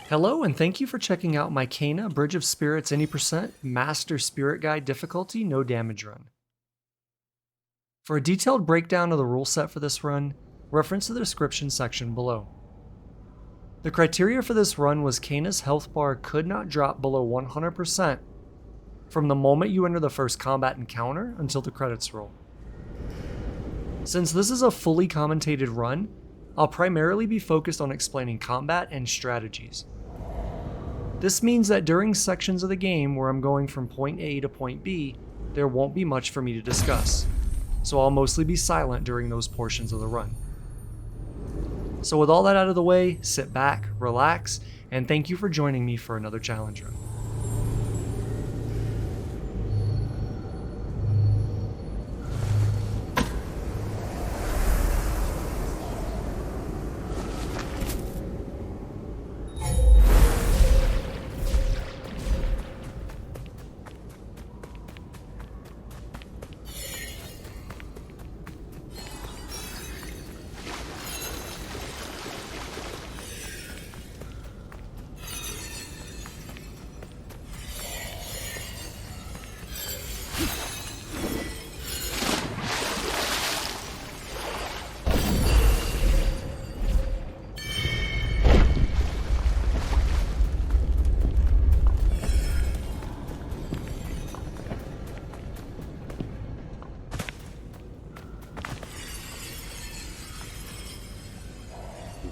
Hello, and thank you for checking out my Kana Bridge of Spirits any percent Master Spirit Guide difficulty no damage run. For a detailed breakdown of the rule set for this run, reference the description section below. The criteria for this run was Kana's health bar could not drop below 100% from the moment you enter the first combat encounter until the credits roll. Since this is a fully commentated run, I'll primarily be focused on explaining combat and strategies. This means that during sections of the game where I'm going from point A to point B, there won't be much for me to discuss, so I'll mostly be silent during those portions of the run. So with all that out of the way, sit back, relax, and thank you for joining me for another challenge run.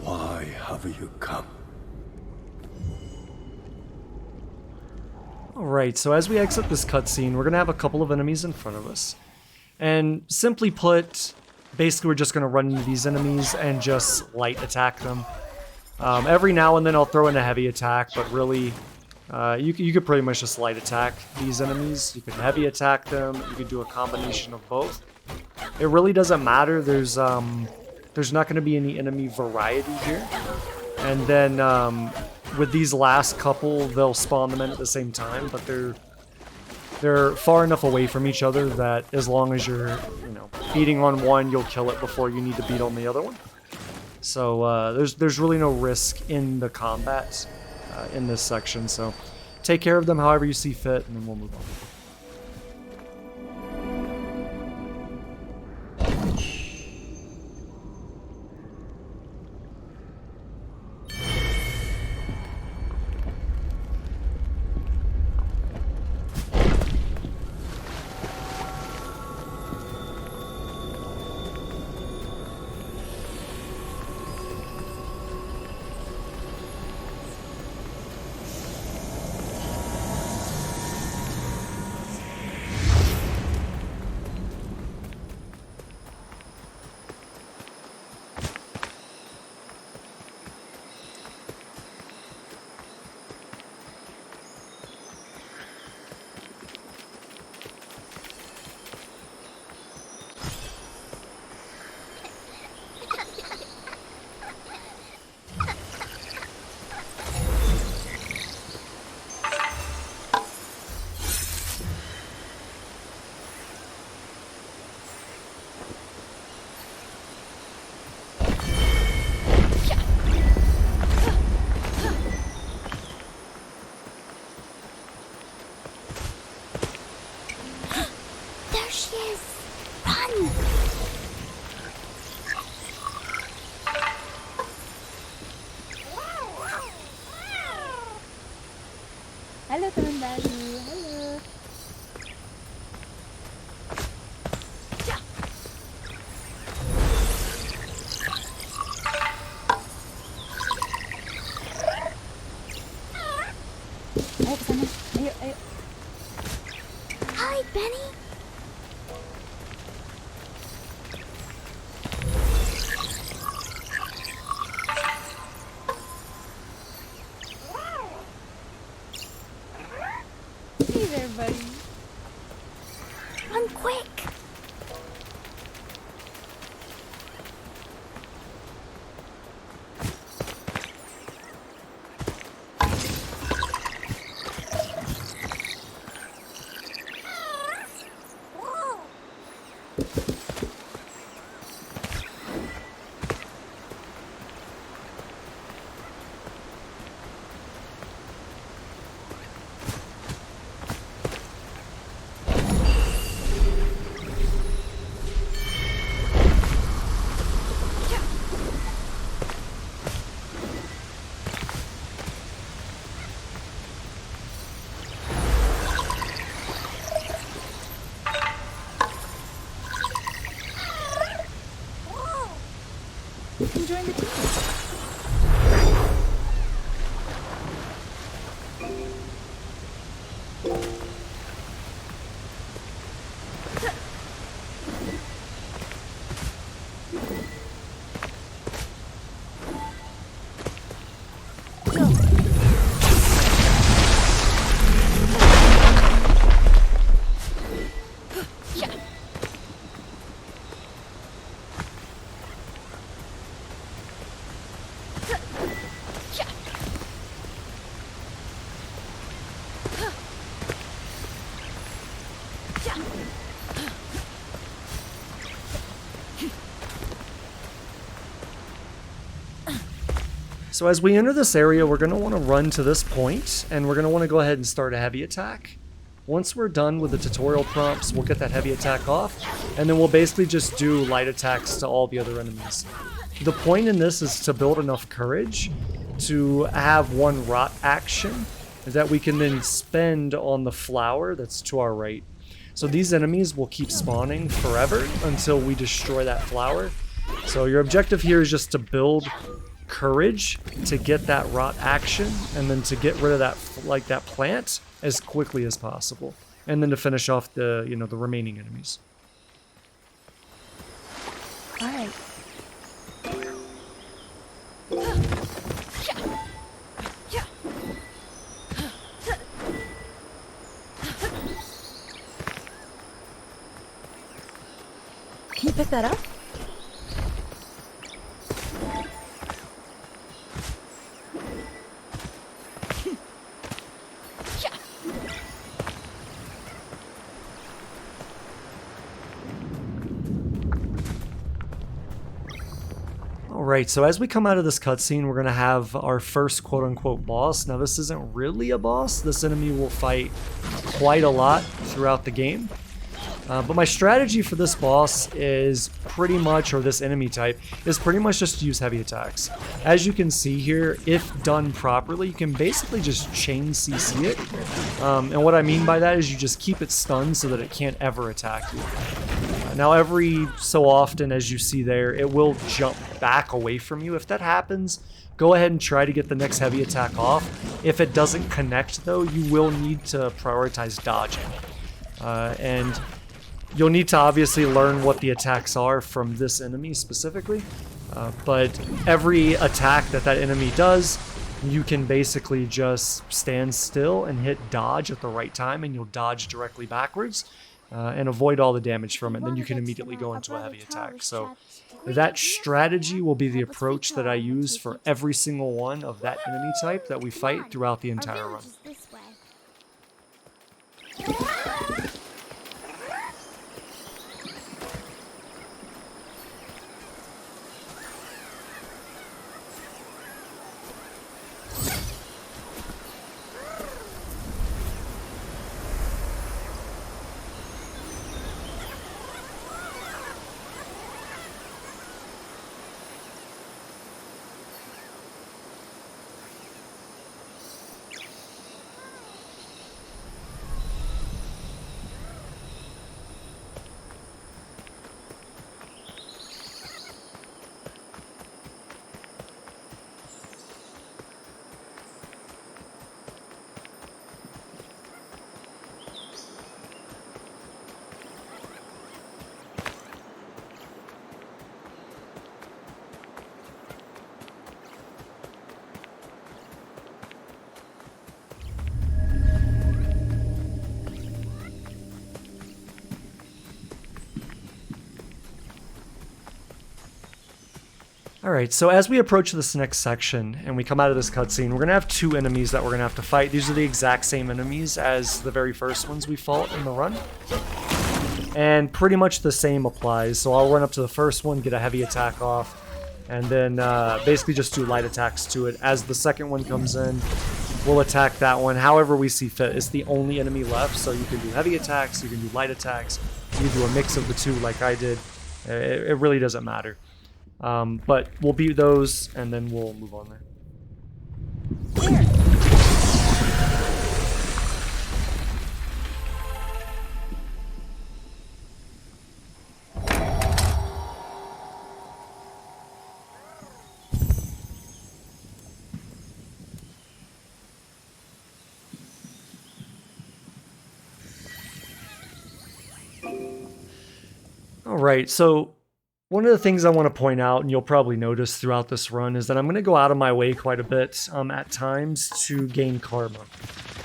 Why have you come? Alright, so as we exit this cutscene, we're going to have a couple of enemies in front of us. And simply put, basically we're just going to run into these enemies and just light attack them. Every now and then I'll throw in a heavy attack, but really, you could pretty much just light attack these enemies. You could heavy attack them, you could do a combination of both. It really doesn't matter, there's not going to be any enemy variety here. And then with these last couple, they'll spawn them in at the same time, but they're far enough away from each other that as long as you're, beating on one, you'll kill it before you need to beat on the other one. So there's really no risk in the combat in this section. So take care of them however you see fit, and then we'll move on. Halo teman baru, halo. Ayo kesana, ayo. Hi, Benny. Hey there, buddy. Run quick. So as we enter this area, we're going to want to run to this point, and we're going to want to go ahead and start a heavy attack. Once we're done with the tutorial prompts, we'll get that heavy attack off, and then we'll basically just do light attacks to all the other enemies. The point in this is to build enough courage to have one rot action that we can then spend on the flower that's to our right. So these enemies will keep spawning forever until we destroy that flower. So your objective here is just to build courage to get that rot action, and then to get rid of that, like, that plant as quickly as possible, and then to finish off the, you know, the remaining enemies. All right. Can you pick that up? Alright, so as we come out of this cutscene, we're going to have our first quote-unquote boss. Now, this isn't really a boss. This enemy will fight quite a lot throughout the game. But my strategy for this boss is pretty much, or this enemy type, is pretty much just to use heavy attacks. As you can see here, if done properly, you can basically just chain CC it. And what I mean by that is you just keep it stunned so that it can't ever attack you. Now, every so often, as you see there, it will jump back away from you. If that happens, go ahead and try to get the next heavy attack off. If it doesn't connect, though, you will need to prioritize dodging. And you'll need to obviously learn what the attacks are from this enemy specifically. But every attack that enemy does, you can basically just stand still and hit dodge at the right time, and you'll dodge directly backwards. And avoid all the damage from it, and then you can immediately go into a heavy attack. So that strategy will be the approach that I use for every single one of that enemy type that we fight throughout the entire run. Alright, so as we approach this next section and we come out of this cutscene, we're going to have two enemies that we're going to have to fight. These are the exact same enemies as the very first ones we fought in the run. And pretty much the same applies. So I'll run up to the first one, get a heavy attack off, and then basically just do light attacks to it. As the second one comes in, we'll attack that one however we see fit. It's the only enemy left, so you can do heavy attacks, you can do light attacks, you can do a mix of the two like I did. It really doesn't matter. But we'll beat those, and then we'll move on there. Alright, so one of the things I want to point out, and you'll probably notice throughout this run, is that I'm going to go out of my way quite a bit at times to gain karma.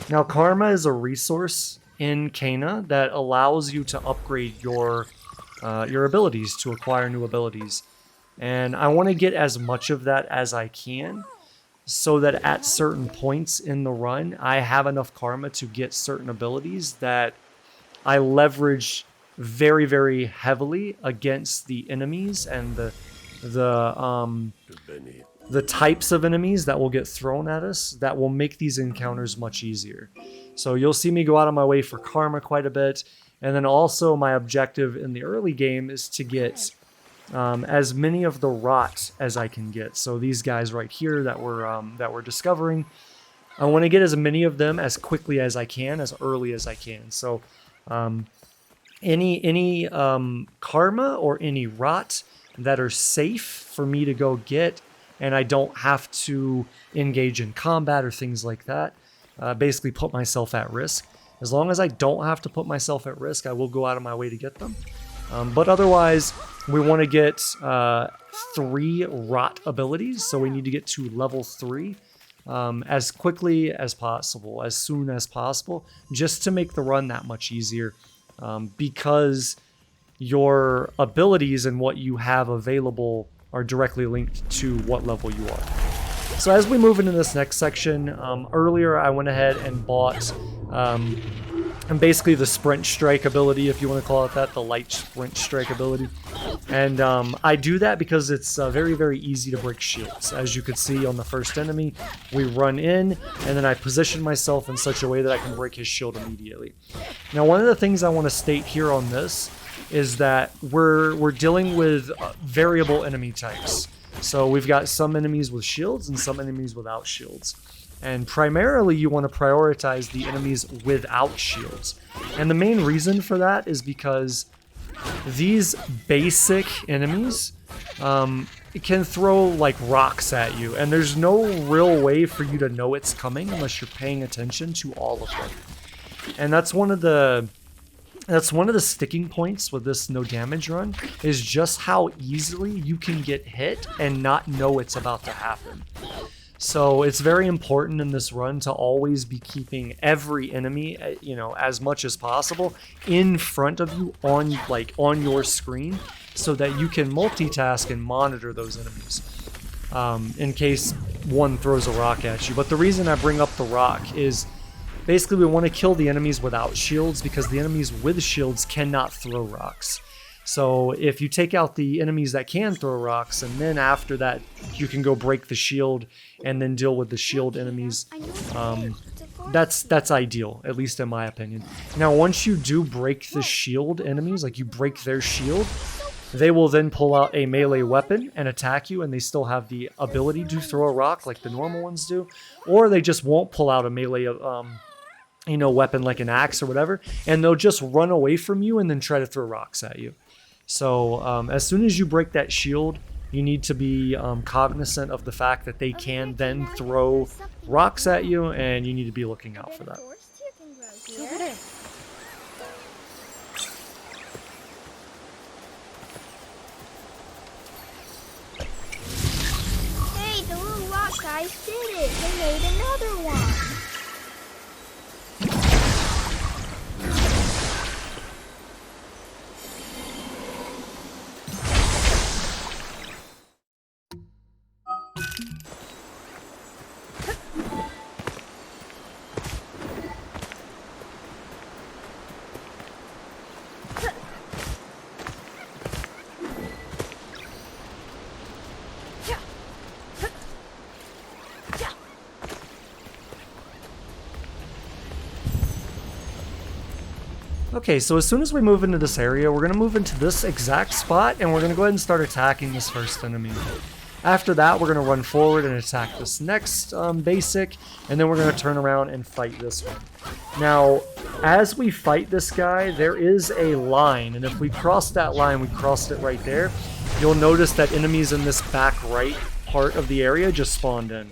Now, karma is a resource in Kena that allows you to upgrade your abilities, to acquire new abilities. And I want to get as much of that as I can, so that at certain points in the run, I have enough karma to get certain abilities that I leverage very, very heavily against the enemies and the the types of enemies that will get thrown at us that will make these encounters much easier. So you'll see me go out of my way for karma quite a bit. And then also my objective in the early game is to get as many of the rot as I can get. So these guys right here that we're discovering, I want to get as many of them as quickly as I can, as early as I can. So any karma or any rot that are safe for me to go get, and I don't have to engage in combat or things like that, basically put myself at risk. As long as I don't have to put myself at risk, I will go out of my way to get them. But otherwise, we want to get 3 rot abilities, so we need to get to level 3 as quickly as possible, as soon as possible, just to make the run that much easier, because your abilities and what you have available are directly linked to what level you are. So as we move into this next section, earlier I went ahead and bought and basically the sprint strike ability, if you want to call it that, the light sprint strike ability. And I do that because it's very, very easy to break shields. As you could see on the first enemy, we run in, and then I position myself in such a way that I can break his shield immediately. Now, one of the things I want to state here on this is that we're dealing with variable enemy types. So we've got some enemies with shields and some enemies without shields. And primarily you want to prioritize the enemies without shields. And the main reason for that is because these basic enemies can throw like rocks at you. And there's no real way for you to know it's coming unless you're paying attention to all of them. And that's one of the sticking points with this no damage run, is just how easily you can get hit and not know it's about to happen. So it's very important in this run to always be keeping every enemy, as much as possible in front of you on your screen, so that you can multitask and monitor those enemies in case one throws a rock at you. But the reason I bring up the rock is basically we want to kill the enemies without shields, because the enemies with shields cannot throw rocks. So if you take out the enemies that can throw rocks, and then after that you can go break the shield and then deal with the shield enemies, that's ideal, at least in my opinion. Now once you do break the shield enemies, like you break their shield, they will then pull out a melee weapon and attack you, and they still have the ability to throw a rock like the normal ones do, or they just won't pull out a melee weapon like an axe or whatever, and they'll just run away from you and then try to throw rocks at you. So as soon as you break that shield, you need to be cognizant of the fact that they can then throw rocks at you, and you need to be looking out for that. Hey, the little rock guys did it! They made another one! Okay, so as soon as we move into this area, we're going to move into this exact spot, and we're going to go ahead and start attacking this first enemy. After that, we're going to run forward and attack this next basic, and then we're going to turn around and fight this one. Now, as we fight this guy, there is a line, and if we cross that line, we crossed it right there, you'll notice that enemies in this back right part of the area just spawned in.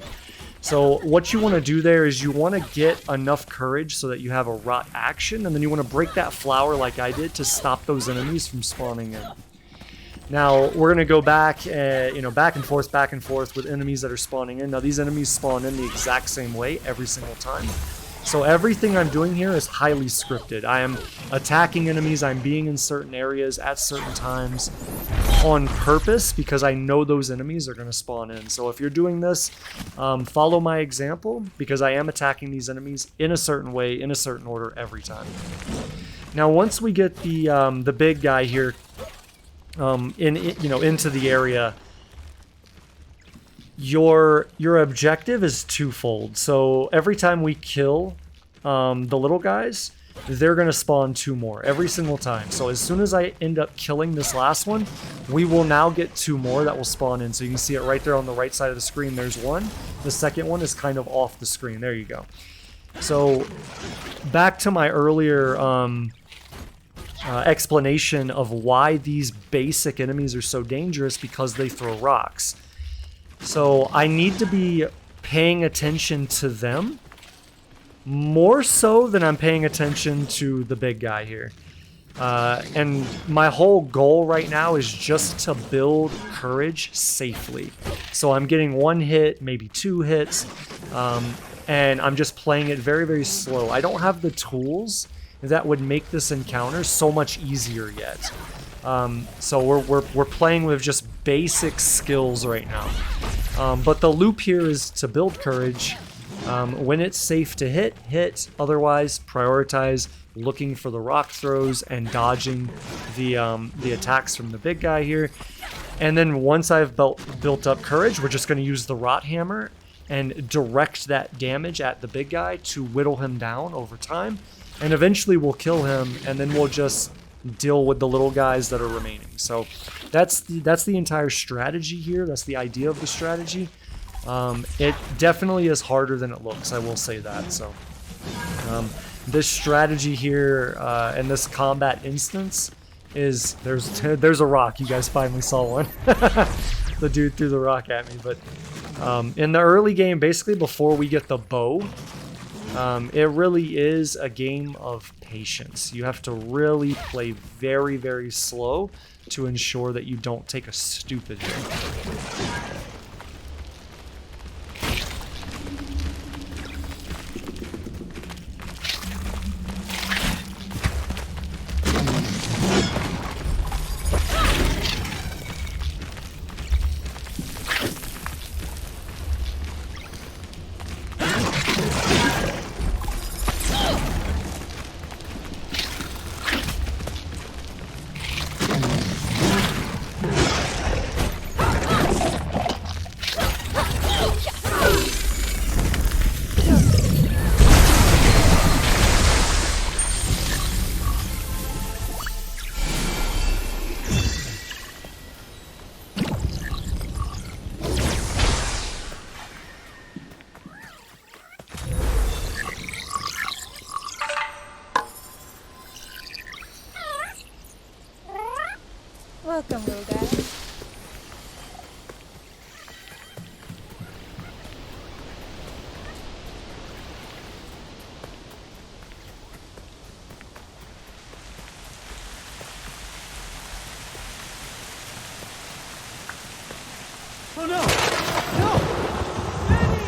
So what you want to do there is you want to get enough courage so that you have a rot action, and then you want to break that flower like I did to stop those enemies from spawning in. Now we're going to go back, back and forth with enemies that are spawning in. Now these enemies spawn in the exact same way every single time. So everything I'm doing here is highly scripted. I am attacking enemies, I'm being in certain areas at certain times on purpose because I know those enemies are going to spawn in. So if you're doing this, follow my example, because I am attacking these enemies in a certain way, in a certain order every time. Now once we get the big guy here into the area, your objective is twofold. So every time we kill the little guys, they're going to spawn 2 more every single time. So as soon as I end up killing this last one, we will now get 2 more that will spawn in. So you can see it right there on the right side of the screen. There's one. The second one is kind of off the screen. There you go. So back to my earlier explanation of why these basic enemies are so dangerous, because they throw rocks. So I need to be paying attention to them more so than I'm paying attention to the big guy here. And my whole goal right now is just to build courage safely. So I'm getting 1 hit, maybe 2 hits, and I'm just playing it very, very slow. I don't have the tools that would make this encounter so much easier yet. So we're playing with just basic skills right now. But the loop here is to build courage. When it's safe to hit. Otherwise, prioritize looking for the rock throws and dodging the attacks from the big guy here. And then once I've built up courage, we're just going to use the rot hammer and direct that damage at the big guy to whittle him down over time. And eventually we'll kill him, and then we'll just deal with the little guys that are remaining. So that's the entire strategy here. That's the idea of the strategy. It definitely is harder than it looks, I will say that. So this strategy here and this combat instance is there's a rock. You guys finally saw one. The dude threw the rock at me. But in the early game, basically before we get the bow, it really is a game of patience. You have to really play very, very slow to ensure that you don't take a stupid hit. Welcome, little guy. Oh no! No! Benny!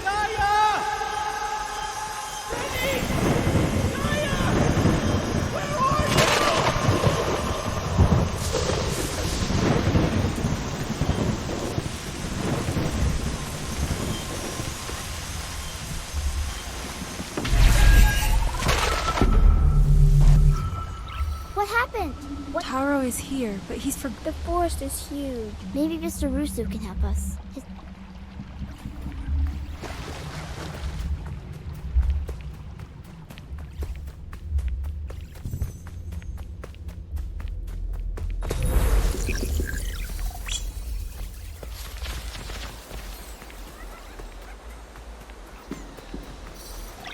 Gaia! Benny! Gaia! Where are you? What happened? What? Taro is here, but he's for... The forest is huge. Maybe Mr. Rusu can help us.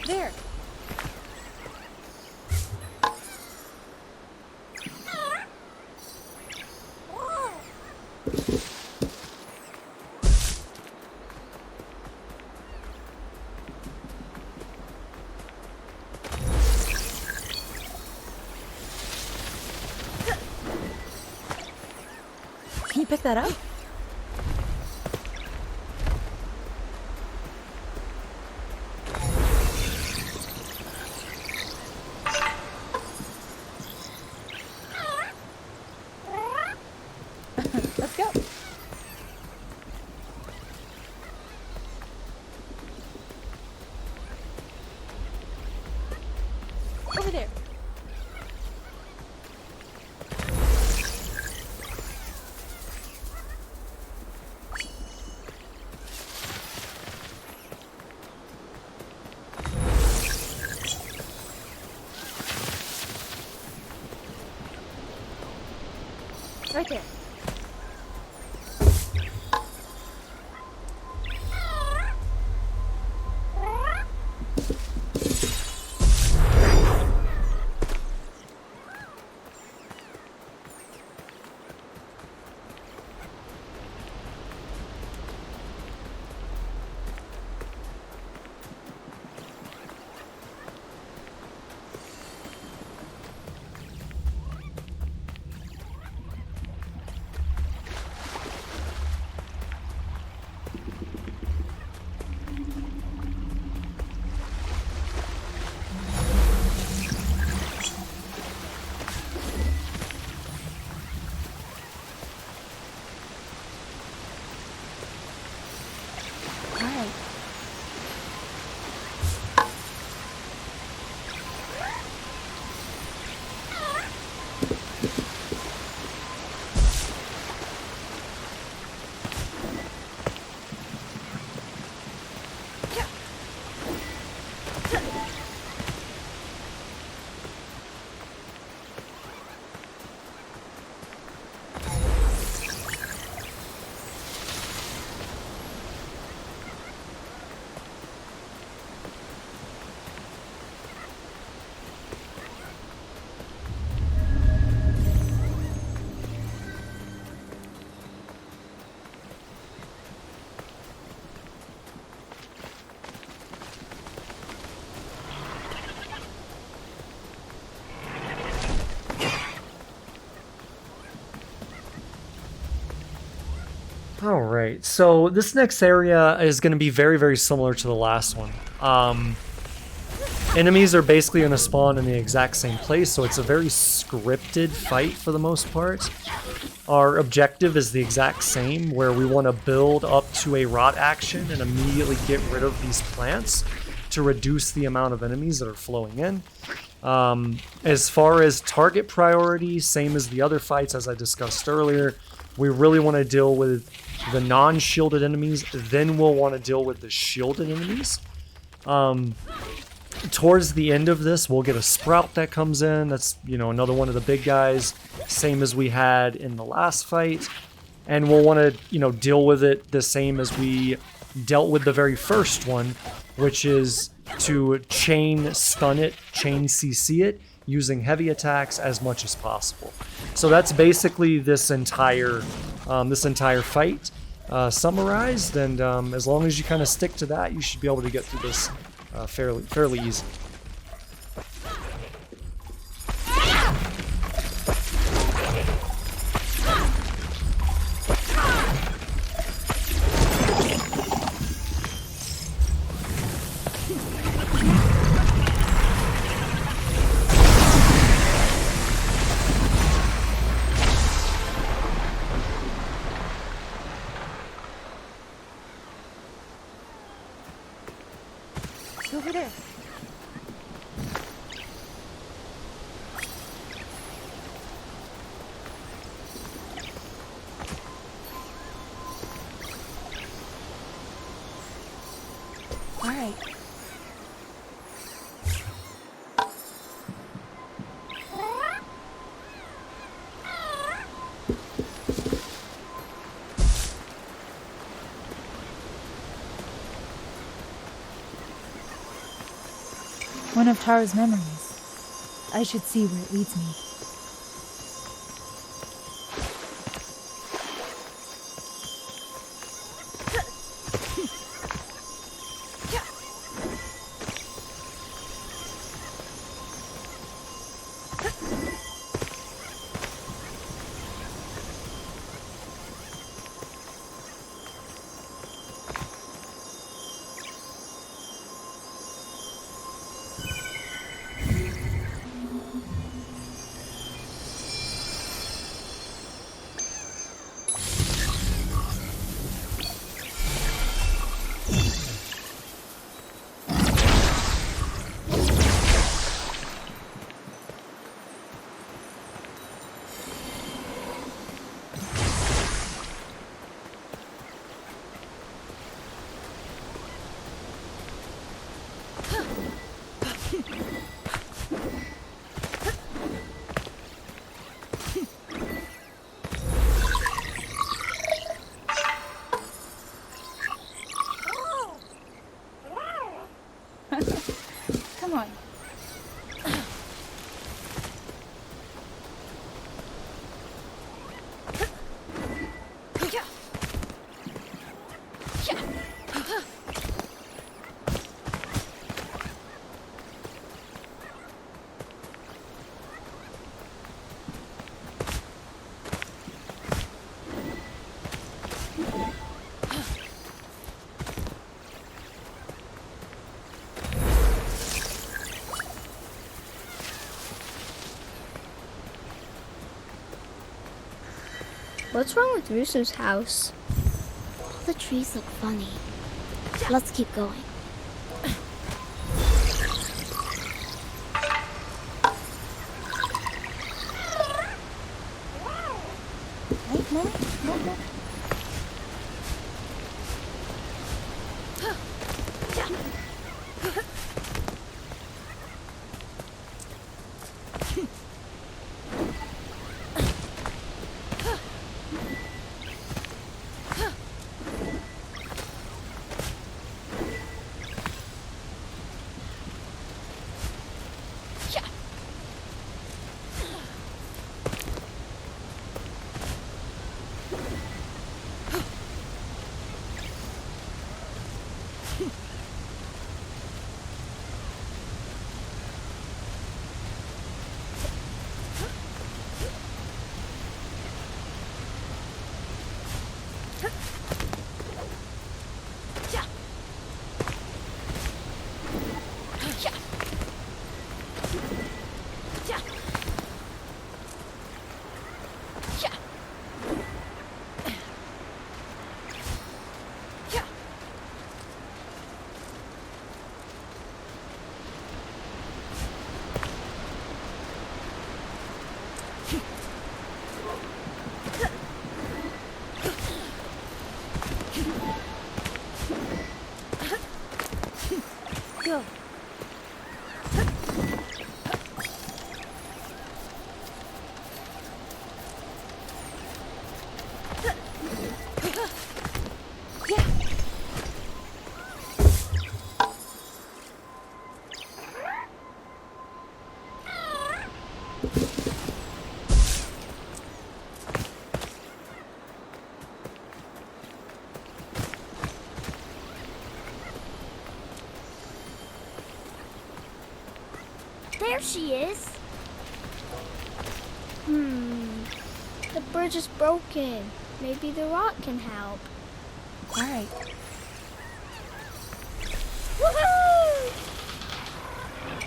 There! Can you pick that up? Let's go. Over there. Right there. All right, so this next area is going to be very, very similar to the last one. Enemies are basically going to spawn in the exact same place, so it's a very scripted fight for the most part. Our objective is the exact same, where we want to build up to a rot action and immediately get rid of these plants to reduce the amount of enemies that are flowing in. As far as target priority, same as the other fights as I discussed earlier, we really want to deal with the non-shielded enemies, then we'll want to deal with the shielded enemies. Towards the end of this, we'll get a sprout that comes in. That's, you know, another one of the big guys, same as we had in the last fight. And we'll want to, you know, deal with it the same as we dealt with the very first one, which is to chain stun it, chain CC it, using heavy attacks as much as possible. So that's basically this entire fight summarized, and as long as you kind of stick to that, you should be able to get through this fairly easy. Over there. All right. One of Taro's memories. I should see where it leads me. What's wrong with Rusu's house? All the trees look funny. Let's keep going. Wait, no. Go. There she is. The bridge is broken. Maybe the rock can help. All right. Woohoo!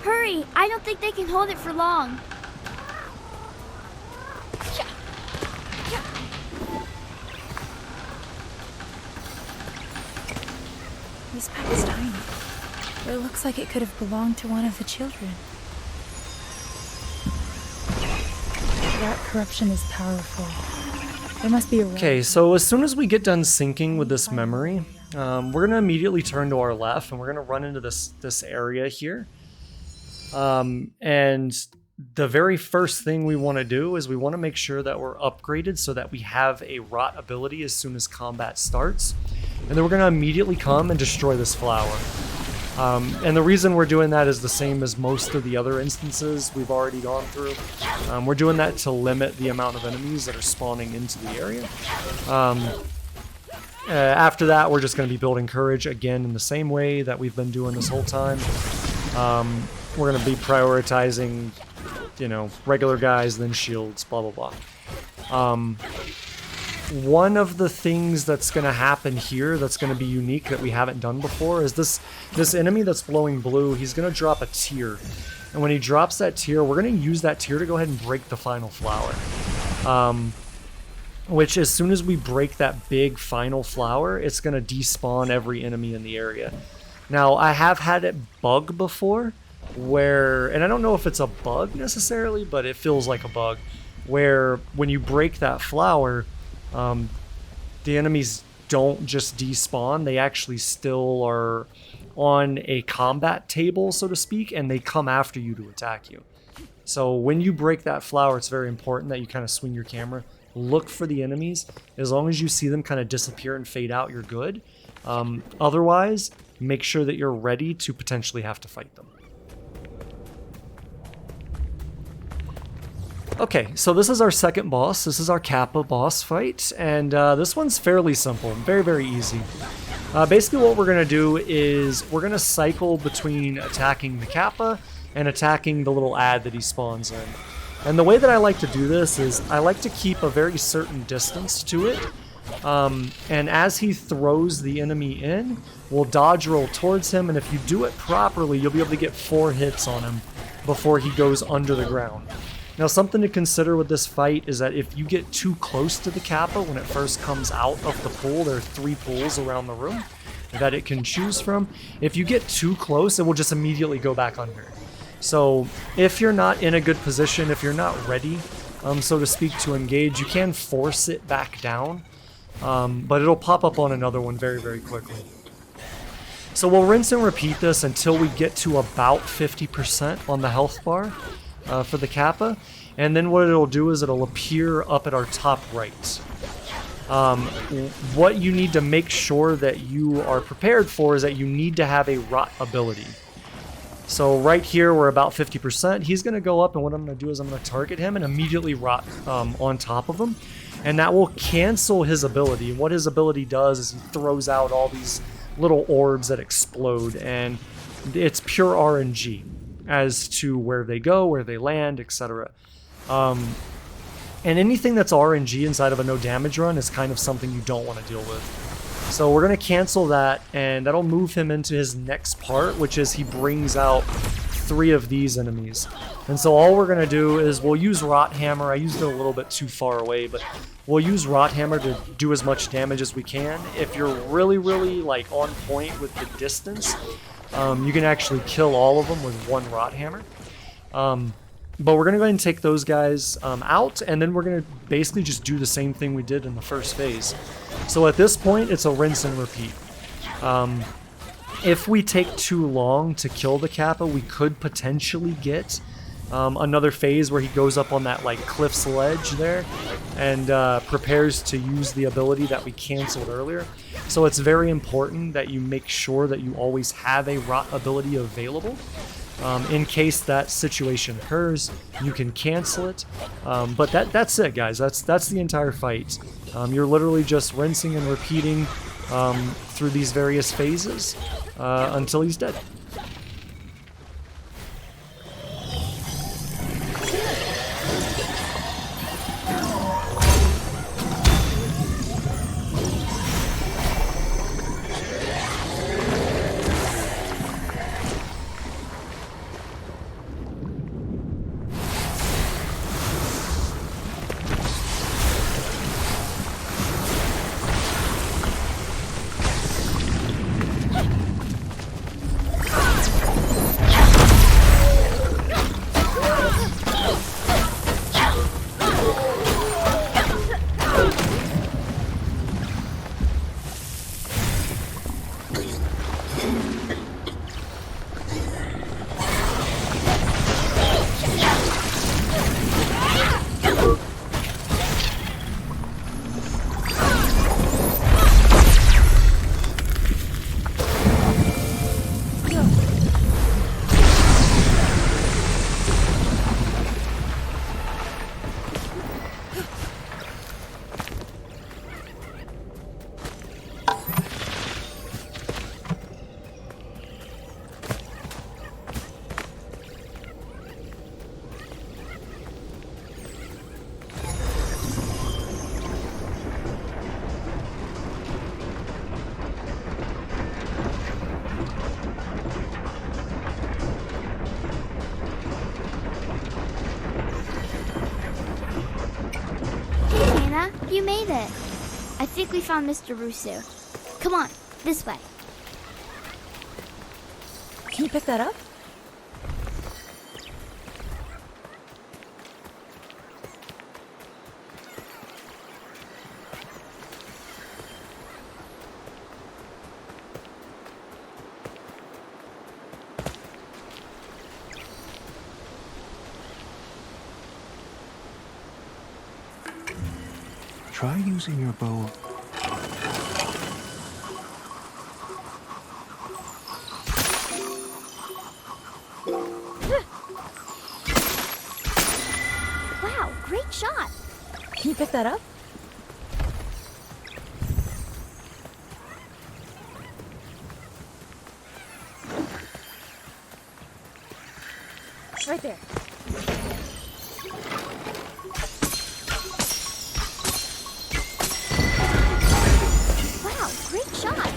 Hurry! I don't think they can hold it for long. This pack is tiny. It looks like it could have belonged to one of the children. That corruption is powerful. There must be a way. Okay, so as soon as we get done syncing with this memory, we're gonna immediately turn to our left and we're gonna run into this area here. And the very first thing we want to do is we want to make sure that we're upgraded so that we have a rot ability as soon as combat starts. And then we're gonna immediately come and destroy this flower. And the reason we're doing that is the same as most of the other instances we've already gone through. We're doing that to limit the amount of enemies that are spawning into the area. After that, we're just going to be building courage again in the same way that we've been doing this whole time. We're going to be prioritizing, you know, regular guys, then shields, blah, blah, blah. One of the things that's going to happen here that's going to be unique that we haven't done before is this enemy that's blowing blue, he's going to drop a tear. And when he drops that tear, we're going to use that tear to go ahead and break the final flower. Which as soon as we break that big final flower, it's going to despawn every enemy in the area. Now, I have had it bug before, where, and I don't know if it's a bug necessarily, but it feels like a bug, where when you break that flower, the enemies don't just despawn, they actually still are on a combat table, so to speak, and they come after you to attack you. So when you break that flower, it's very important that you kind of swing your camera, look for the enemies. As long as you see them kind of disappear and fade out, you're good. Otherwise, make sure that you're ready to potentially have to fight them. Okay, so this is our second boss. This is our Kappa boss fight, and this one's fairly simple, very, very easy. Basically what we're going to do is we're going to cycle between attacking the Kappa and attacking the little ad that he spawns in. And the way that I like to do this is I like to keep a very certain distance to it, and as he throws the enemy in, we'll dodge roll towards him, and if you do it properly, you'll be able to get 4 hits on him before he goes under the ground. Now, something to consider with this fight is that if you get too close to the Kappa when it first comes out of the pool, there are 3 pools around the room that it can choose from. If you get too close, it will just immediately go back under. So if you're not in a good position, if you're not ready, so to speak, to engage, you can force it back down, but it'll pop up on another one very, very quickly. So we'll rinse and repeat this until we get to about 50% on the health bar for the Kappa, and then what it'll do is it'll appear up at our top right. What you need to make sure that you are prepared for is that you need to have a rot ability. So right here we're about 50%. He's going to go up, and what I'm going to do is I'm going to target him and immediately rot on top of him, and that will cancel his ability. And what his ability does is he throws out all these little orbs that explode, and it's pure RNG as to where they go, where they land, etc. And anything that's RNG inside of a no damage run is kind of something you don't want to deal with. So we're going to cancel that, and that'll move him into his next part, which is he brings out 3 of these enemies. And so all we're going to do is we'll use Rot Hammer. I used it a little bit too far away, but we'll use Rot Hammer to do as much damage as we can. If you're really, really like on point with the distance, you can actually kill all of them with 1 Rot Hammer. But we're going to go ahead and take those guys out, and then we're going to basically just do the same thing we did in the first phase. So at this point, it's a rinse and repeat. If we take too long to kill the Kappa, we could potentially get another phase where he goes up on that like cliff's ledge there and prepares to use the ability that we canceled earlier. So it's very important that you make sure that you always have a rot ability available. In case that situation occurs, you can cancel it. But that's it, guys. That's the entire fight. You're literally just rinsing and repeating through these various phases until he's dead. You made it. I think we found Mr. Rusu. Come on, this way. Can you pick that up? Try using your bow. Wow, great shot. Can you pick that up? Right there. Wow, great shot.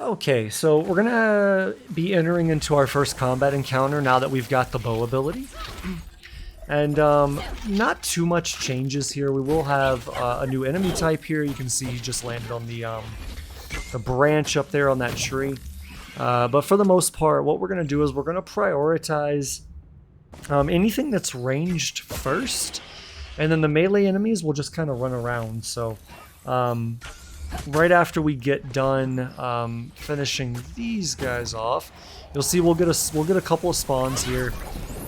Okay, so we're gonna be entering into our first combat encounter now that we've got the bow ability. And not too much changes here. We will have a new enemy type here. You can see he just landed on the branch up there on that tree. But for the most part, what we're gonna do is we're gonna prioritize anything that's ranged first, and then the melee enemies will just kind of run around. So right after we get done finishing these guys off, you'll see we'll get a couple of spawns here,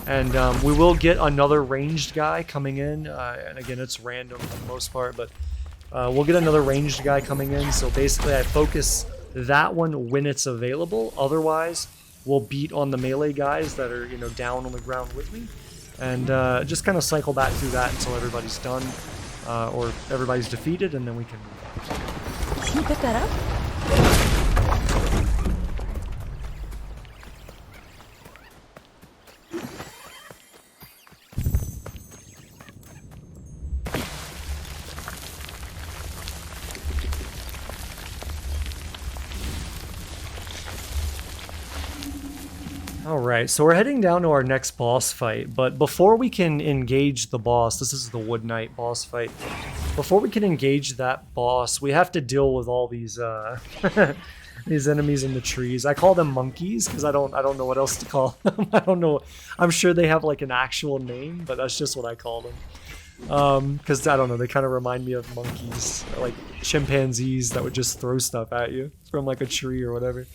and we will get another ranged guy coming in. And again, it's random for the most part, but we'll get another ranged guy coming in. So basically, I focus that one when it's available. Otherwise, we'll beat on the melee guys that are down on the ground with me, and just kind of cycle back through that until everybody's done or everybody's defeated, and then we can move on. Can you pick that up? Alright, so we're heading down to our next boss fight, but before we can engage the boss, this is the Wood Knight boss fight. Before we can engage that boss, we have to deal with all these these enemies in the trees. I call them monkeys because I don't know what else to call them. I don't know. I'm sure they have like an actual name, but that's just what I call them. Because I don't know, they kind of remind me of monkeys, like chimpanzees that would just throw stuff at you from like a tree or whatever.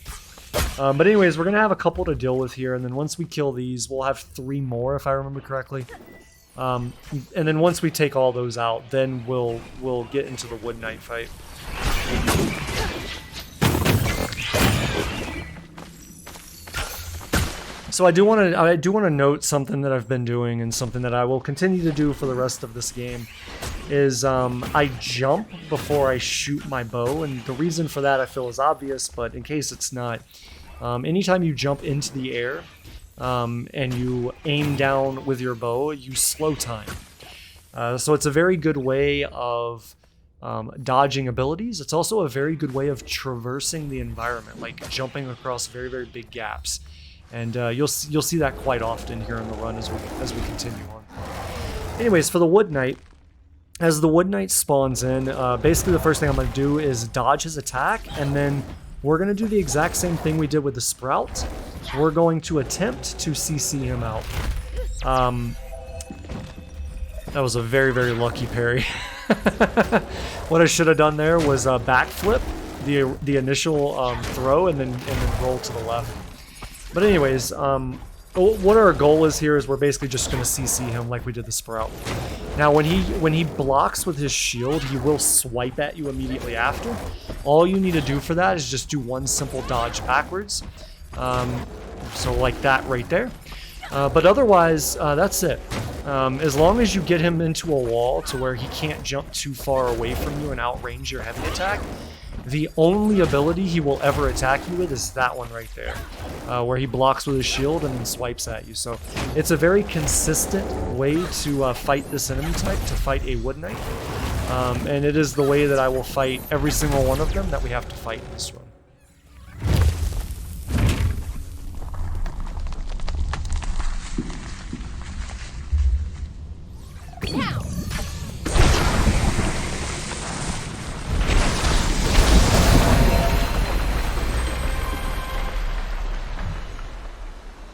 But anyways, we're gonna have a couple to deal with here, and then once we kill these, we'll have 3 more if I remember correctly. And then once we take all those out, then we'll get into the Wood Knight fight. So I do want to note something that I've been doing, and something that I will continue to do for the rest of this game, is I jump before I shoot my bow, and the reason for that I feel is obvious, but in case it's not, anytime you jump into the air and you aim down with your bow, you slow time. So it's a very good way of dodging abilities. It's also a very good way of traversing the environment, like jumping across very, very big gaps. And you'll see that quite often here in the run as we continue on. Anyways, for the Wood Knight, as the Wood Knight spawns in, basically the first thing I'm going to do is dodge his attack, and then we're going to do the exact same thing we did with the Sprout. We're going to attempt to CC him out. That was a very, very lucky parry. What I should have done there was backflip the initial throw and then roll to the left. But anyways, what our goal is here is we're basically just going to CC him like we did the Sprout. Now when he blocks with his shield, he will swipe at you immediately after. All you need to do for that is just do one simple dodge backwards. So like that right there. But otherwise, that's it. As long as you get him into a wall to where he can't jump too far away from you and outrange your heavy attack, the only ability he will ever attack you with is that one right there, where he blocks with his shield and then swipes at you. So it's a very consistent way to fight this enemy type, to fight a Wood Knight. And it is the way that I will fight every single one of them that we have to fight in this run. Now!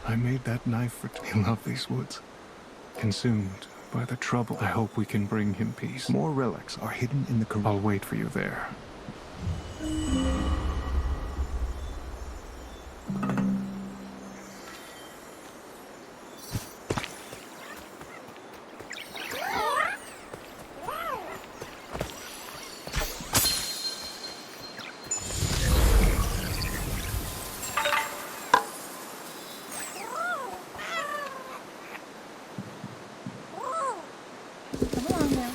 I made that knife for he loved these woods. Consumed by the trouble, I hope we can bring him peace. More relics are hidden in the I'll wait for you there. Come along now.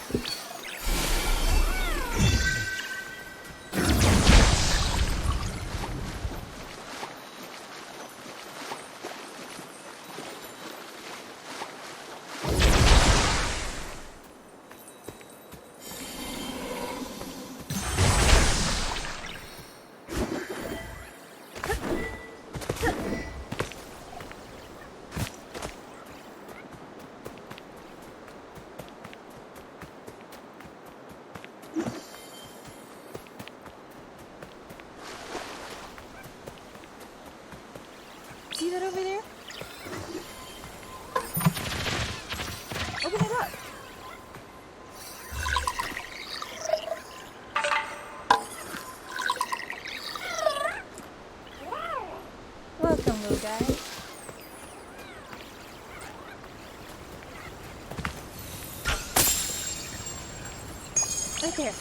Right there.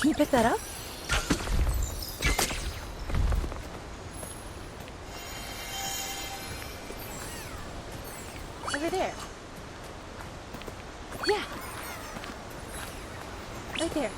Can you pick that up? Over there. Yeah. Right there.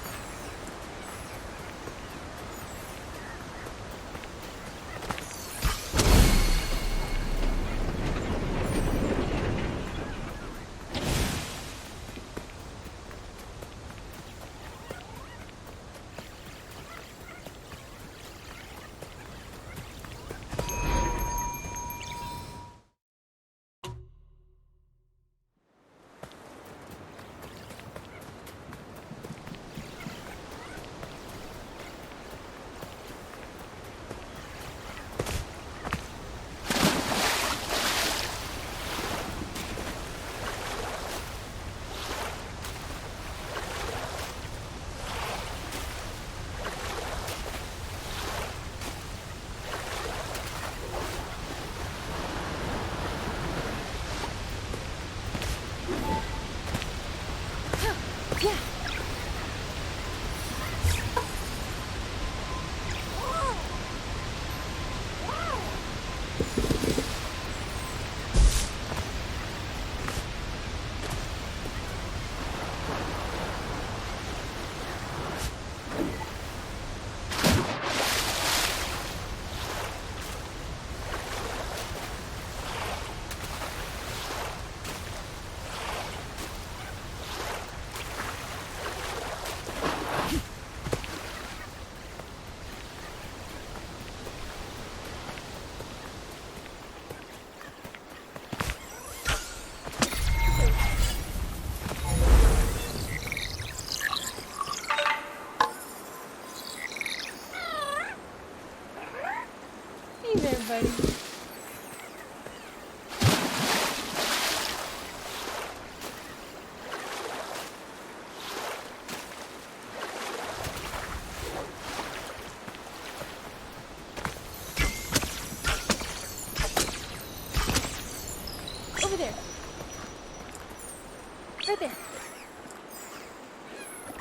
Hey there, buddy. Over there. Right there.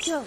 Go.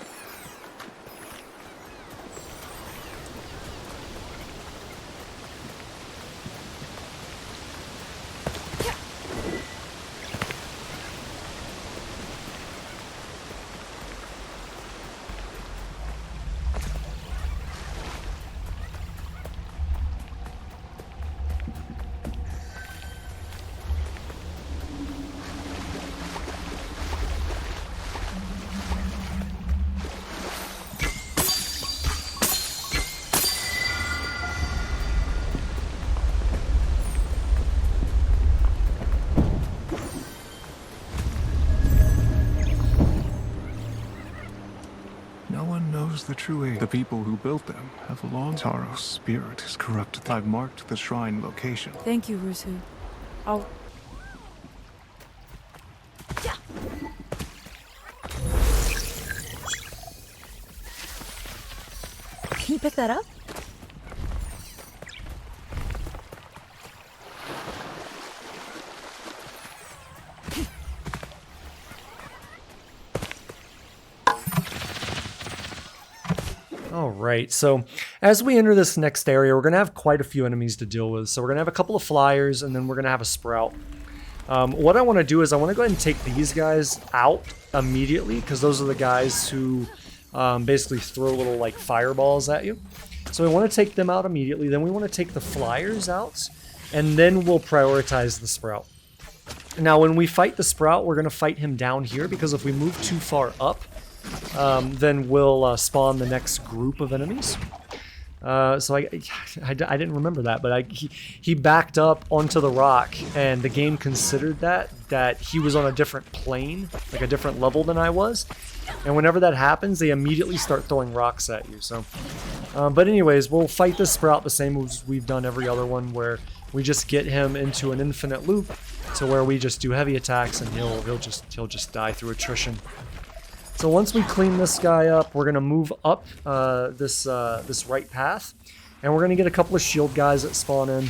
No one knows the true age. The people who built them have long. Taro's spirit is corrupted. I've marked the shrine location. Thank you, Rusu. I'll... Can you pick that up? All right, so as we enter this next area, we're going to have quite a few enemies to deal with. So we're going to have a couple of flyers, and then we're going to have a sprout. What I want to do is I want to go ahead and take these guys out immediately, because those are the guys who basically throw little like fireballs at you. So we want to take them out immediately. Then we want to take the flyers out, and then we'll prioritize the sprout. Now, when we fight the sprout, we're going to fight him down here, because if we move too far up, then we'll spawn the next group of enemies. So I didn't remember that, but he backed up onto the rock, and the game considered that he was on a different plane, like a different level than I was. And whenever that happens, they immediately start throwing rocks at you. So, but anyways, we'll fight this sprout the same as we've done every other one, where we just get him into an infinite loop, to where we just do heavy attacks, and he'll just die through attrition. So once we clean this guy up, we're gonna move up this right path, and we're gonna get a couple of shield guys that spawn in.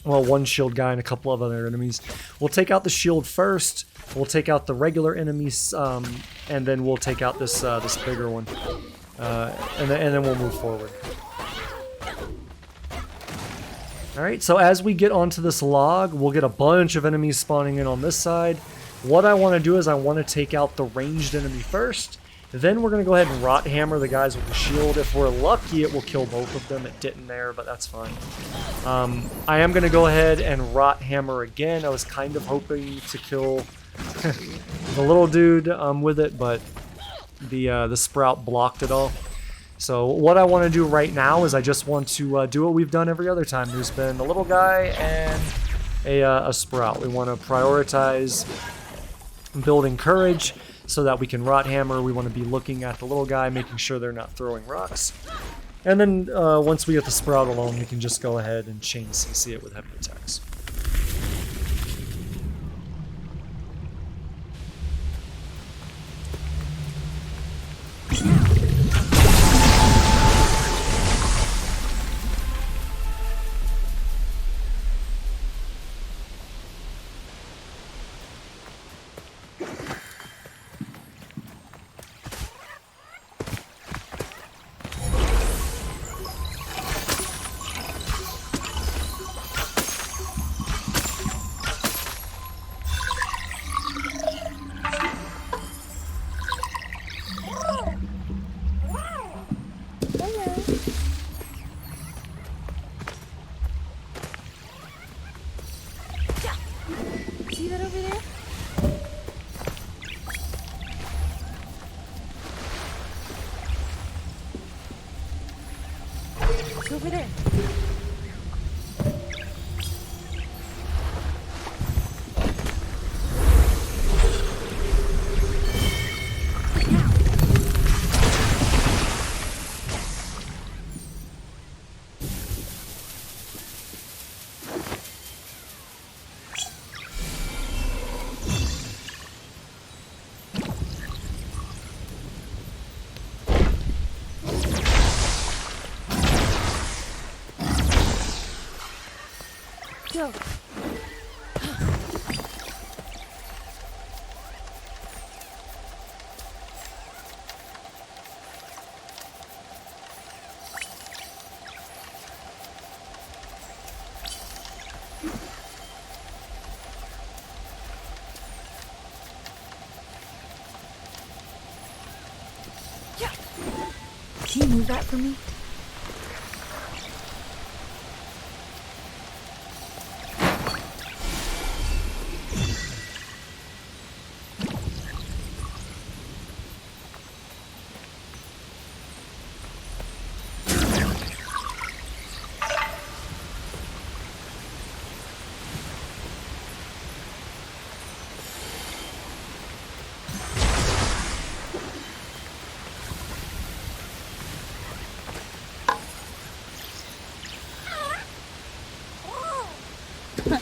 Well, one shield guy and a couple of other enemies. We'll take out the shield first. We'll take out the regular enemies, and then we'll take out this bigger one, and then we'll move forward. All right. So as we get onto this log, we'll get a bunch of enemies spawning in on this side. What I want to do is I want to take out the ranged enemy first. Then we're going to go ahead and rot hammer the guys with the shield. If we're lucky, it will kill both of them. It didn't there, but that's fine. I am going to go ahead and rot hammer again. I was kind of hoping to kill the little dude with it, but the sprout blocked it all. So what I want to do right now is I just want to do what we've done every other time. There's been a little guy and a sprout. We want to prioritize building courage so that we can rot hammer. We want to be looking at the little guy, making sure they're not throwing rocks. And then once we get the sprout alone, we can just go ahead and chain CC it with heavy attacks. See that over there? It's over there. Go. Can you move that for me? No.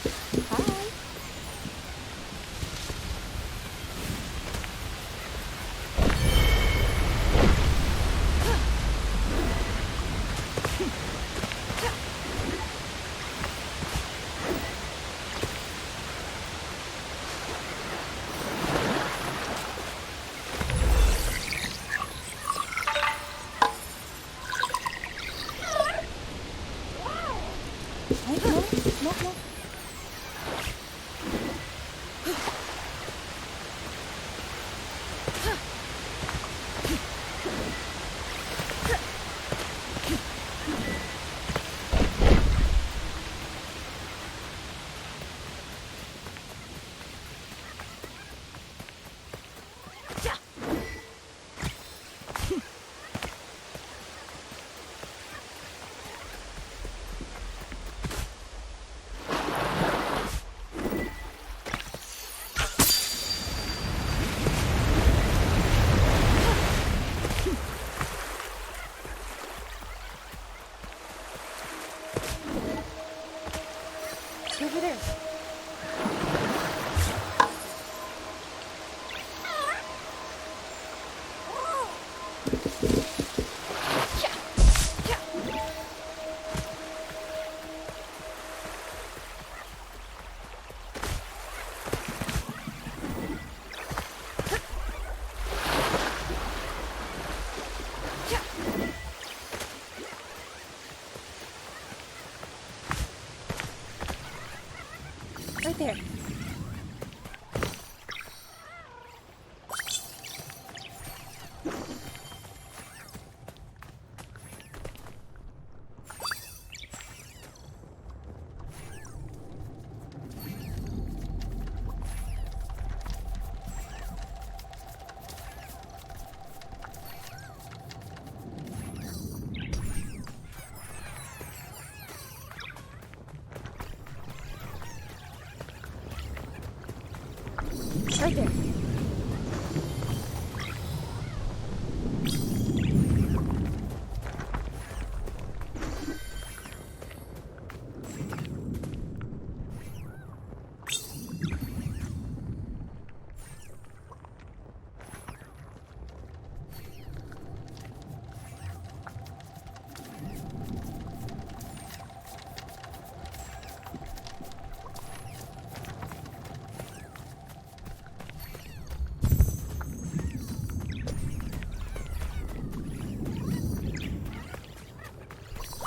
Right there.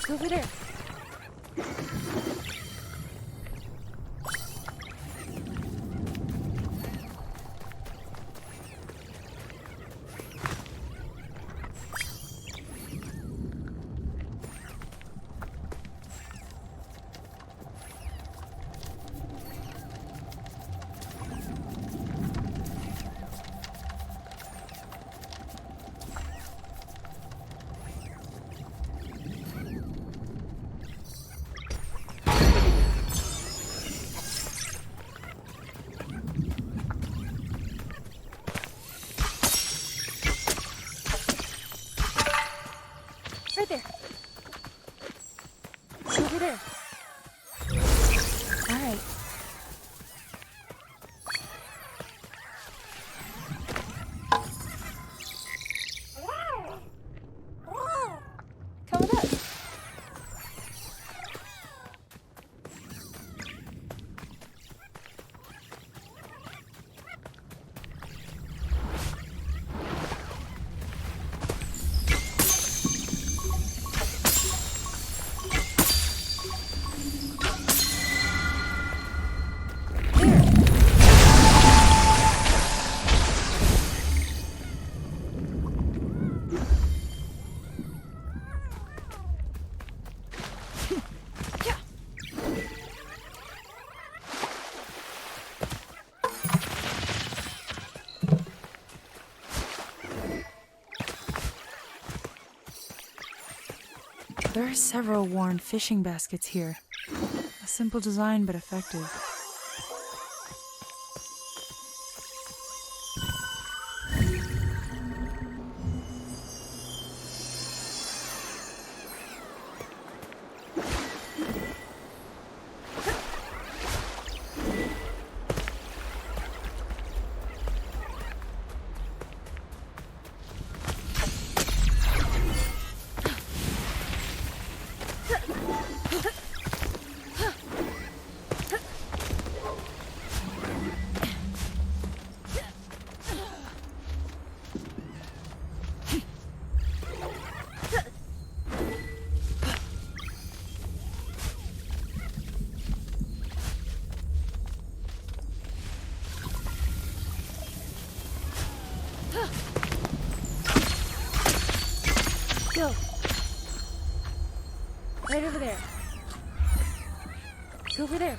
Over there. Right there. Over there. All right. Come with us. There are several worn fishing baskets here. A simple design, but effective. Go. Right over there. Go over there.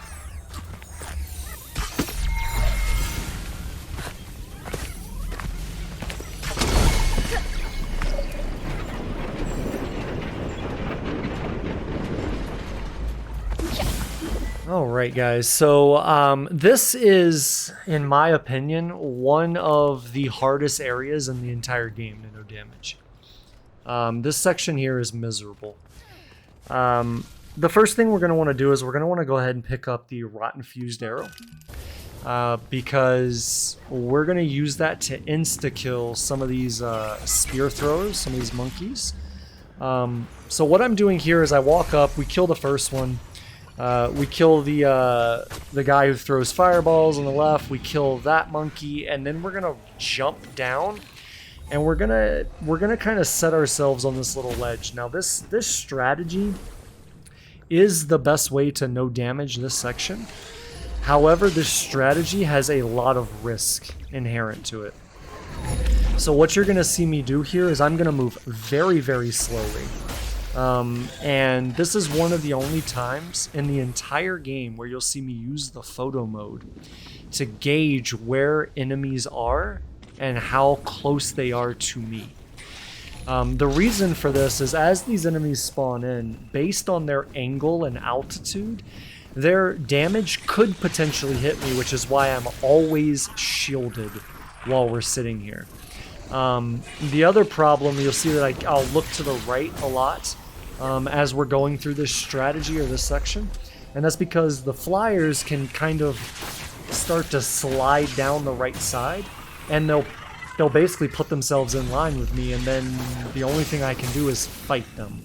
All right, guys. So this is, in my opinion, one of the hardest areas in the entire game to no damage. This section here is miserable. The first thing we're going to want to do is we're going to want to go ahead and pick up the rotten fused arrow. Because we're going to use that to insta-kill some of these spear throwers, some of these monkeys. So what I'm doing here is I walk up, we kill the first one. We kill the guy who throws fireballs on the left. We kill that monkey, and then we're gonna jump down, and we're gonna kind of set ourselves on this little ledge. Now this strategy is the best way to no damage this section. However, this strategy has a lot of risk inherent to it. So what you're gonna see me do here is I'm gonna move very, very slowly. And this is one of the only times in the entire game where you'll see me use the photo mode to gauge where enemies are and how close they are to me. The reason for this is as these enemies spawn in, based on their angle and altitude, their damage could potentially hit me, which is why I'm always shielded while we're sitting here. The other problem, you'll see that I'll look to the right a lot as we're going through this strategy or this section. And that's because the flyers can kind of start to slide down the right side, and they'll basically put themselves in line with me, and then the only thing I can do is fight them.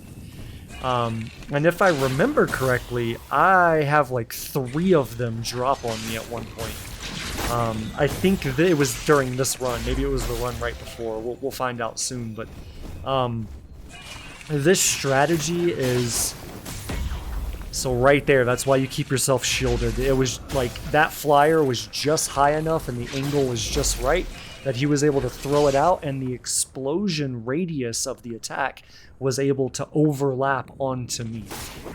And if I remember correctly, I have like 3 of them drop on me at one point. I think it was during this run. Maybe it was the run right before. We'll find out soon. But this strategy is... So right there, that's why you keep yourself shielded. It was like that flyer was just high enough and the angle was just right that he was able to throw it out, and the explosion radius of the attack was able to overlap onto me.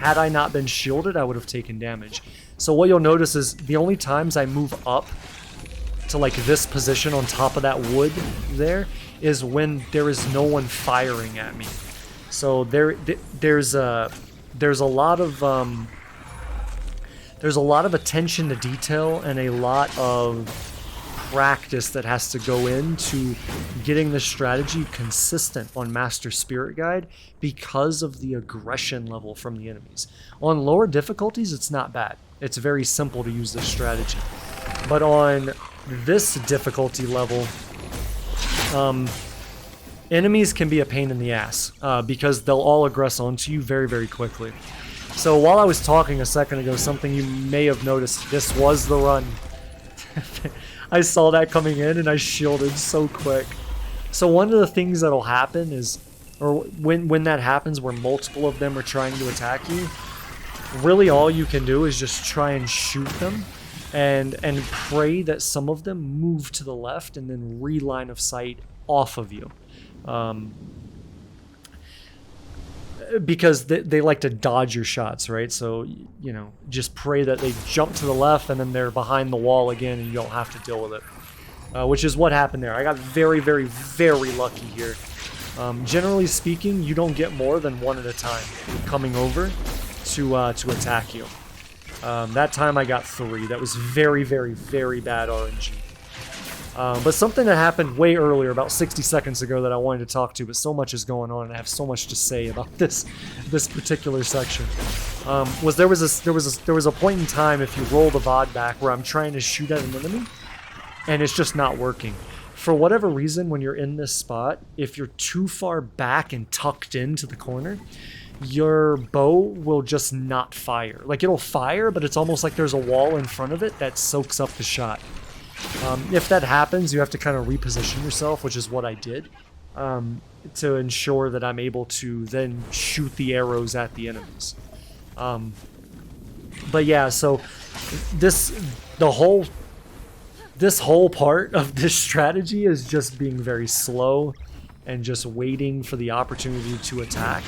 Had I not been shielded, I would have taken damage. So what you'll notice is the only times I move up to like this position on top of that wood there is when there is no one firing at me. So there's a lot of attention to detail and a lot of practice that has to go into getting the strategy consistent on Master Spirit Guide because of the aggression level from the enemies. On lower difficulties, it's not bad. It's very simple to use this strategy. But on this difficulty level, enemies can be a pain in the ass because they'll all aggress onto you very, very quickly. So while I was talking a second ago, something you may have noticed, this was the run. I saw that coming in and I shielded so quick. So one of the things that'll happen is, or when that happens where multiple of them are trying to attack you, really all you can do is just try and shoot them and pray that some of them move to the left and then re-line of sight off of you. Because they like to dodge your shots, right? So, you know, just pray that they jump to the left and then they're behind the wall again and you don't have to deal with it. Which is what happened there. I got very, very, very lucky here. Generally speaking, you don't get more than one at a time coming over to attack you. That time I got 3. That was very, very, very bad RNG. But something that happened way earlier, about 60 seconds ago, that I wanted to talk to, but so much is going on and I have so much to say about this particular section. Was there was a point in time, if you roll the VOD back, where I'm trying to shoot at an enemy and it's just not working. For whatever reason, when you're in this spot, if you're too far back and tucked into the corner, your bow will just not fire. Like, it'll fire, but it's almost like there's a wall in front of it that soaks up the shot. If that happens, you have to kind of reposition yourself, which is what I did, to ensure that I'm able to then shoot the arrows at the enemies. But yeah, so this whole part of this strategy is just being very slow and just waiting for the opportunity to attack.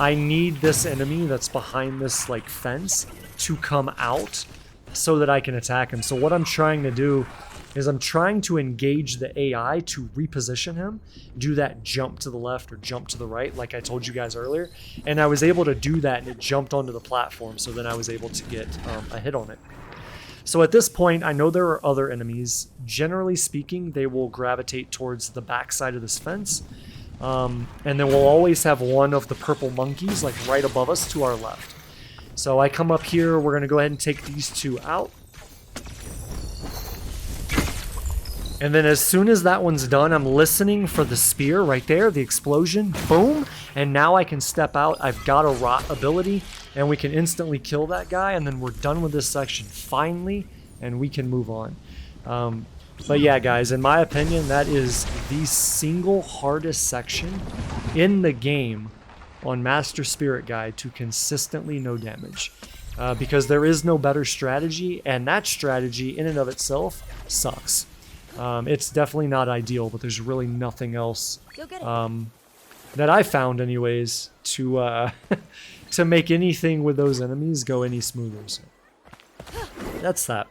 I need this enemy that's behind this like fence to come out so that I can attack him. So what I'm trying to do is I'm trying to engage the AI to reposition him, do that jump to the left or jump to the right like I told you guys earlier, and I was able to do that and it jumped onto the platform, so then I was able to get a hit on it. So at this point, I know there are other enemies. Generally speaking, they will gravitate towards the back side of this fence, and then we'll always have one of the purple monkeys like right above us to our left. So I come up here, we're going to go ahead and take these 2 out. And then as soon as that one's done, I'm listening for the spear right there, the explosion, boom. And now I can step out, I've got a rot ability, and we can instantly kill that guy, and then we're done with this section finally, and we can move on. But yeah, guys, in my opinion, that is the single hardest section in the game on Master Spirit Guide to consistently no damage, because there is no better strategy, and that strategy in and of itself sucks. It's definitely not ideal, but there's really nothing else that I found anyways to to make anything with those enemies go any smoother. So that's that.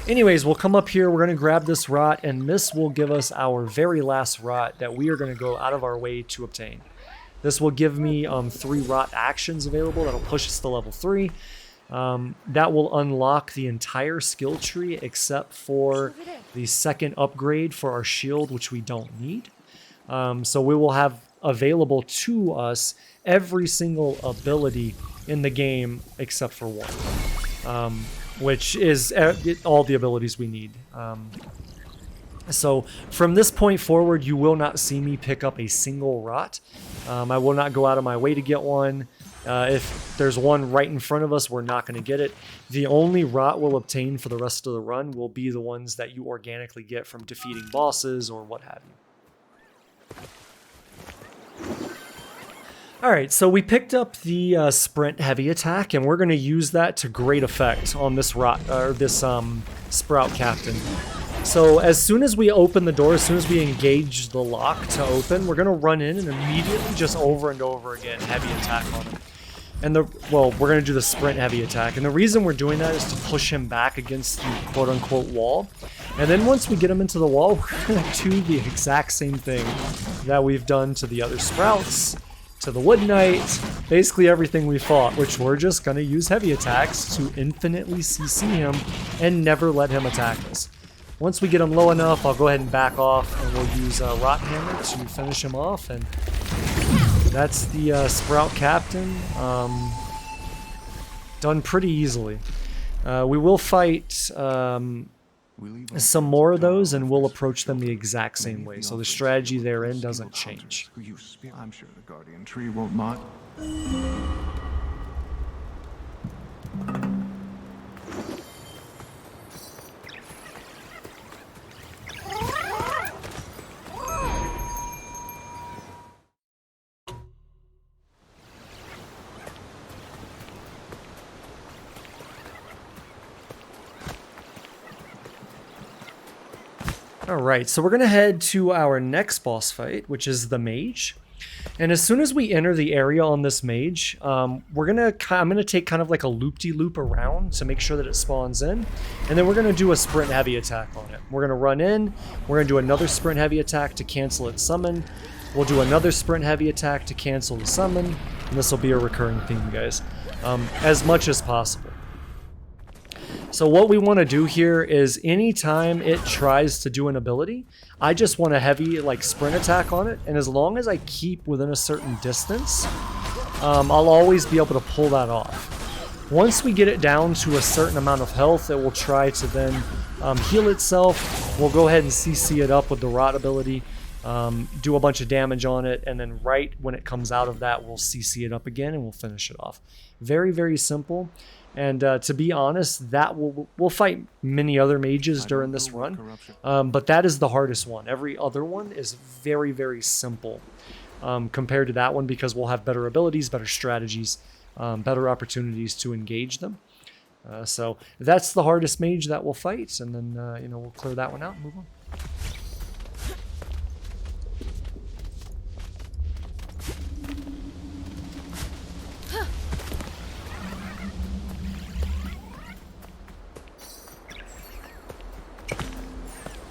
Anyways, we'll come up here, we're going to grab this rot, and this will give us our very last rot that we are going to go out of our way to obtain. This will give me 3 rot actions available. That'll push us to level 3. that will unlock the entire skill tree except for the second upgrade for our shield, which we don't need. So we will have available to us every single ability in the game except for one, which is all the abilities we need. So from this point forward, you will not see me pick up a single rot. I will not go out of my way to get one. If there's one right in front of us, we're not going to get it. The only rot we'll obtain for the rest of the run will be the ones that you organically get from defeating bosses or what have you. Alright, so we picked up the sprint heavy attack, and we're going to use that to great effect on this sprout captain. So as soon as we open the door, as soon as we engage the lock to open, we're going to run in and immediately just over and over again heavy attack on him. And we're going to do the sprint heavy attack. And the reason we're doing that is to push him back against the quote-unquote wall. And then once we get him into the wall, we're going to do the exact same thing that we've done to the other sprouts, to the Wood Knight, basically everything we fought, which we're just going to use heavy attacks to infinitely CC him and never let him attack us. Once we get him low enough, I'll go ahead and back off, and we'll use Rot Hammer to finish him off, and that's the Sprout Captain. Done pretty easily. We will fight some more of those, and we'll approach them the exact same way, so the strategy therein doesn't change. I'm sure the Guardian Tree won't mind. Alright, so we're going to head to our next boss fight, which is the Mage. And as soon as we enter the area on this Mage, I'm going to take kind of like a loop-de-loop around to make sure that it spawns in. And then we're going to do a sprint heavy attack on it. We're going to run in, we're going to do another sprint heavy attack to cancel its summon. We'll do another sprint heavy attack to cancel the summon. And this will be a recurring theme, guys, as much as possible. So what we want to do here is anytime it tries to do an ability, I just want a heavy sprint attack on it, and as long as I keep within a certain distance, I'll always be able to pull that off. Once we get it down to a certain amount of health, it will try to then heal itself. We'll go ahead and CC it up with the Rot ability, do a bunch of damage on it, and then right when it comes out of that, we'll CC it up again and we'll finish it off. Very, very simple. And to be honest, that we'll fight many other mages during this run, but that is the hardest one. Every other one is very, very simple compared to that one because we'll have better abilities, better strategies, better opportunities to engage them. So that's the hardest mage that we'll fight, and then we'll clear that one out and move on.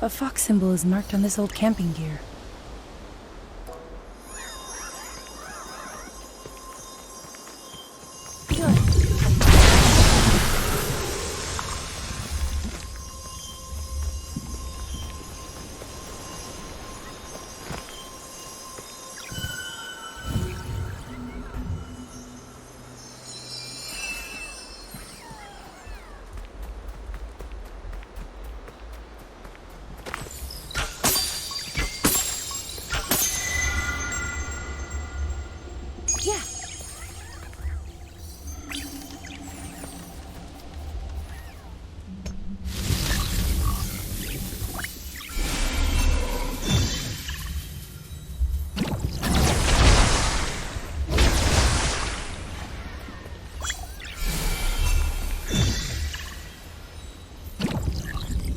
A fox symbol is marked on this old camping gear.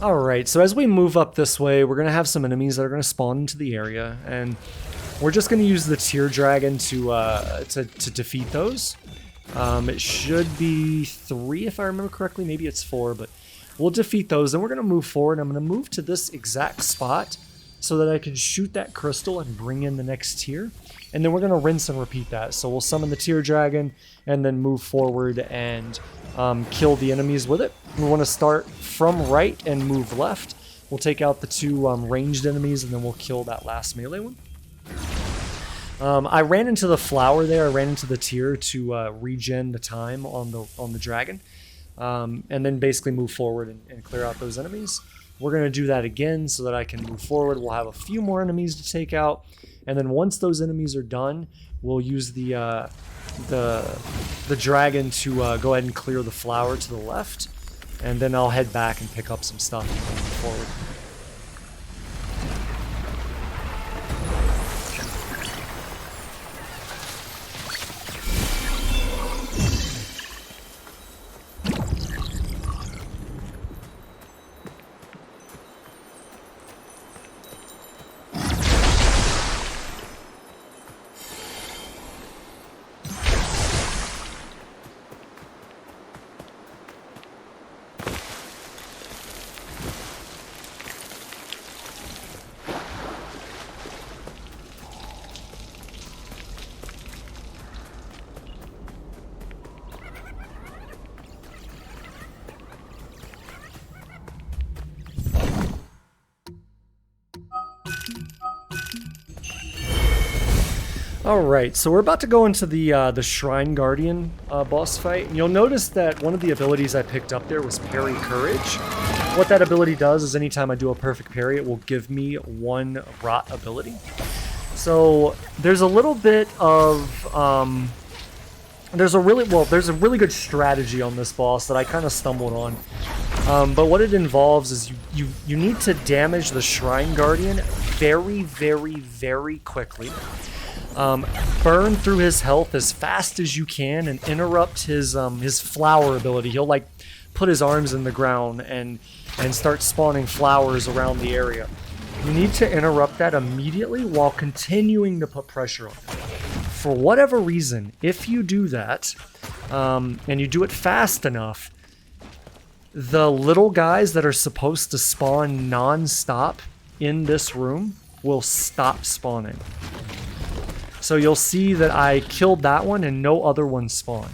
Alright, so as we move up this way, we're going to have some enemies that are going to spawn into the area, and we're just going to use the Tear Dragon to defeat those. It should be 3 if I remember correctly, maybe it's 4, but we'll defeat those, and we're going to move forward. I'm going to move to this exact spot so that I can shoot that crystal and bring in the next tier. And then we're going to rinse and repeat that. So we'll summon the Tear Dragon and then move forward and kill the enemies with it. We want to start from right and move left. We'll take out the 2 ranged enemies and then we'll kill that last melee one. I ran into the flower there. I ran into the Tear to regen the time on the dragon. And then basically move forward and clear out those enemies. We're going to do that again so that I can move forward. We'll have a few more enemies to take out. And then once those enemies are done, we'll use the dragon to go ahead and clear the flower to the left. And then I'll head back and pick up some stuff and move forward. Alright, so we're about to go into the Shrine Guardian boss fight. And you'll notice that one of the abilities I picked up there was Parry Courage. What that ability does is anytime I do a perfect parry, it will give me 1 rot ability. So there's a little bit of... there's a really good strategy on this boss that I kind of stumbled on. But what it involves is you need to damage the Shrine Guardian very, very, very quickly. Burn through his health as fast as you can and interrupt his flower ability. He'll like put his arms in the ground and start spawning flowers around the area. You need to interrupt that immediately while continuing to put pressure on him. For whatever reason, if you do that, and you do it fast enough, the little guys that are supposed to spawn non-stop in this room will stop spawning. So you'll see that I killed that one and no other ones spawn.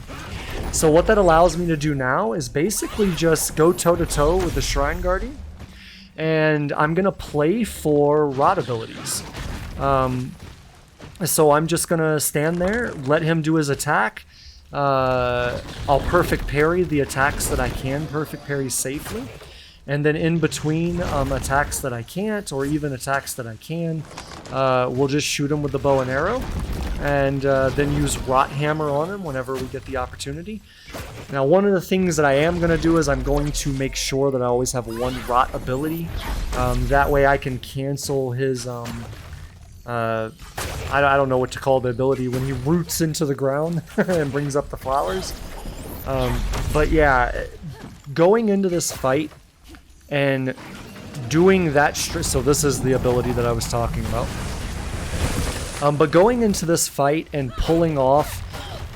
So what that allows me to do now is basically just go toe-to-toe with the Shrine Guardian. And I'm going to play for rot abilities. So I'm just going to stand there, let him do his attack. I'll perfect parry the attacks that I can perfect parry safely. And then in between attacks that I can't, or even attacks that I can, we'll just shoot him with the bow and arrow. And then use Rot Hammer on him whenever we get the opportunity. Now, one of the things that I am going to do is I'm going to make sure that I always have 1 Rot ability. That way I can cancel his... I don't know what to call the ability when he roots into the ground and brings up the flowers. But yeah, going into this fight and doing that... So this is the ability that I was talking about. But going into this fight and pulling off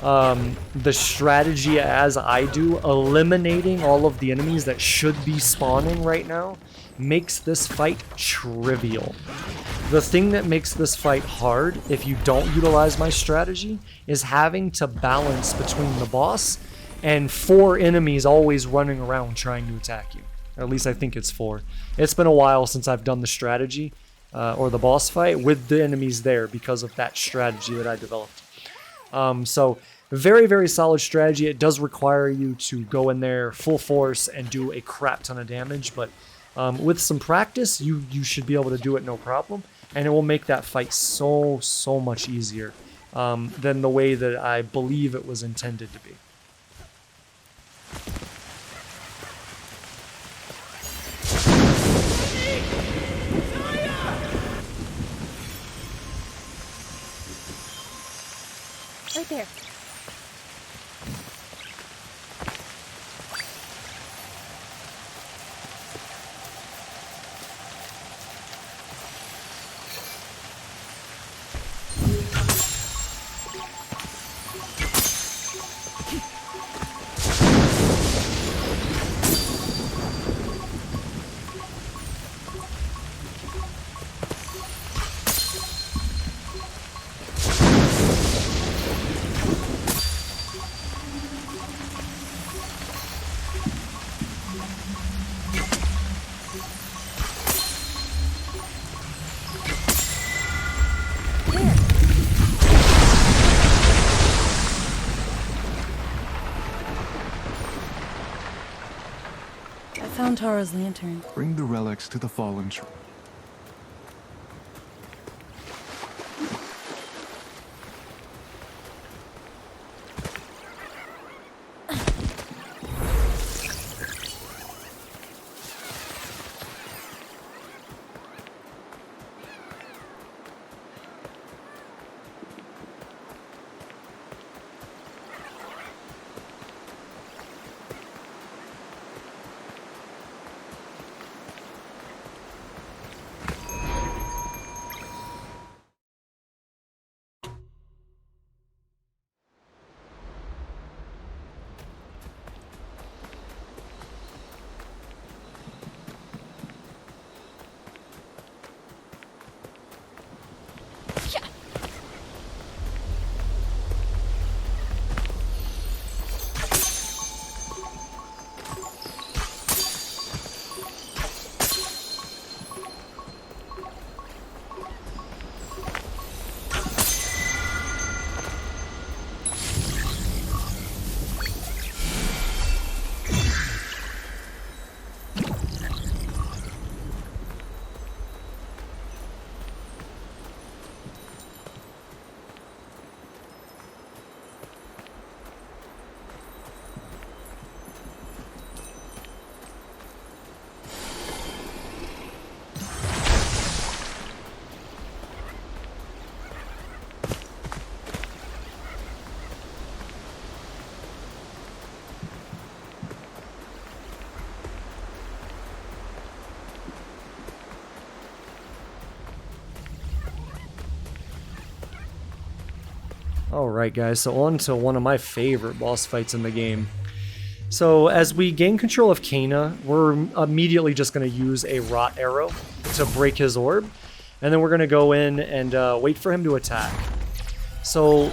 the strategy as I do, eliminating all of the enemies that should be spawning right now, makes this fight trivial. The thing that makes this fight hard, if you don't utilize my strategy, is having to balance between the boss and 4 enemies always running around trying to attack you. At least I think it's 4. It's been a while since I've done the strategy, or the boss fight, with the enemies there because of that strategy that I developed. So, very, very solid strategy. It does require you to go in there full force and do a crap ton of damage, but with some practice, you should be able to do it no problem. And it will make that fight so much easier than the way that I believe it was intended to be. Right there. found Taro's lantern. Bring the relics to the fallen shrine. Alright guys, so on to one of my favorite boss fights in the game. So as we gain control of Kana, we're immediately just going to use a Rot Arrow to break his orb, and then we're going to go in and wait for him to attack. So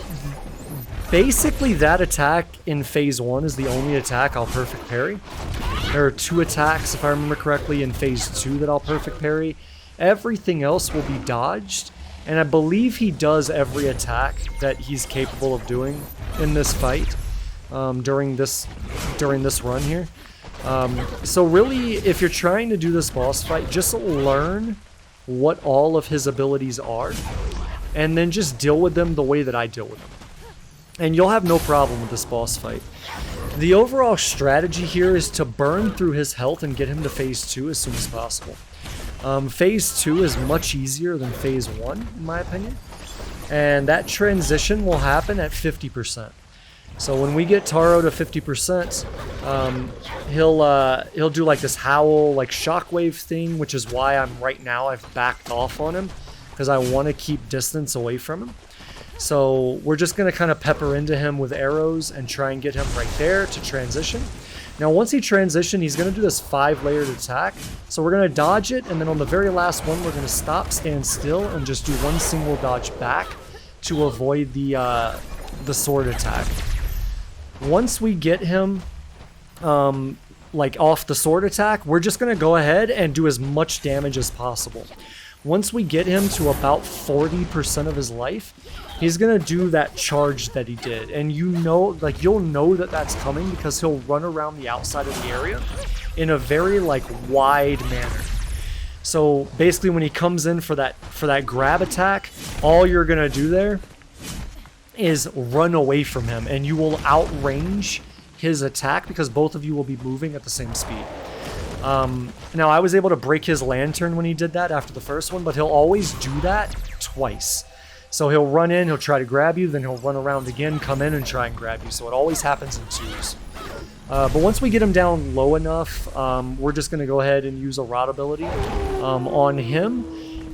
basically that attack in phase 1 is the only attack I'll perfect parry. There are 2 attacks, if I remember correctly, in phase 2 that I'll perfect parry. Everything else will be dodged. And I believe he does every attack that he's capable of doing in this fight during this run here. So really, if you're trying to do this boss fight, just learn what all of his abilities are, and then just deal with them the way that I deal with them. And you'll have no problem with this boss fight. The overall strategy here is to burn through his health and get him to phase 2 as soon as possible. Phase 2 is much easier than phase 1, in my opinion. And that transition will happen at 50%. So when we get Taro to 50%, he'll do like this howl, like shockwave thing, which is why I've backed off on him, because I want to keep distance away from him. So we're just going to kind of pepper into him with arrows and try and get him right there to transition. Now once he transitions, he's going to do this 5-layered attack. So we're going to dodge it, and then on the very last one, we're going to stop, stand still, and just do one single dodge back to avoid the sword attack. Once we get him like off the sword attack, we're just going to go ahead and do as much damage as possible. Once we get him to about 40% of his life, he's going to do that charge that he did. And you'll know that that's coming because he'll run around the outside of the area in a very wide manner. So basically when he comes in for that grab attack, all you're going to do there is run away from him, and you will outrange his attack because both of you will be moving at the same speed. Now I was able to break his lantern when he did that after the first one, but he'll always do that twice. So he'll run in, he'll try to grab you, then he'll run around again, come in and try and grab you. So it always happens in 2s. But once we get him down low enough, we're just going to go ahead and use a Rot ability on him.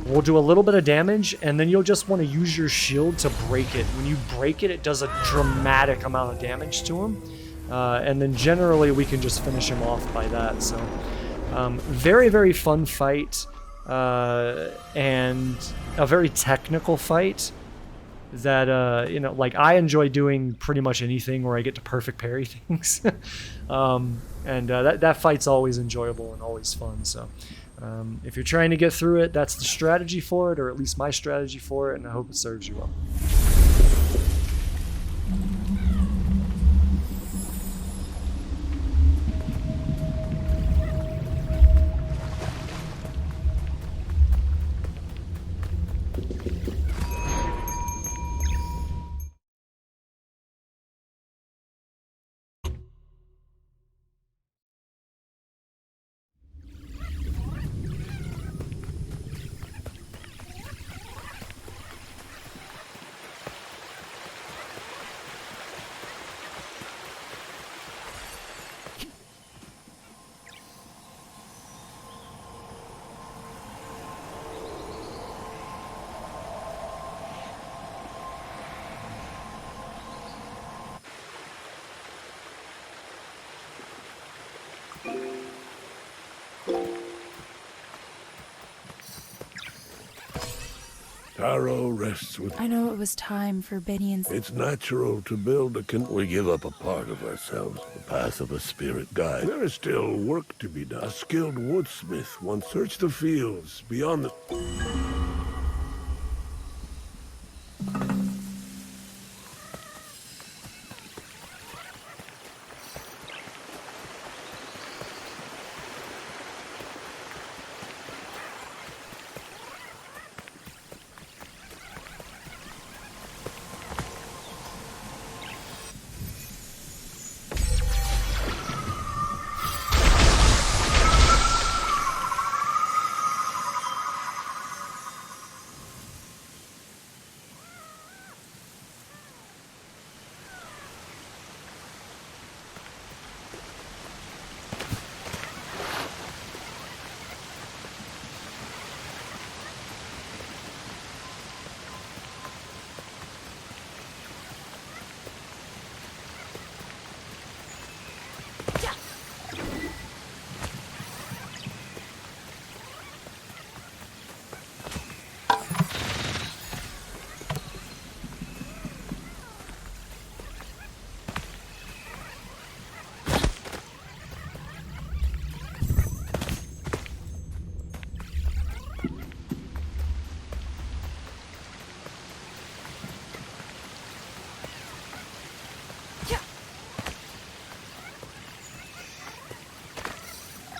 We'll do a little bit of damage, and then you'll just want to use your shield to break it. When you break it, it does a dramatic amount of damage to him. And then generally we can just finish him off by that. So very, very fun fight, and a very technical fight that I enjoy doing pretty much anything where I get to perfect parry things. That fight's always enjoyable and always fun. So if you're trying to get through it, that's the strategy for it, or at least my strategy for it, and I hope it serves you well. Taro rests with... I know it was time for Benny and... It's natural to build a We give up a part of ourselves, the path of a spirit guide. There is still work to be done. A skilled woodsmith once searched the fields beyond the...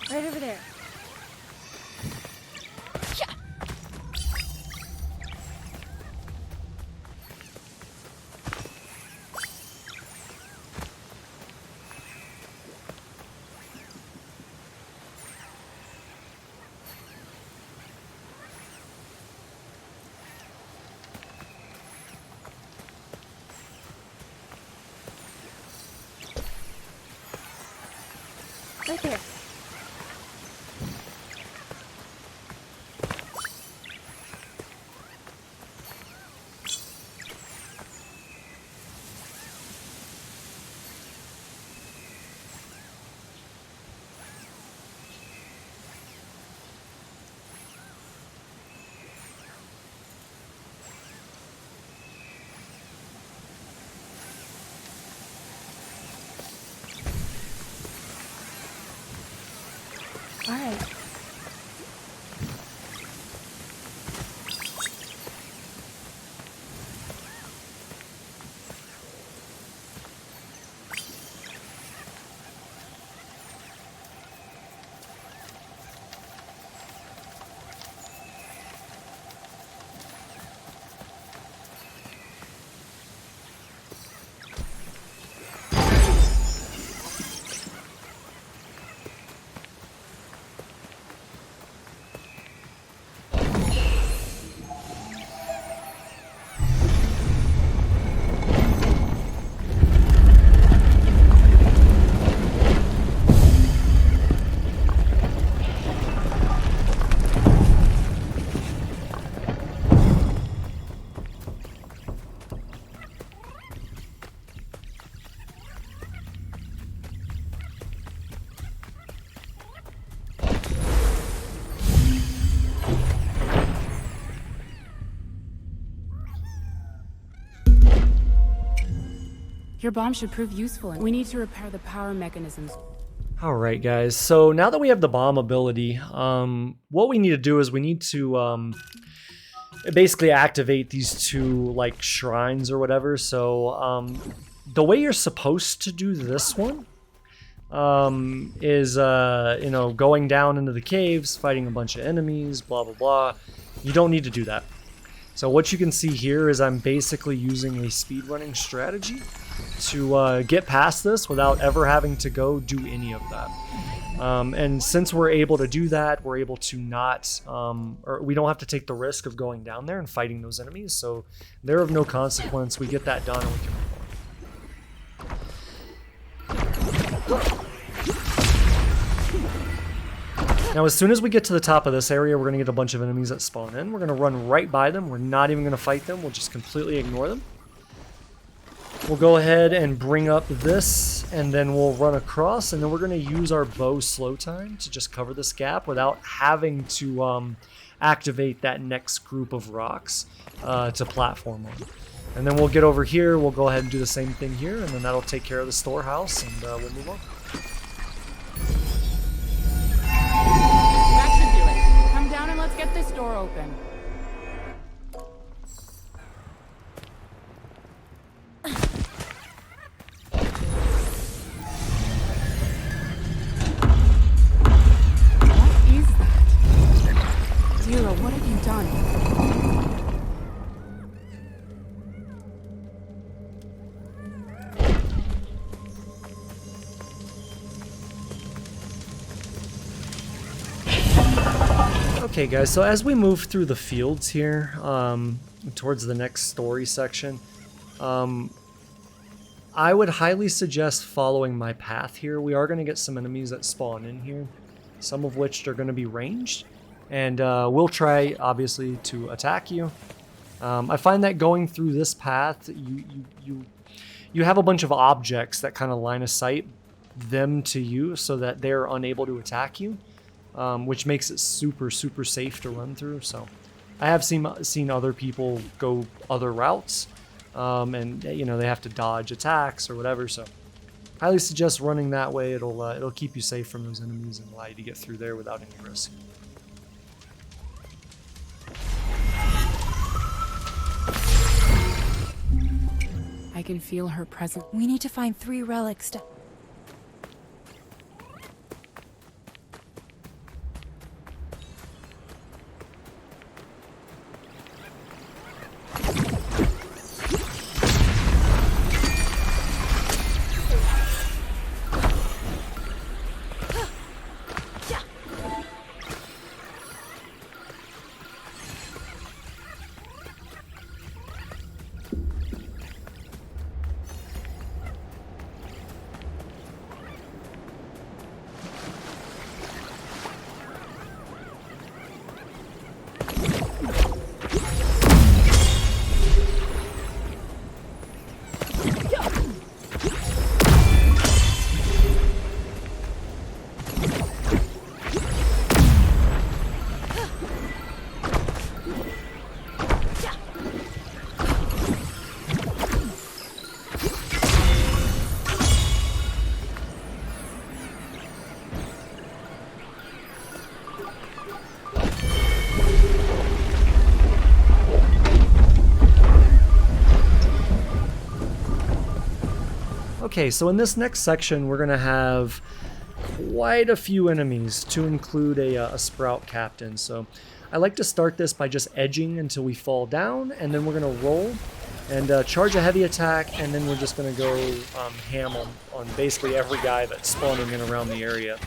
Right over there. Right there. All right. Your bomb should prove useful. We need to repair the power mechanisms. Alright guys, so now that we have the bomb ability, what we need to do is we need to basically activate these two like shrines or whatever. So the way you're supposed to do this one is you know, going down into the caves, fighting a bunch of enemies, blah blah blah. You don't need to do that. So what you can see here is I'm basically using a speedrunning strategy to get past this without ever having to go do any of that. And since we're able to do that, we're able to not, or we don't have to take the risk of going down there and fighting those enemies. So they're of no consequence. We get that done and we can move on. Now, as soon as we get to the top of this area, we're going to get a bunch of enemies that spawn in. We're going to run right by them. We're not even going to fight them. We'll just completely ignore them. We'll go ahead and bring up this, and then we'll run across, and then we're going to use our bow slow time to just cover this gap without having to activate that next group of rocks to platform on. And then we'll get over here, we'll go ahead and do the same thing here, and then that'll take care of the storehouse, and we'll move on. That should do it. Come down and let's get this door open. What is that? Zero, what have you done? Okay guys, so as we move through the fields here, towards the next story section, I would highly suggest following my path here. We are going to get some enemies that spawn in here, some of which are going to be ranged, and we'll try, obviously, to attack you. I find that going through this path, you have a bunch of objects that kind of line of sight them to you so that they're unable to attack you. Which makes it super safe to run through. So I have seen other people go other routes, and you know, they have to dodge attacks or whatever. So highly suggest running that way. It'll keep you safe from those enemies and allow you to get through there without any risk. I can feel her presence. We need to find 3 relics to... Okay, so in this next section, we're going to have quite a few enemies to include a sprout captain. So I like to start this by just edging until we fall down, and then we're going to roll and charge a heavy attack, and then we're just going to go ham on basically every guy that's spawning in around the area.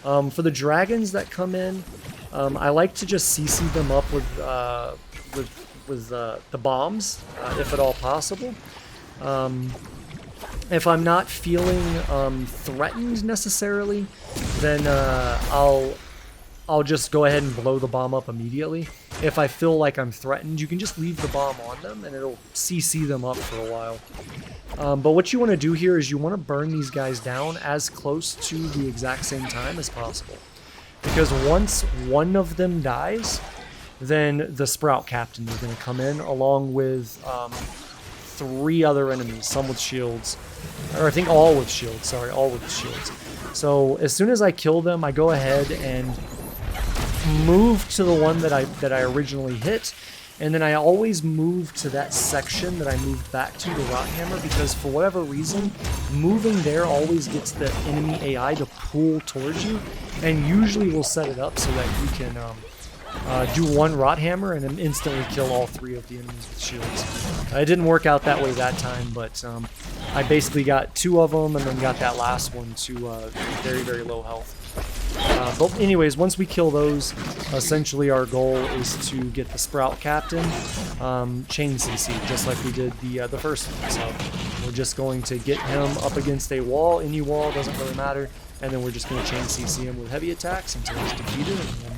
For the dragons that come in, I like to just CC them up with the bombs, if at all possible. If I'm not feeling threatened necessarily, then I'll just go ahead and blow the bomb up immediately. If I feel like I'm threatened, you can just leave the bomb on them and it'll CC them up for a while. But what you want to do here is you want to burn these guys down as close to the exact same time as possible. Because once one of them dies, then the sprout captain is going to come in along with 3 other enemies, some with shields, or I think all with shields, sorry, all with shields. So as soon as I kill them, I go ahead and move to the one that I originally hit, and then I always move to that section that I moved back to, the Rot Hammer, because for whatever reason, moving there always gets the enemy AI to pull towards you, and usually will set it up so that you can do one Rot Hammer and then instantly kill all 3 of the enemies with shields. It didn't work out that way that time, but I basically got 2 of them and then got that last one to very low health. But anyways, once we kill those, essentially our goal is to get the Sprout Captain chain CC, just like we did the first one. So we're just going to get him up against a wall, any wall, doesn't really matter, and then we're just going to chain CC him with heavy attacks until he's defeated. And then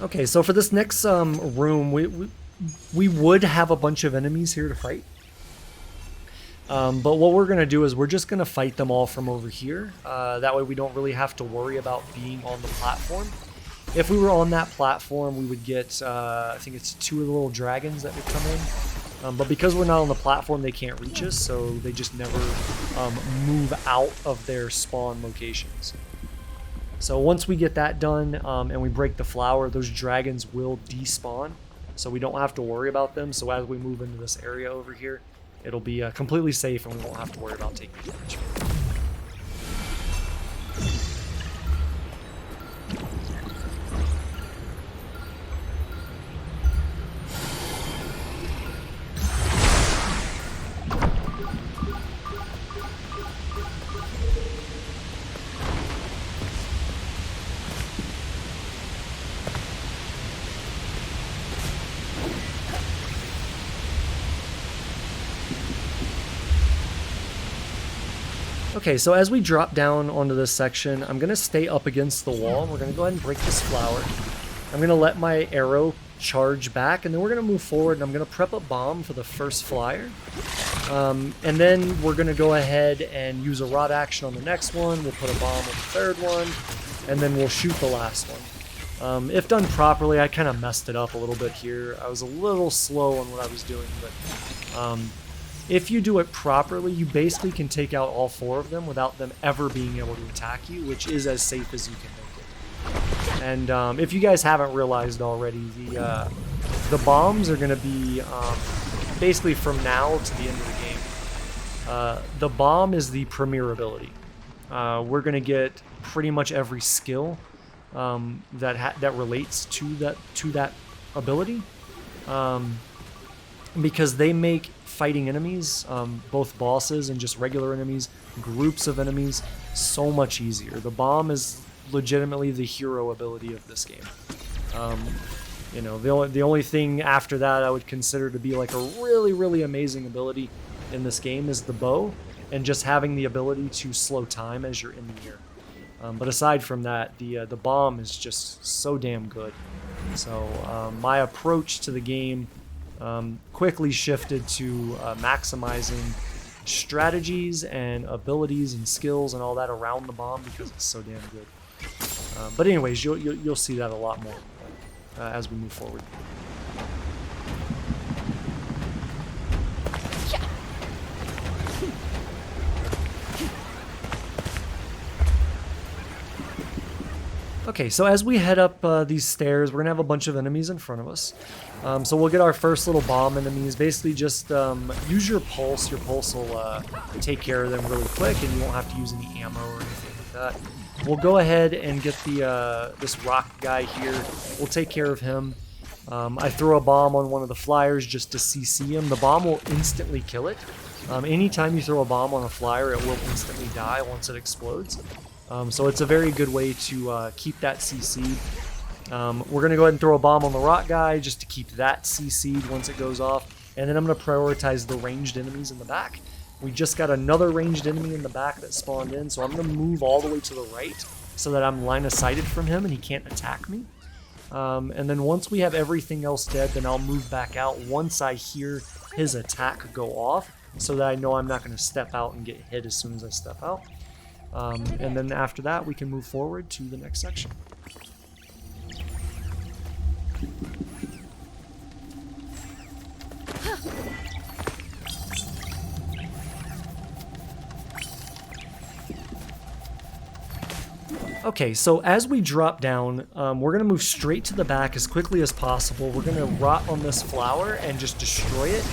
Okay, so for this next room, we would have a bunch of enemies here to fight. But what we're going to do is we're just going to fight them all from over here. That way we don't really have to worry about being on the platform. If we were on that platform, we would get, I think it's 2 of the little dragons that would come in. But because we're not on the platform, they can't reach us, so they just never move out of their spawn locations. So once we get that done and we break the flower, those dragons will despawn, so we don't have to worry about them. So as we move into this area over here, it'll be completely safe and we won't have to worry about taking damage. Okay, so as we drop down onto this section, I'm going to stay up against the wall. We're going to go ahead and break this flower. I'm going to let my arrow charge back, and then we're going to move forward, and I'm going to prep a bomb for the first flyer. And then we're going to go ahead and use a rod action on the next one. We'll put a bomb on the third one, and then we'll shoot the last one. If done properly, I kind of messed it up a little bit here. I was a little slow on what I was doing, but if you do it properly, you basically can take out all 4 of them without them ever being able to attack you, which is as safe as you can make it. And if you guys haven't realized already, the bombs are going to be basically from now to the end of the game. The bomb is the premier ability. We're going to get pretty much every skill that relates to that ability, because they make fighting enemies, both bosses and just regular enemies, groups of enemies, so much easier. The bomb is legitimately the hero ability of this game. You know, the only thing after that I would consider to be like a really, really amazing ability in this game is the bow, and just having the ability to slow time as you're in the air. But aside from that, the bomb is just so damn good. So my approach to the game quickly shifted to maximizing strategies and abilities and skills and all that around the bomb because it's so damn good. But anyways, you'll see that a lot more as we move forward. Okay, so as we head up these stairs, we're going to have a bunch of enemies in front of us. So we'll get our first little bomb enemies. Basically just use your pulse. Your pulse will take care of them really quick, and you won't have to use any ammo or anything like that. We'll go ahead and get this rock guy here. We'll take care of him. I throw a bomb on one of the flyers just to CC him. The bomb will instantly kill it. Anytime you throw a bomb on a flyer, it will instantly die once it explodes. So it's a very good way to keep that CC'd. We're going to go ahead and throw a bomb on the rock guy just to keep that CC'd once it goes off. And then I'm going to prioritize the ranged enemies in the back. We just got another ranged enemy in the back that spawned in, so I'm going to move all the way to the right so that I'm line of sighted from him and he can't attack me. And then once we have everything else dead, then I'll move back out once I hear his attack go off, so that I know I'm not going to step out and get hit as soon as I step out. And then after that, we can move forward to the next section. Okay, so as we drop down, we're going to move straight to the back as quickly as possible. We're going to rot on this flower and just destroy it.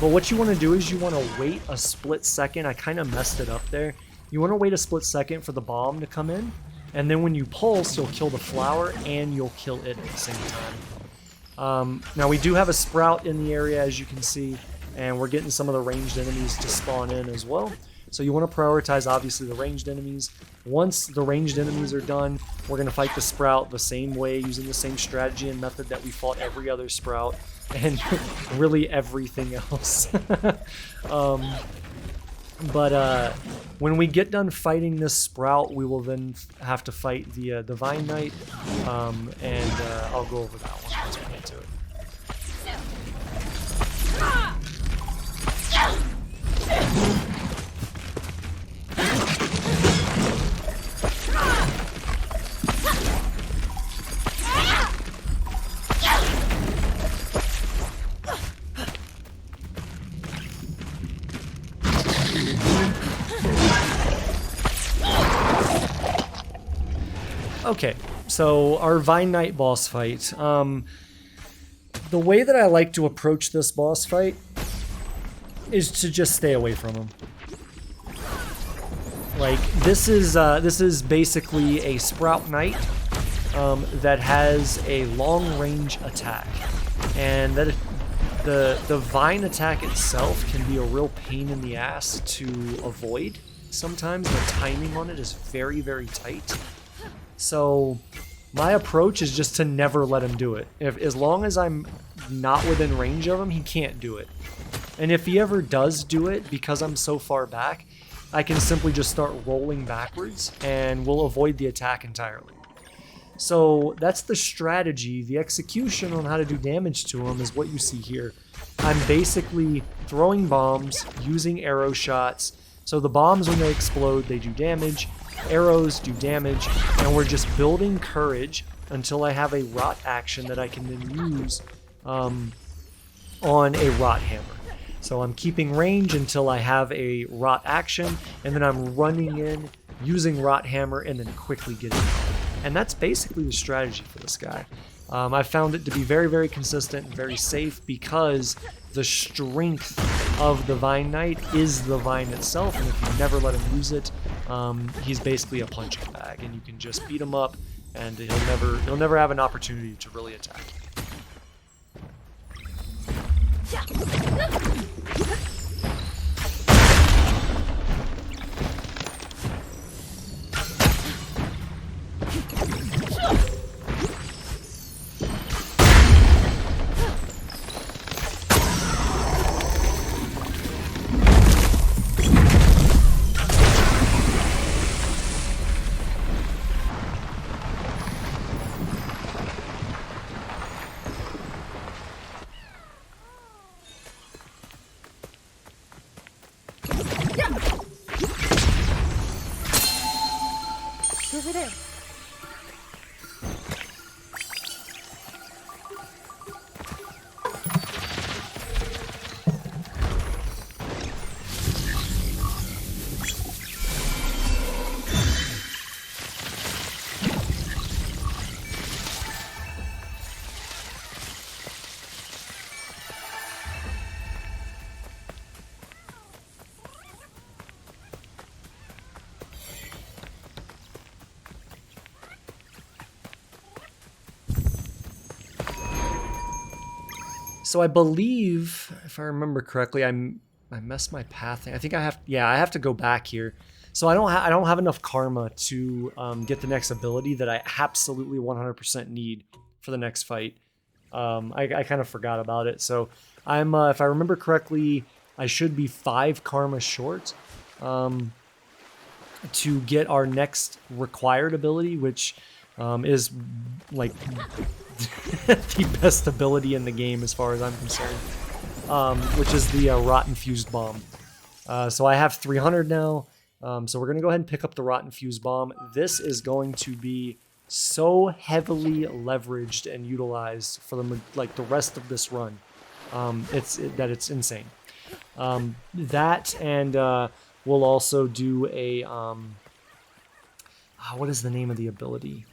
But what you want to do is you want to wait a split second. I kind of messed it up there. You want to wait a split second for the bomb to come in. And then when you pulse, you'll kill the flower and you'll kill it at the same time. Now we do have a sprout in the area, as you can see. And we're getting some of the ranged enemies to spawn in as well. So you want to prioritize, obviously, the ranged enemies. Once the ranged enemies are done, we're going to fight the sprout the same way, using the same strategy and method that we fought every other sprout, and really everything else. But when we get done fighting this sprout, we will then have to fight the Divine Knight, and I'll go over that one once we get to it. Okay, so our Vine Knight boss fight. The way that I like to approach this boss fight is to just stay away from him. Like, this is basically a Sprout Knight that has a long-range attack, and that the Vine attack itself can be a real pain in the ass to avoid. Sometimes the timing on it is very, very tight. So my approach is just to never let him do it. As long as I'm not within range of him, he can't do it. And if he ever does do it, because I'm so far back, I can simply just start rolling backwards and we'll avoid the attack entirely. So that's the strategy. The execution on how to do damage to him is what you see here. I'm basically throwing bombs, using arrow shots. So the bombs, when they explode, they do damage. Arrows do damage, and we're just building courage until I have a rot action that I can then use on a rot hammer. So I'm keeping range until I have a rot action, and then I'm running in, using rot hammer, and then quickly getting out. And that's basically the strategy for this guy. I found it to be very, very consistent and very safe because the strength of the Vine Knight is the Vine itself, and if you never let him use it, he's basically a punching bag, and you can just beat him up, and he'll never have an opportunity to really attack you. Over there. So I believe, if I remember correctly, I messed my path thing. I think I have to go back here. So I don't have enough karma to get the next ability that I absolutely 100% need for the next fight. I kind of forgot about it. So I'm if I remember correctly, I should be 5 karma short to get our next required ability, which is like the best ability in the game as far as I'm concerned, which is the Rot Infused Bomb. So I have 300 now, so we're going to go ahead and pick up the Rot Infused Bomb. This is going to be so heavily leveraged and utilized for the rest of this run. It's insane. That, and we'll also do a what is the name of the ability?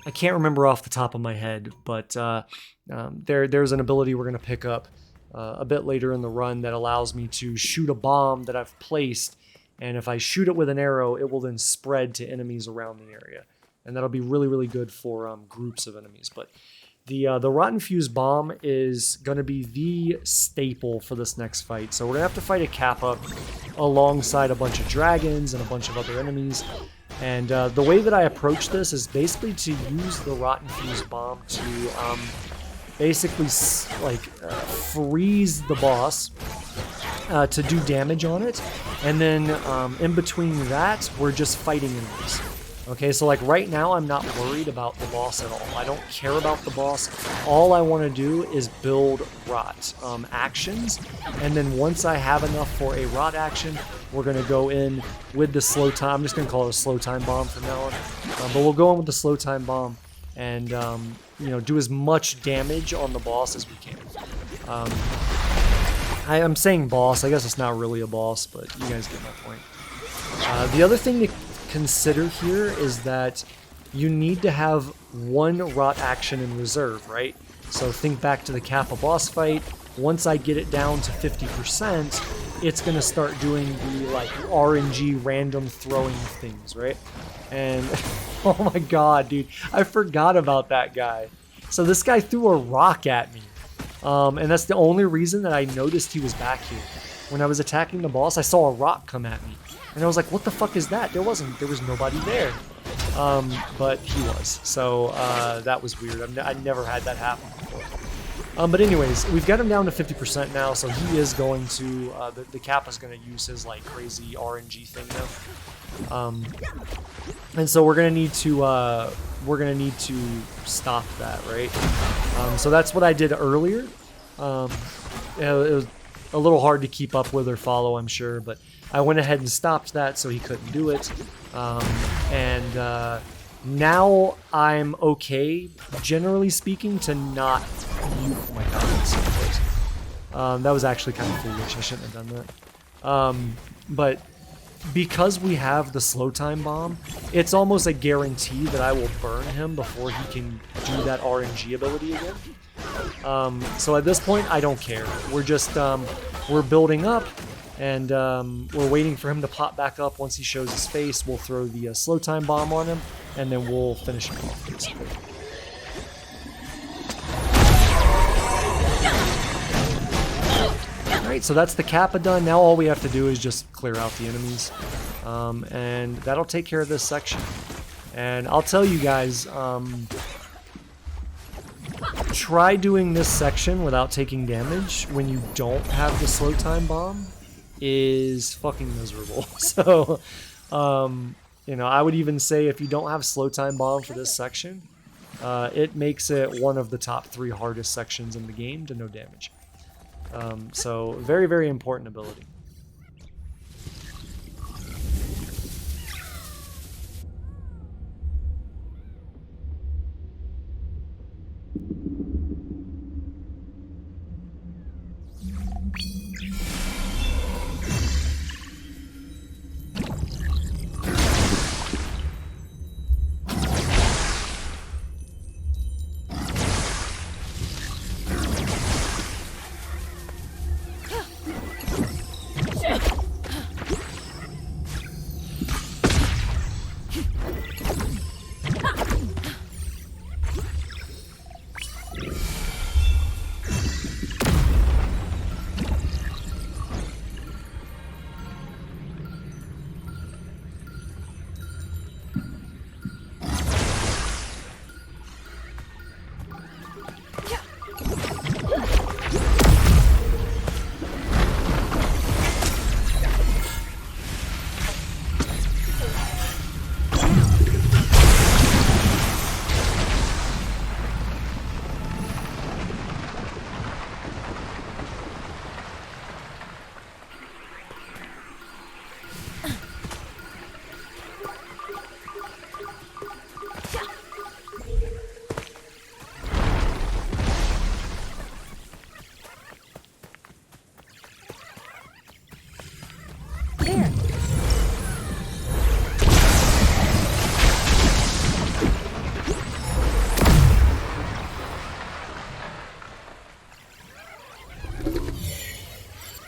I can't remember off the top of my head, but there's an ability we're going to pick up a bit later in the run that allows me to shoot a bomb that I've placed, and if I shoot it with an arrow, it will then spread to enemies around the area, and that'll be really, really good for groups of enemies. But the Rot Infused Bomb is going to be the staple for this next fight. So we're going to have to fight a Kappa alongside a bunch of dragons and a bunch of other enemies. And the way that I approach this is basically to use the Rot Infused Bomb to basically freeze the boss to do damage on it, and then in between that, we're just fighting enemies. Okay, so like right now, I'm not worried about the boss at all. I don't care about the boss. All I want to do is build rot actions, and then once I have enough for a rot action, we're going to go in with the slow time. I'm just going to call it a slow time bomb from now on, but we'll go in with the slow time bomb and you know, do as much damage on the boss as we can. I'm saying boss. I guess it's not really a boss, but you guys get my point. The other thing to consider here is that you need to have one rot action in reserve, right? So think back to the Kappa boss fight. Once I get it down to 50%, it's going to start doing the like RNG random throwing things, right? And oh my god, dude, I forgot about that guy. So this guy threw a rock at me. And that's the only reason that I noticed he was back here. When I was attacking the boss, I saw a rock come at me. And I was like, what the fuck is that? There was nobody there. But he was. So that was weird. I never had that happen before. But anyways, we've got him down to 50% now, so he is going to, the Kappa's going to use his like crazy RNG thing now. And so we're gonna need to stop that, right? So that's what I did earlier. It was a little hard to keep up with or follow, I'm sure, but I went ahead and stopped that so he couldn't do it. Now I'm okay, generally speaking, to not. Oh my god, that's so close. That was actually kind of foolish. I shouldn't have done that. But because we have the slow time bomb, it's almost a guarantee that I will burn him before he can do that RNG ability again. So at this point, I don't care. We're just, we're building up, and we're waiting for him to pop back up. Once he shows his face, we'll throw the slow time bomb on him, and then we'll finish him off, basically. Alright, so that's the Kappa done. Now all we have to do is just clear out the enemies. And that'll take care of this section. And I'll tell you guys, try doing this section without taking damage when you don't have the slow time bomb is fucking miserable. So, you know, I would even say if you don't have slow time bomb for this section, it makes it one of the top 3 hardest sections in the game to no damage. So very, very important ability.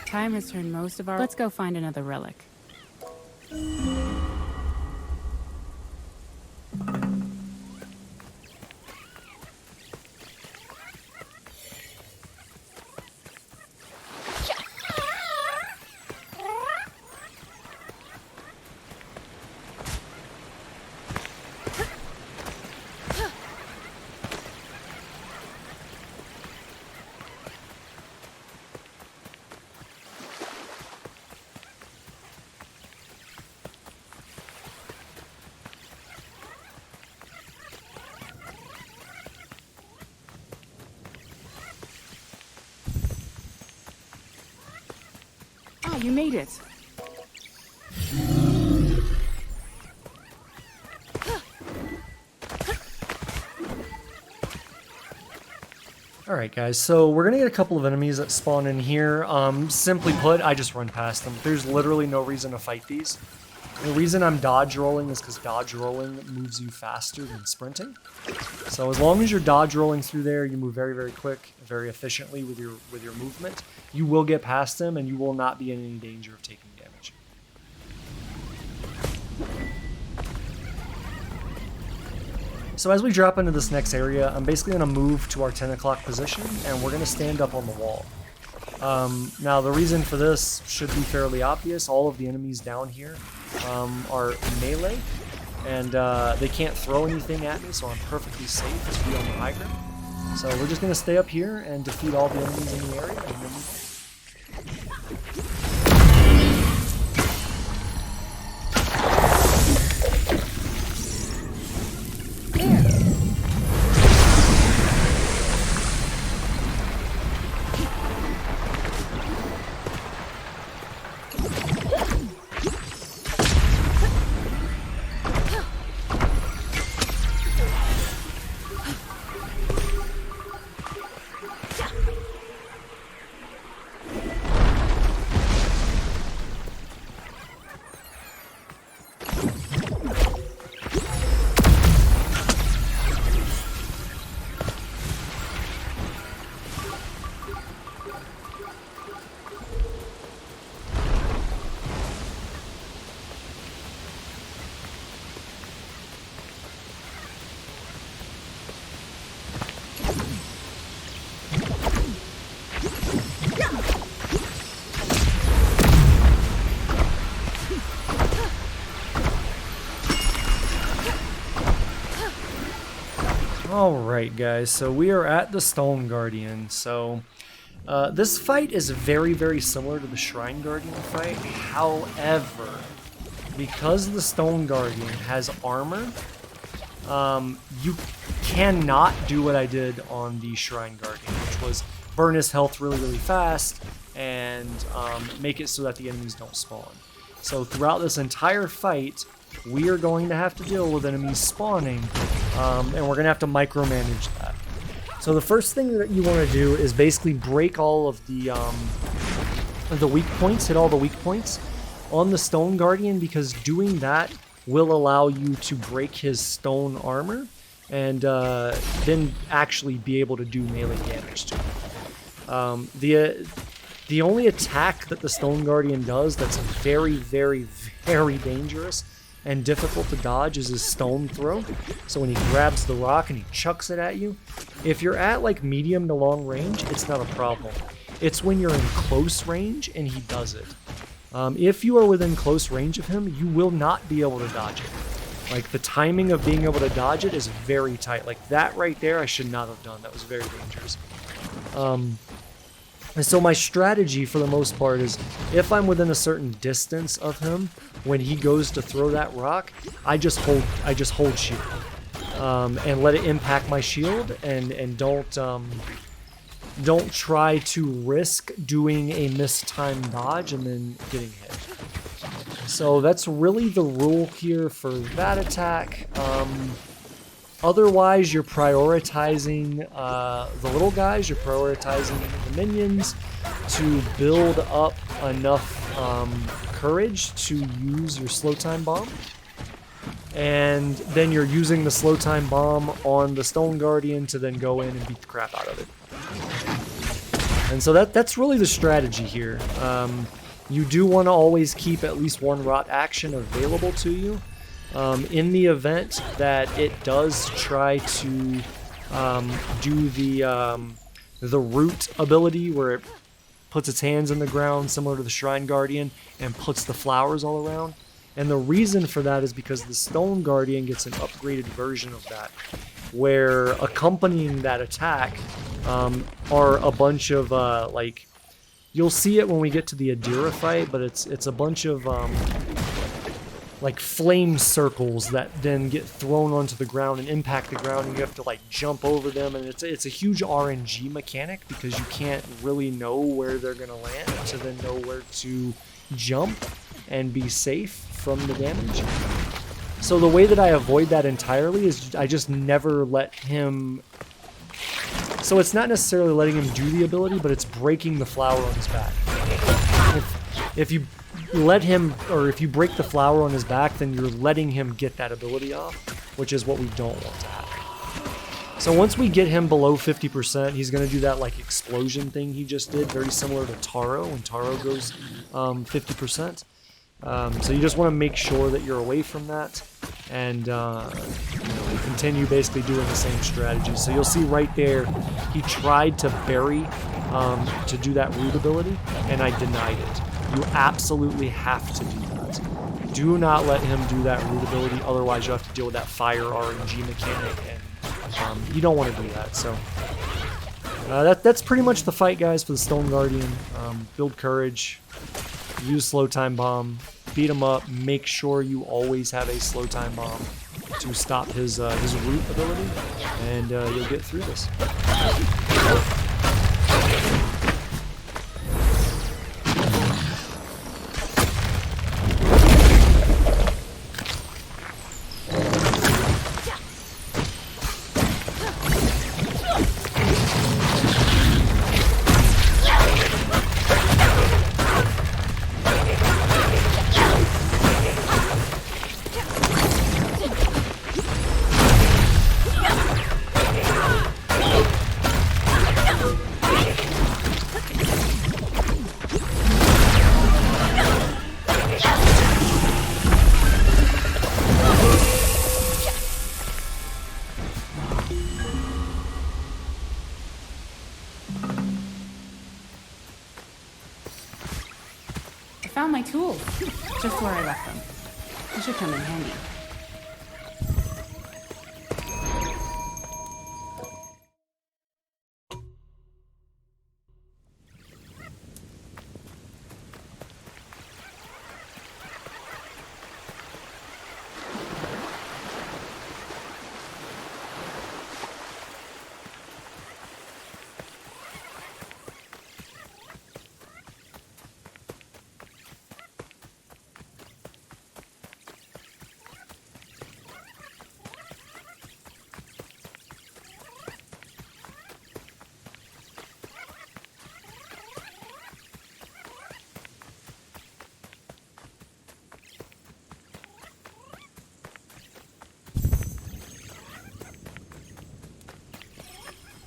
Time has turned most of our... Let's go find another relic. Yeah, you made it. Alright guys, so we're gonna get a couple of enemies that spawn in here. Simply put, I just run past them. There's literally no reason to fight these. The reason I'm dodge rolling is because dodge rolling moves you faster than sprinting. So as long as you're dodge rolling through there, you move very, very quick, very efficiently with your movement. You will get past them and you will not be in any danger of taking damage. So as we drop into this next area, I'm basically going to move to our 10 o'clock position, and we're going to stand up on the wall. Now, the reason for this should be fairly obvious. All of the enemies down here are melee, and they can't throw anything at me, so I'm perfectly safe to be on the high ground. So we're just going to stay up here and defeat all the enemies in the area, and then move on. Alright guys, so we are at the Stone Guardian. So this fight is very, very similar to the Shrine Guardian fight. However, because the Stone Guardian has armor, you cannot do what I did on the Shrine Guardian, which was burn his health really, really fast and make it so that the enemies don't spawn. So throughout this entire fight, we are going to have to deal with enemies spawning, and we're going to have to micromanage that. So the first thing that you want to do is basically break all of the weak points, hit all the weak points on the Stone Guardian, because doing that will allow you to break his stone armor and then actually be able to do melee damage to him. The only attack that the Stone Guardian does that's very, very, very dangerous and difficult to dodge is his stone throw. So when he grabs the rock and he chucks it at you, if you're at like medium to long range, it's not a problem. It's when you're in close range and he does it. If you are within close range of him, you will not be able to dodge it. Like, the timing of being able to dodge it is very tight. Like, that right there I should not have done. That was very dangerous. And so my strategy for the most part is, if I'm within a certain distance of him, when he goes to throw that rock, I just hold shield. And let it impact my shield, and don't try to risk doing a mistimed dodge and then getting hit. So that's really the rule here for that attack. Otherwise, you're prioritizing the little guys, you're prioritizing the minions to build up enough courage to use your slow time bomb. And then you're using the slow time bomb on the Stone Guardian to then go in and beat the crap out of it. And so that's really the strategy here. You do want to always keep at least one rot action available to you. In the event that it does try to do the root ability where it puts its hands in the ground similar to the Shrine Guardian and puts the flowers all around. And the reason for that is because the Stone Guardian gets an upgraded version of that, where accompanying that attack are a bunch of like, you'll see it when we get to the Adira fight, but it's a bunch of like flame circles that then get thrown onto the ground and impact the ground, and you have to like jump over them, and it's a huge RNG mechanic because you can't really know where they're gonna land to then know where to jump and be safe from the damage. So the way that I avoid that entirely is I just never let him. So it's not necessarily letting him do the ability, but it's breaking the flower on his back. If you let him, or if you break the flower on his back, then you're letting him get that ability off, which is what we don't want to happen. So once we get him below 50%, he's going to do that like explosion thing he just did, very similar to Taro, when Taro goes 50%. So you just want to make sure that you're away from that, and continue basically doing the same strategy. So you'll see right there, he tried to bury to do that root ability, and I denied it. You absolutely have to do that. Do not let him do that root ability, otherwise you'll have to deal with that fire RNG mechanic, and you don't want to do that. So that's pretty much the fight, guys, for the Stone Guardian. Build courage, use slow time bomb, beat him up, make sure you always have a slow time bomb to stop his root ability, and you'll get through this. Found my tools, just where I left them. They should come in handy.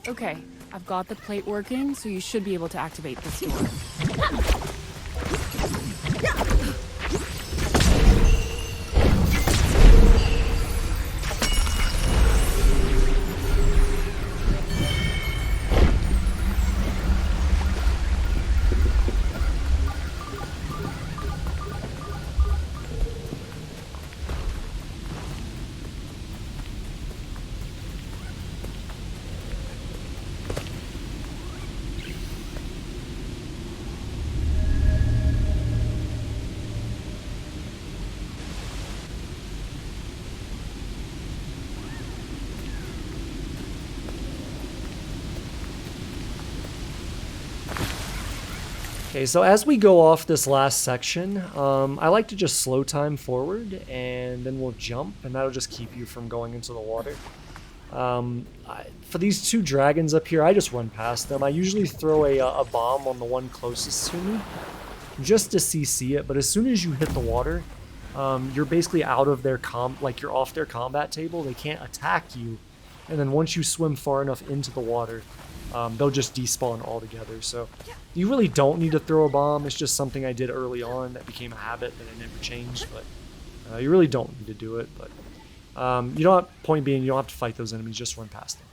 Okay, I've got the plate working, so you should be able to activate this door. Okay, so as we go off this last section, I like to just slow time forward, and then we'll jump, and that'll just keep you from going into the water. For these two dragons up here, I just run past them. I usually throw a bomb on the one closest to me, just to CC it, but as soon as you hit the water, you're basically out of their you're off their combat table. They can't attack you, and then once you swim far enough into the water, they'll just despawn altogether. So you really don't need to throw a bomb. It's just something I did early on that became a habit that I never changed, but you really don't need to do it. But you don't have, point being, you don't have to fight those enemies, just run past them.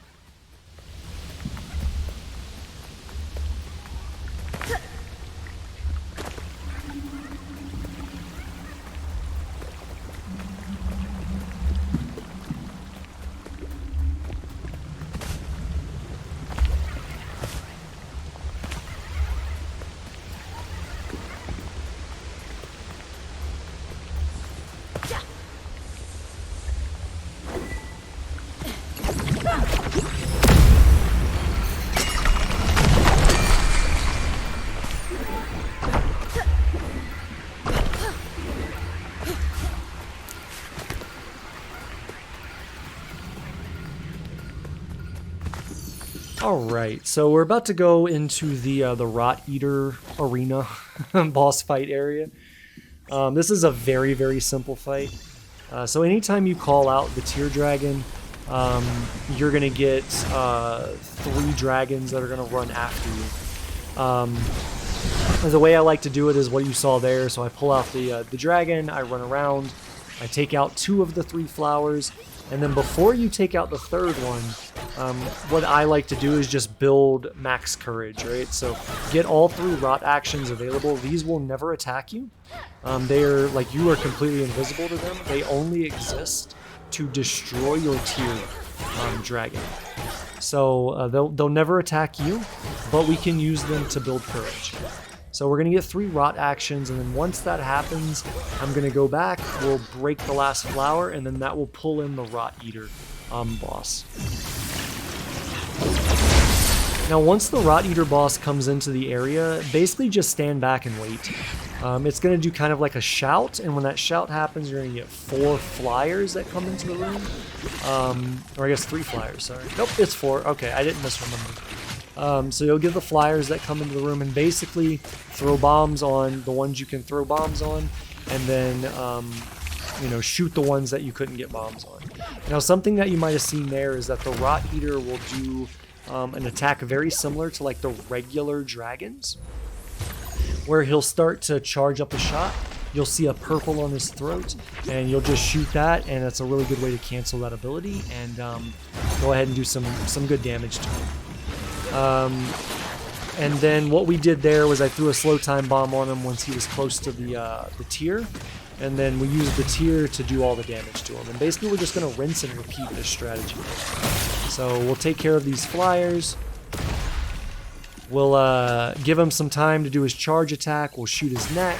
Alright, so we're about to go into the Rot Eater arena boss fight area. This is a very, very simple fight. So anytime you call out the Tear Dragon, you're going to get 3 dragons that are going to run after you. The way I like to do it is what you saw there. So I pull out the dragon, I run around, I take out 2 of the 3 flowers, and then before you take out the 3rd one, what I like to do is just build max courage, right? So get all 3 rot actions available. These will never attack you. They are like, you are completely invisible to them. They only exist to destroy your tier dragon. So they'll never attack you, but we can use them to build courage. So we're going to get 3 rot actions, and then once that happens, I'm going to go back, we'll break the last flower, and then that will pull in the Rot Eater boss. Now once the Rot Eater boss comes into the area, basically just stand back and wait. It's going to do kind of like a shout, and when that shout happens, you're going to get 4 flyers that come into the room. Or I guess 3 flyers, sorry. Nope, it's 4. Okay, I didn't misremember. So you'll get the flyers that come into the room and basically throw bombs on the ones you can throw bombs on, and then you know, shoot the ones that you couldn't get bombs on. Now something that you might have seen there is that the Rot Eater will do an attack very similar to like the regular dragons, where he'll start to charge up a shot. You'll see a purple on his throat, and you'll just shoot that, and that's a really good way to cancel that ability and go ahead and do some good damage to him. And then what we did there was I threw a slow time bomb on him once he was close to the tier, and then we used the tier to do all the damage to him. And basically we're just going to rinse and repeat this strategy. So we'll take care of these flyers. We'll give him some time to do his charge attack. We'll shoot his neck,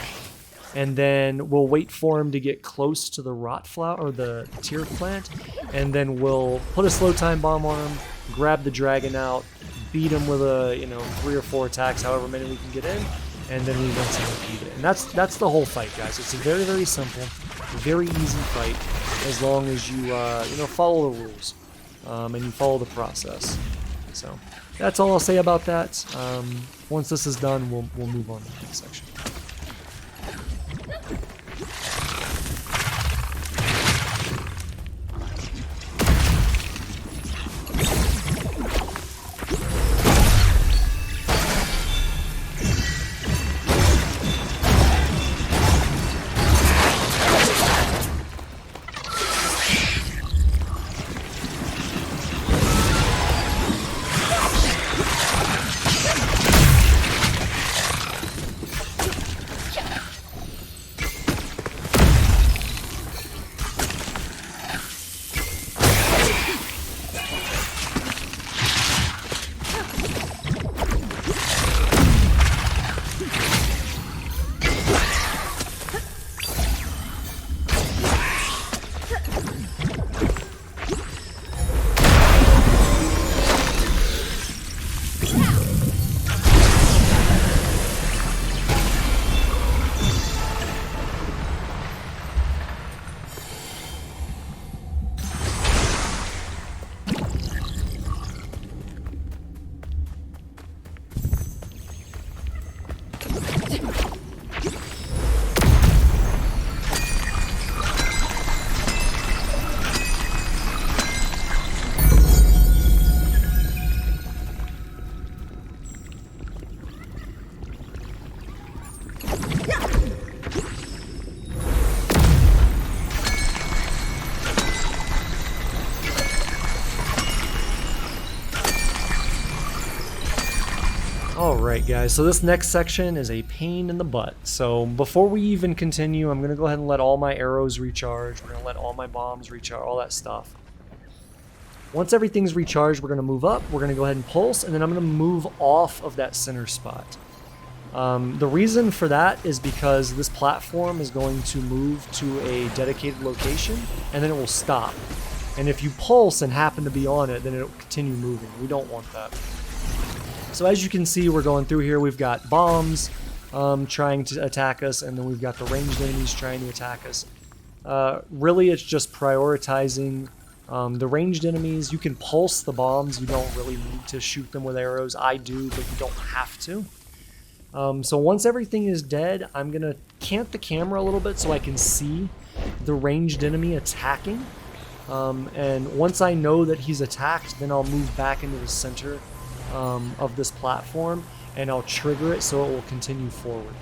and then we'll wait for him to get close to the rot flower or the tier plant, and then we'll put a slow time bomb on him, grab the dragon out, beat him with a 3 or 4 attacks, however many we can get in, and then we rinse and repeat it. And that's the whole fight, guys. It's a very, very simple, very easy fight as long as you follow the rules and you follow the process. So that's all I'll say about that. Once this is done, we'll move on to the next section. Alright guys, so this next section is a pain in the butt. So before we even continue, I'm going to go ahead and let all my arrows recharge. We're going to let all my bombs recharge, all that stuff. Once everything's recharged, we're going to move up, we're going to go ahead and pulse, and then I'm going to move off of that center spot. The reason for that is because this platform is going to move to a dedicated location, and then it will stop. And if you pulse and happen to be on it, then it'll continue moving. We don't want that. So as you can see, we're going through here. We've got bombs trying to attack us, and then we've got the ranged enemies trying to attack us. Really, it's just prioritizing The ranged enemies, you can pulse the bombs. You don't really need to shoot them with arrows. I do, but you don't have to. So once everything is dead, I'm going to cant the camera a little bit so I can see the ranged enemy attacking. And once I know that he's attacked, then I'll move back into the center of this platform, and I'll trigger it so it will continue forward.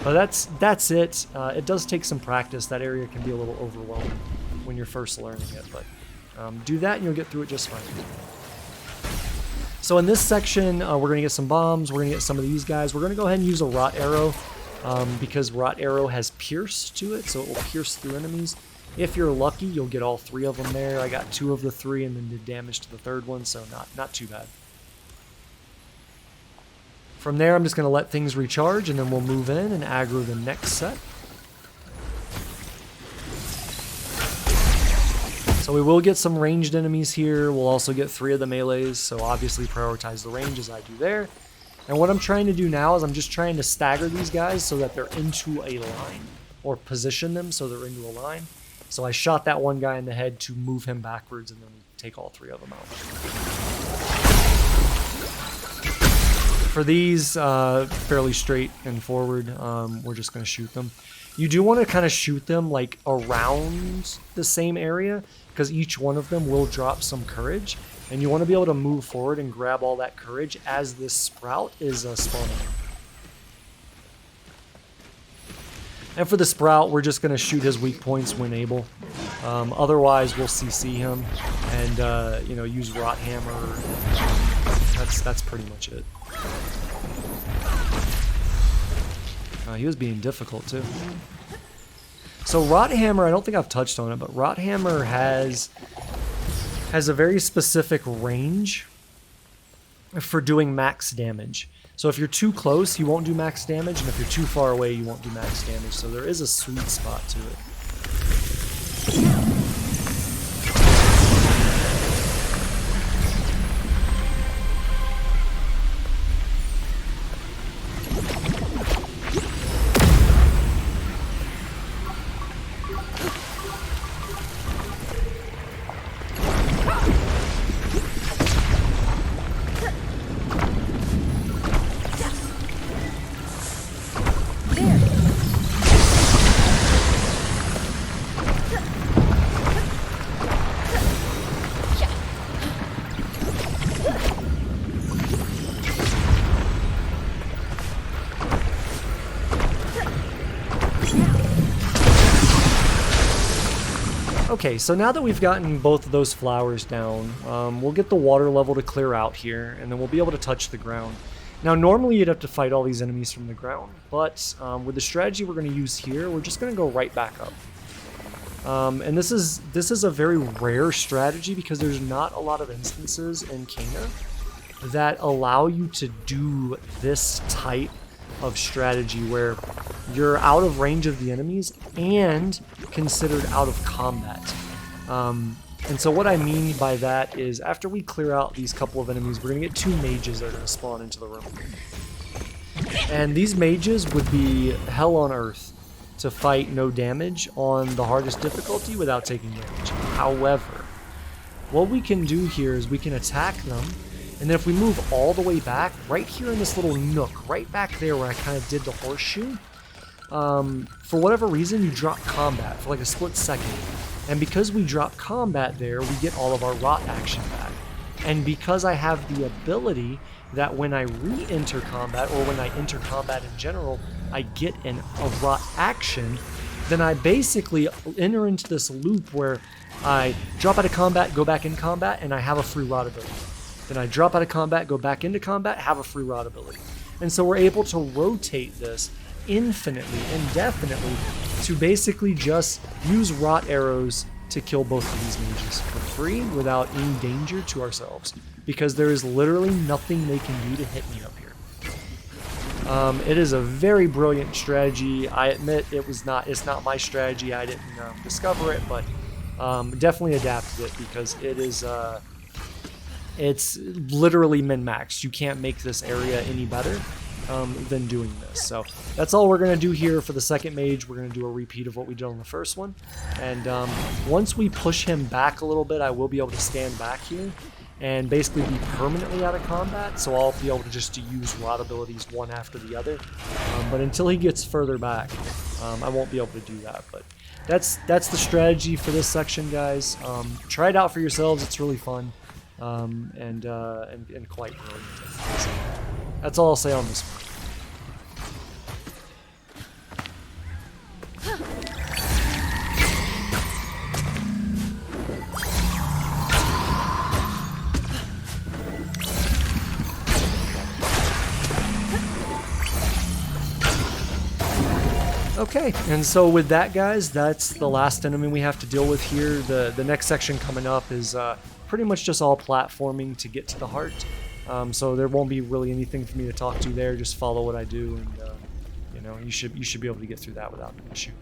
But that's it. It does take some practice. That area can be a little overwhelming when you're first learning it, but do that and you'll get through it just fine. So in this section, we're going to get some bombs. We're going to get some of these guys. We're going to go ahead and use a rot arrow because rot arrow has pierce to it, so it will pierce through enemies. If you're lucky, you'll get all 3 of them there. I got 2 of the 3 and then did damage to the 3rd one, so not too bad. From there, I'm just going to let things recharge, and then we'll move in and aggro the next set. So we will get some ranged enemies here. We'll also get 3 of the melees, so obviously prioritize the range as I do there. And what I'm trying to do now is I'm just trying to stagger these guys so that they're into a line, or position them so they're into a line. So I shot that one guy in the head to move him backwards, and then we take all 3 of them out. For these, fairly straight and forward, we're just going to shoot them. You do want to kind of shoot them like around the same area, because each one of them will drop some courage, and you want to be able to move forward and grab all that courage as this sprout is spawning. And for the sprout, we're just going to shoot his weak points when able. Otherwise, we'll CC him and you know, use rot hammer. That's pretty much it. He was being difficult too. So rot hammer, I don't think I've touched on it, but rot hammer has a very specific range for doing max damage. So if you're too close, you won't do max damage, and if you're too far away, you won't do max damage. So there is a sweet spot to it. Okay, so now that we've gotten both of those flowers down, we'll get the water level to clear out here, and then we'll be able to touch the ground. Now, normally you'd have to fight all these enemies from the ground, but with the strategy we're going to use here, we're just going to go right back up. And this is a very rare strategy because there's not a lot of instances in Kana that allow you to do this type of strategy where you're out of range of the enemies and considered out of combat. And so what I mean by that is after we clear out these couple of enemies, we're going to get 2 mages that are going to spawn into the room. And these mages would be hell on earth to fight no damage on the hardest difficulty without taking damage. However, what we can do here is we can attack them, and then if we move all the way back, right here in this little nook, right back there where I kind of did the horseshoe, for whatever reason, you drop combat for like a split second. And because we drop combat there, we get all of our rot action back. And because I have the ability that when I re-enter combat, or when I enter combat in general, I get a rot action, then I basically enter into this loop where I drop out of combat, go back in combat, and I have a free rot ability. Then I drop out of combat, go back into combat, have a free rot ability. And so we're able to rotate this infinitely, indefinitely, to basically just use rot arrows to kill both of these mages for free without any danger to ourselves, because there is literally nothing they can do to hit me up here. It is a very brilliant strategy. I admit it's not my strategy. I didn't discover it, but definitely adapted it because it is it's literally min-maxed. You can't make this area any better. than doing this. So that's all we're going to do here for the second mage. We're going to do a repeat of what we did on the first one. And once we push him back a little bit, I will be able to stand back here and basically be permanently out of combat. So I'll be able to just use rod abilities one after the other. But until he gets further back, I won't be able to do that. But that's the strategy for this section, guys. Try it out for yourselves. It's really fun and quite brilliant. So that's all I'll say on this one. Okay, and so with that, guys, that's the last enemy we have to deal with here. The next section coming up is pretty much just all platforming to get to the heart. So there won't be really anything for me to talk to there. Just follow what I do, and you know, you should be able to get through that without an issue.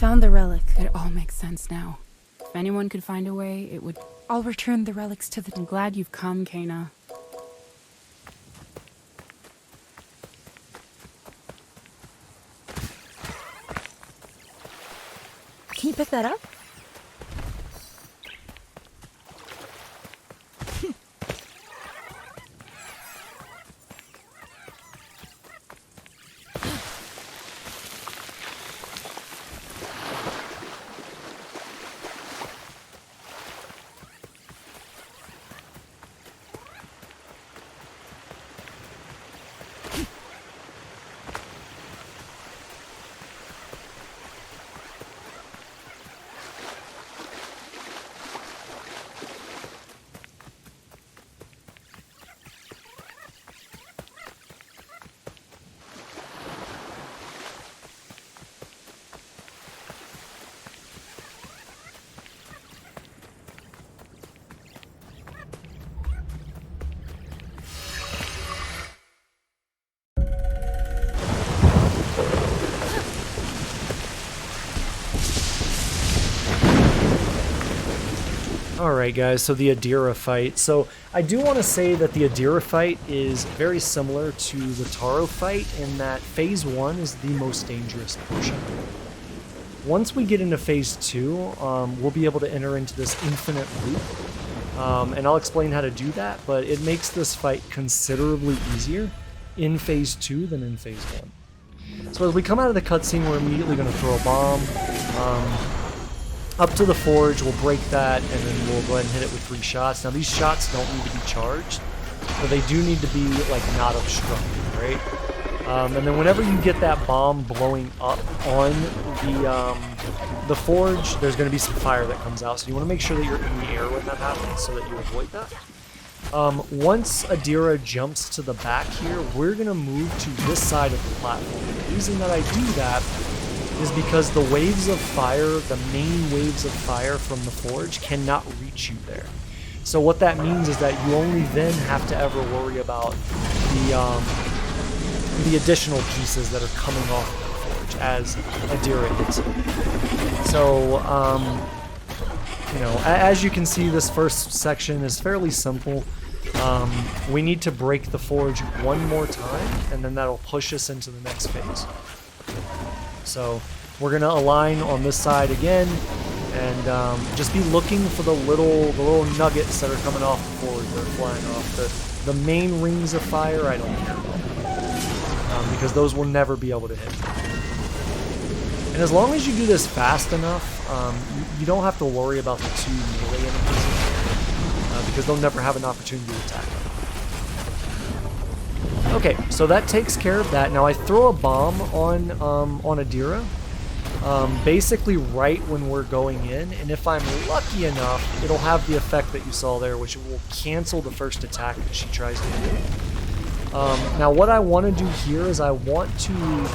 Found the relic. It all makes sense now. If anyone could find a way, it would... I'll return the relics to the... I'm glad you've come, Kana. Can you pick that up? Alright guys, so the Adira fight. So I do want to say that the Adira fight is very similar to the Taro fight in that phase 1 is the most dangerous portion. once we get into phase 2, we'll be able to enter into this infinite loop. And I'll explain how to do that, but it makes this fight considerably easier in phase 2 than in phase 1. So as we come out of the cutscene, we're immediately going to throw a bomb up to the forge. We'll break that, and then we'll go ahead and hit it with 3 shots. Now these shots don't need to be charged, but they do need to be like not obstructed, right? And then whenever you get that bomb blowing up on the forge, there's going to be some fire that comes out. So you want to make sure that you're in the air when that happens so that you avoid that. Once Adira jumps to the back here, we're going to move to this side of the platform. The reason that I do that is because the waves of fire, the main waves of fire from the forge, cannot reach you there. So what that means is that you only then have to ever worry about the additional pieces that are coming off of the forge as Adira hits it. So, you know, as you can see, this first section is fairly simple. We need to break the forge one more time, and then that'll push us into the next phase. So we're going to align on this side again, and just be looking for the little nuggets that are coming off the forge that are flying off. The main rings of fire, I don't care about. Because those will never be able to hit. And as long as you do this fast enough, you don't have to worry about the 2 melee enemies, because they'll never have an opportunity to attack them. Okay, so that takes care of that. Now I throw a bomb on Adira, basically right when we're going in, and if I'm lucky enough, it'll have the effect that you saw there, which will cancel the first attack that she tries to do. Now what I want to do here is I want to,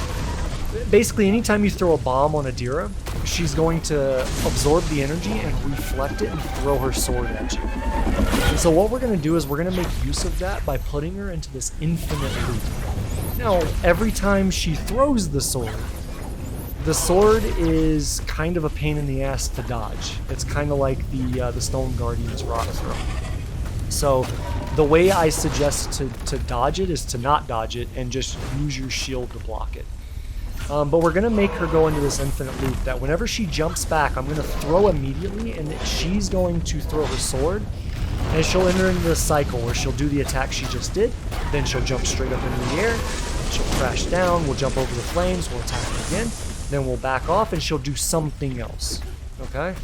basically anytime you throw a bomb on Adira, she's going to absorb the energy and reflect it and throw her sword at you. And so what we're going to do is we're going to make use of that by putting her into this infinite loop. Now every time she throws the sword is kind of a pain in the ass to dodge. It's kind of like the Stone Guardian's Rock Throw. So the way I suggest to dodge it is to not dodge it and just use your shield to block it. But we're going to make her go into this infinite loop that whenever she jumps back, I'm going to throw immediately, and she's going to throw her sword, and she'll enter into this cycle where she'll do the attack she just did, then she'll jump straight up into the air, she'll crash down, we'll jump over the flames, we'll attack her again, then we'll back off, and she'll do something else. Okay?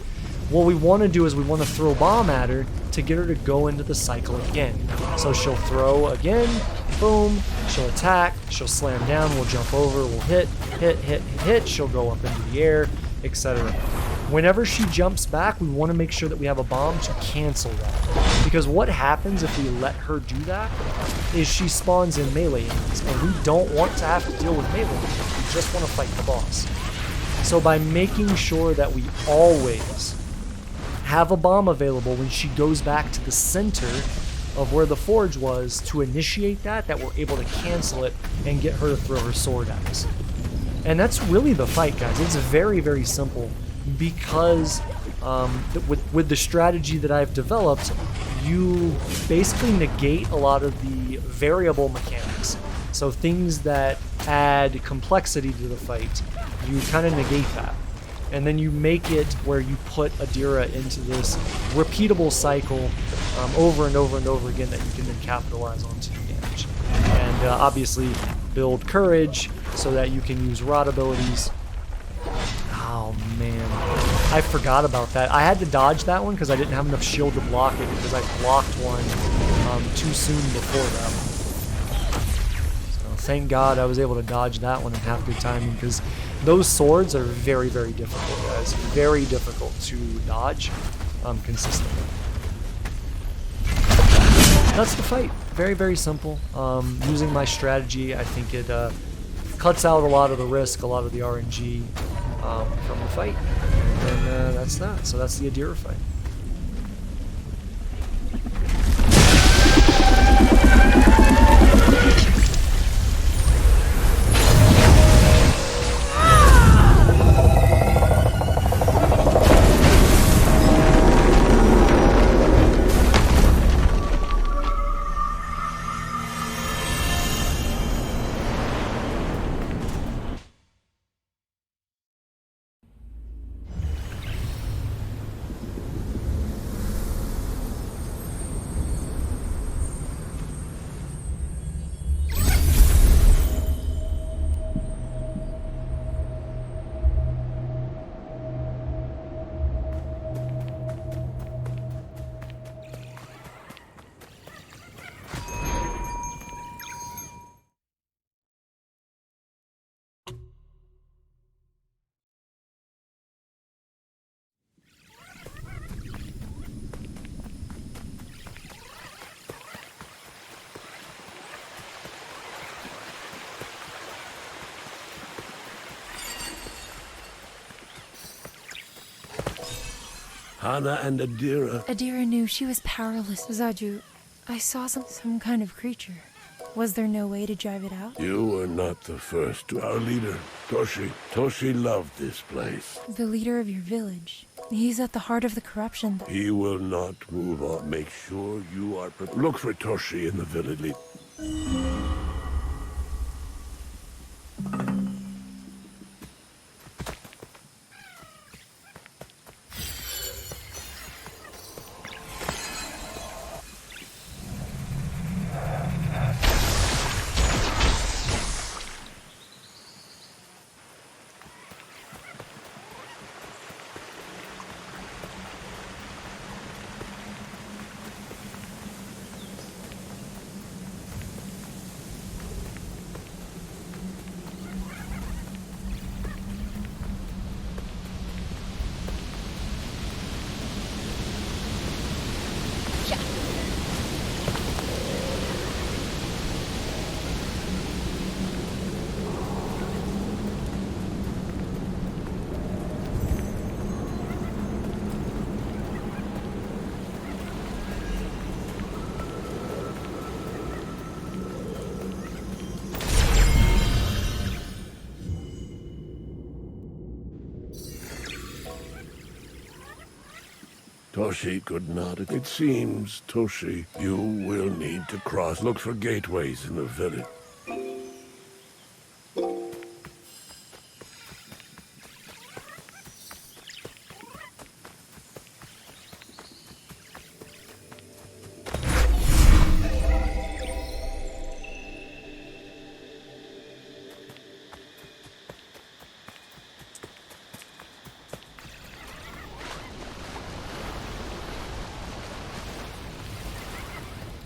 What we want to do is we want to throw a bomb at her to get her to go into the cycle again. So she'll throw again, boom, she'll attack, she'll slam down, we'll jump over, we'll hit, she'll go up into the air, etc. Whenever she jumps back, we want to make sure that we have a bomb to cancel that. Because what happens if we let her do that is she spawns in melee enemies, and we don't want to have to deal with melee enemies. We just want to fight the boss. So by making sure that we always have a bomb available when she goes back to the center of where the forge was to initiate that we're able to cancel it and get her to throw her sword at us. And that's really the fight, guys. It's very, very simple because with the strategy that I've developed, you basically negate a lot of the variable mechanics. So things that add complexity to the fight, you kind of negate that. And then you make it where you put Adira into this repeatable cycle over and over and over again that you can then capitalize on to do damage. And obviously build courage so that you can use rod abilities. Oh man, I forgot about that. I had to dodge that one because I didn't have enough shield to block it because I blocked one too soon before that one. So thank God I was able to dodge that one in half good timing because those swords are very, very difficult, guys. Very difficult to dodge consistently. That's the fight. Very, very simple. Using my strategy, I think it cuts out a lot of the risk, a lot of the RNG from the fight. And then that's that. So that's the Adira fight. Hana and Adira. Adira knew she was powerless. Zaju, I saw some kind of creature. Was there no way to drive it out? You were not the first. Our leader, Toshi. Toshi loved this place. The leader of your village. He's at the heart of the corruption. He will not move on. Make sure you are prepared. Look for Toshi in the village. Toshi could not. It seems, Toshi, you will need to cross. Look for gateways in the village.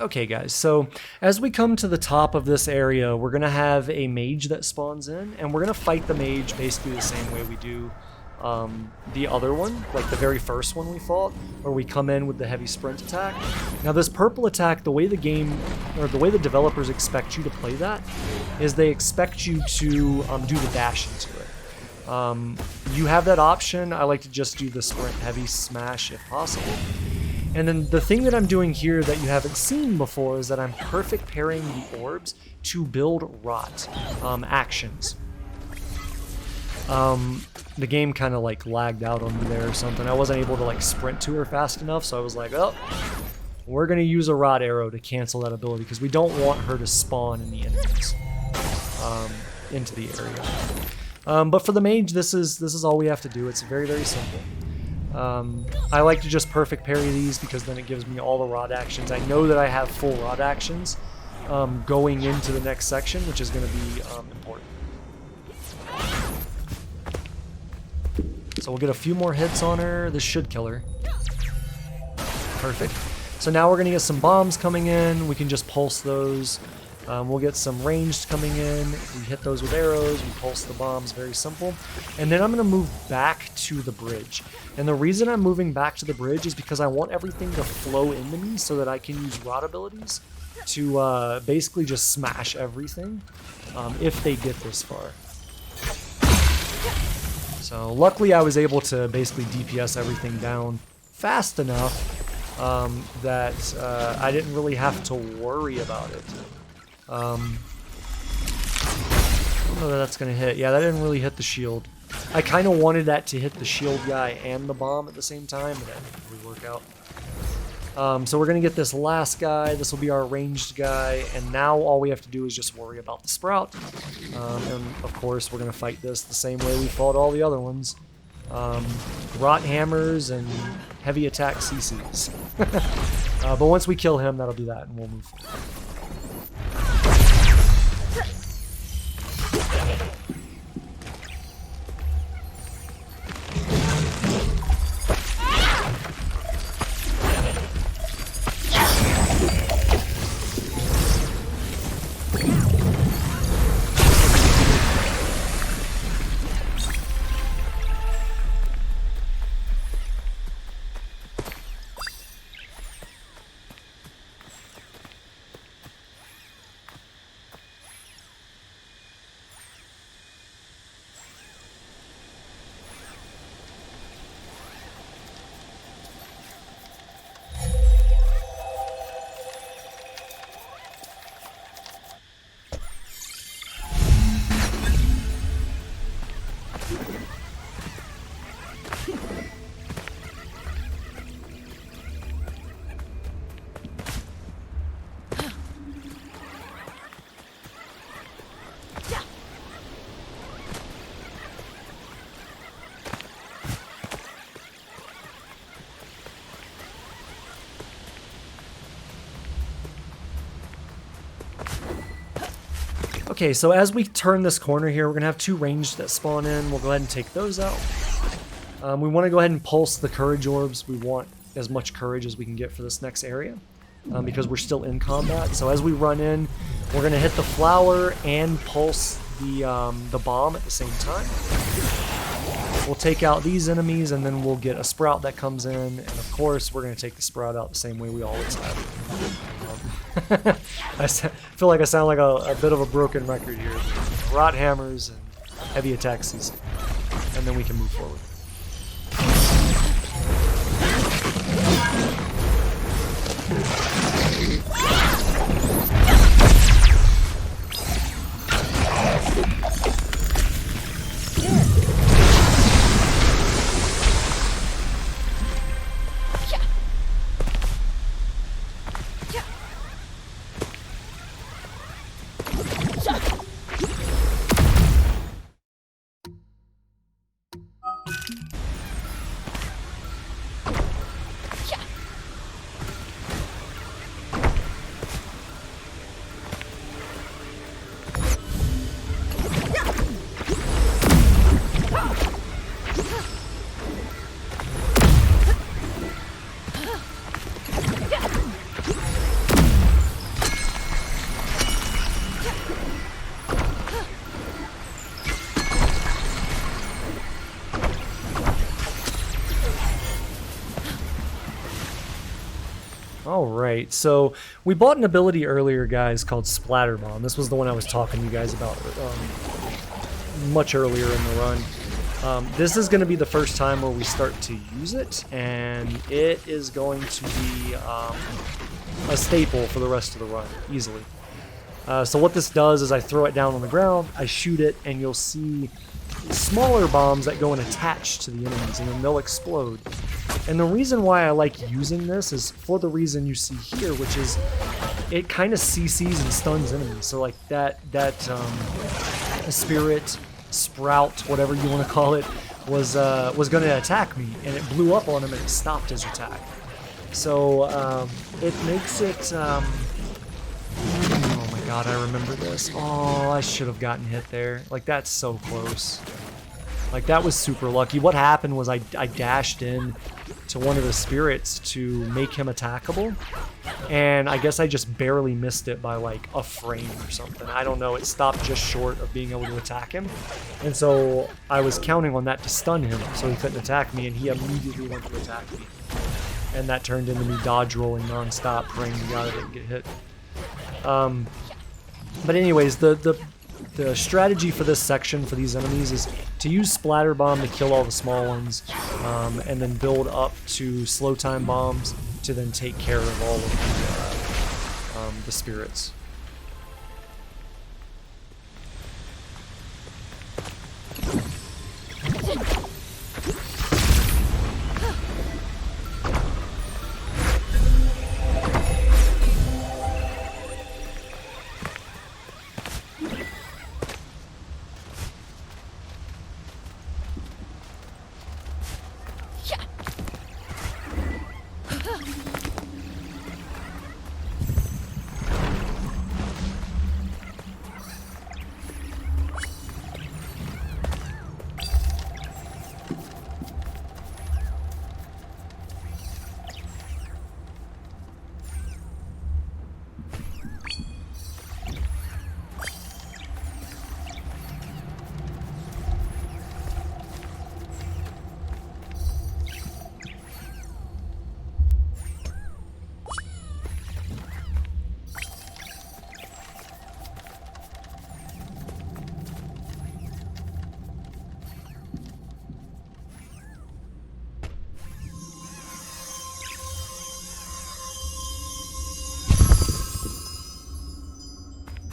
Okay guys, so as we come to the top of this area, we're going to have a mage that spawns in, and we're going to fight the mage basically the same way we do the other one, like the very first one we fought, where we come in with the heavy sprint attack. Now this purple attack, the way the game, or the way the developers expect you to play that, is they expect you to do the dash into it. You have that option. I like to just do the sprint heavy smash if possible. And then the thing that I'm doing here that you haven't seen before is that I'm perfect pairing the orbs to build rot actions. The game kind of like lagged out on me there or something. I wasn't able to like sprint to her fast enough, so I was like, oh, we're going to use a rot arrow to cancel that ability because we don't want her to spawn in the enemies into the area. But for the mage, this is all we have to do. It's very, very simple. I like to just perfect parry these because then it gives me all the rod actions. I know that I have full rod actions going into the next section, which is going to be important. So we'll get a few more hits on her. This should kill her. Perfect. So now we're going to get some bombs coming in. We can just pulse those. We'll get some ranged coming in. We hit those with arrows. We pulse the bombs. Very simple. And then I'm going to move back to the bridge. And the reason I'm moving back to the bridge is because I want everything to flow into me so that I can use rod abilities to basically just smash everything if they get this far. So luckily I was able to basically DPS everything down fast enough that I didn't really have to worry about it. I don't know that that's going to hit. Yeah, that didn't really hit the shield. I kind of wanted that to hit the shield guy and the bomb at the same time, but that didn't really work out. So we're going to get this last guy. This will be our ranged guy, and now all we have to do is just worry about the sprout. And of course, we're going to fight this the same way we fought all the other ones. Rot hammers and heavy attack CCs. But once we kill him, that'll be that, and we'll move forward. Okay, so as we turn this corner here, we're going to have 2 ranged that spawn in. We'll go ahead and take those out. We want to go ahead and pulse the courage orbs. We want as much courage as we can get for this next area because we're still in combat. So as we run in, we're going to hit the flower and pulse the bomb at the same time. We'll take out these enemies, and then we'll get a sprout that comes in, and of course we're going to take the sprout out the same way we always have. I feel like I sound like a bit of a broken record here. Rot hammers and heavy attacks, and then we can move forward. Alright, so we bought an ability earlier, guys, called Splatter Bomb. This was the one I was talking to you guys about much earlier in the run. This is going to be the first time where we start to use it, and it is going to be a staple for the rest of the run, easily. So what this does is I throw it down on the ground, I shoot it, and you'll see smaller bombs that go and attach to the enemies, and then they'll explode. And the reason why I like using this is for the reason you see here, which is it kind of CCs and stuns enemies. So like that spirit, sprout, whatever you want to call it, was going to attack me, and it blew up on him and it stopped his attack. So it makes it. Oh my god, I remember this. Oh, I should have gotten hit there. Like, that's so close. Like, that was super lucky. What happened was I dashed in to one of the spirits to make him attackable, and I guess I just barely missed it by like a frame or something. I don't know, it stopped just short of being able to attack him, and so I was counting on that to stun him so he couldn't attack me, and he immediately went to attack me, and that turned into me dodge rolling non-stop, praying to God I didn't get hit. But anyways, the strategy for this section for these enemies is to use Splatter Bomb to kill all the small ones, and then build up to Slow Time Bombs to then take care of all of the spirits.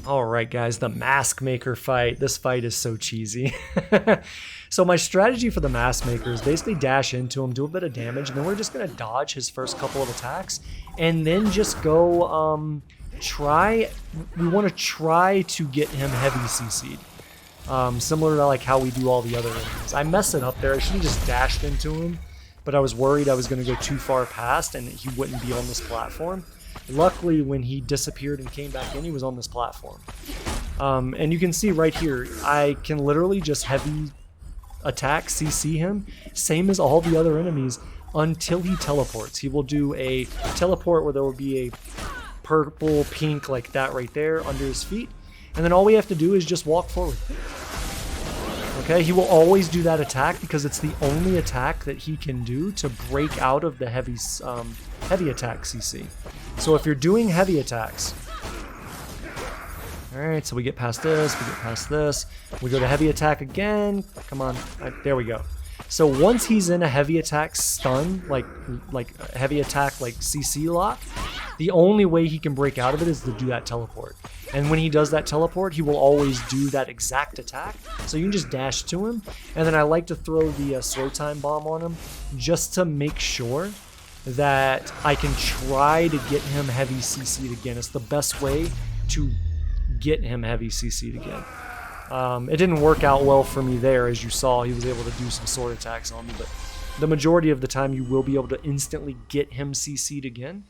Alright guys, the Mask Maker fight. This fight is so cheesy. So my strategy for the Mask Maker is basically dash into him, do a bit of damage, and then we're just going to dodge his first couple of attacks, and then just go we want to try to get him heavy CC'd. Similar to like how we do all the other enemies. I messed it up there. I should have just dashed into him, but I was worried I was going to go too far past and he wouldn't be on this platform. Luckily, when he disappeared and came back in, he was on this platform. And you can see right here, I can literally just heavy attack CC him, same as all the other enemies, until he teleports. He will do a teleport where there will be a purple, pink, like that right there under his feet. And then all we have to do is just walk forward. Okay, he will always do that attack because it's the only attack that he can do to break out of the heavy attack CC. So if you're doing heavy attacks, alright, so we get past this, we go to heavy attack again, come on, there we go. So once he's in a heavy attack stun, like heavy attack like CC lock, the only way he can break out of it is to do that teleport. And when he does that teleport, he will always do that exact attack. So you can just dash to him. And then I like to throw the slow time bomb on him just to make sure that I can try to get him heavy CC'd again. It's the best way to get him heavy CC'd again. It didn't work out well for me there. As you saw, he was able to do some sword attacks on me. But the majority of the time, you will be able to instantly get him CC'd again.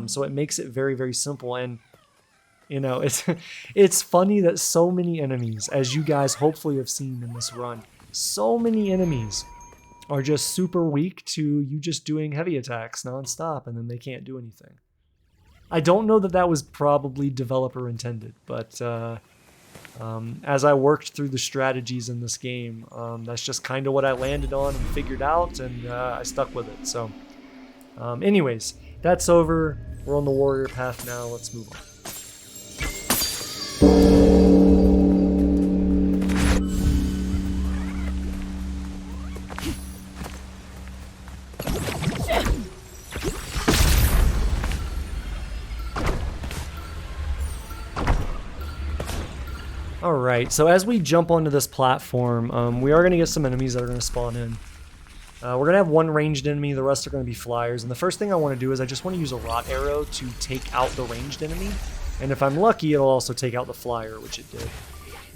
So it makes it very, very simple. And you know, it's funny that so many enemies, as you guys hopefully have seen in this run, so many enemies are just super weak to you just doing heavy attacks nonstop, and then they can't do anything. I don't know that that was probably developer intended, but as I worked through the strategies in this game, that's just kind of what I landed on and figured out, and I stuck with it. So anyways, that's over. We're on the warrior path now. Let's move on. Alright, so as we jump onto this platform, we are going to get some enemies that are going to spawn in. We're going to have one ranged enemy, the rest are going to be flyers, and the first thing I want to do is I just want to use a rot arrow to take out the ranged enemy, and if I'm lucky, it'll also take out the flyer, which it did.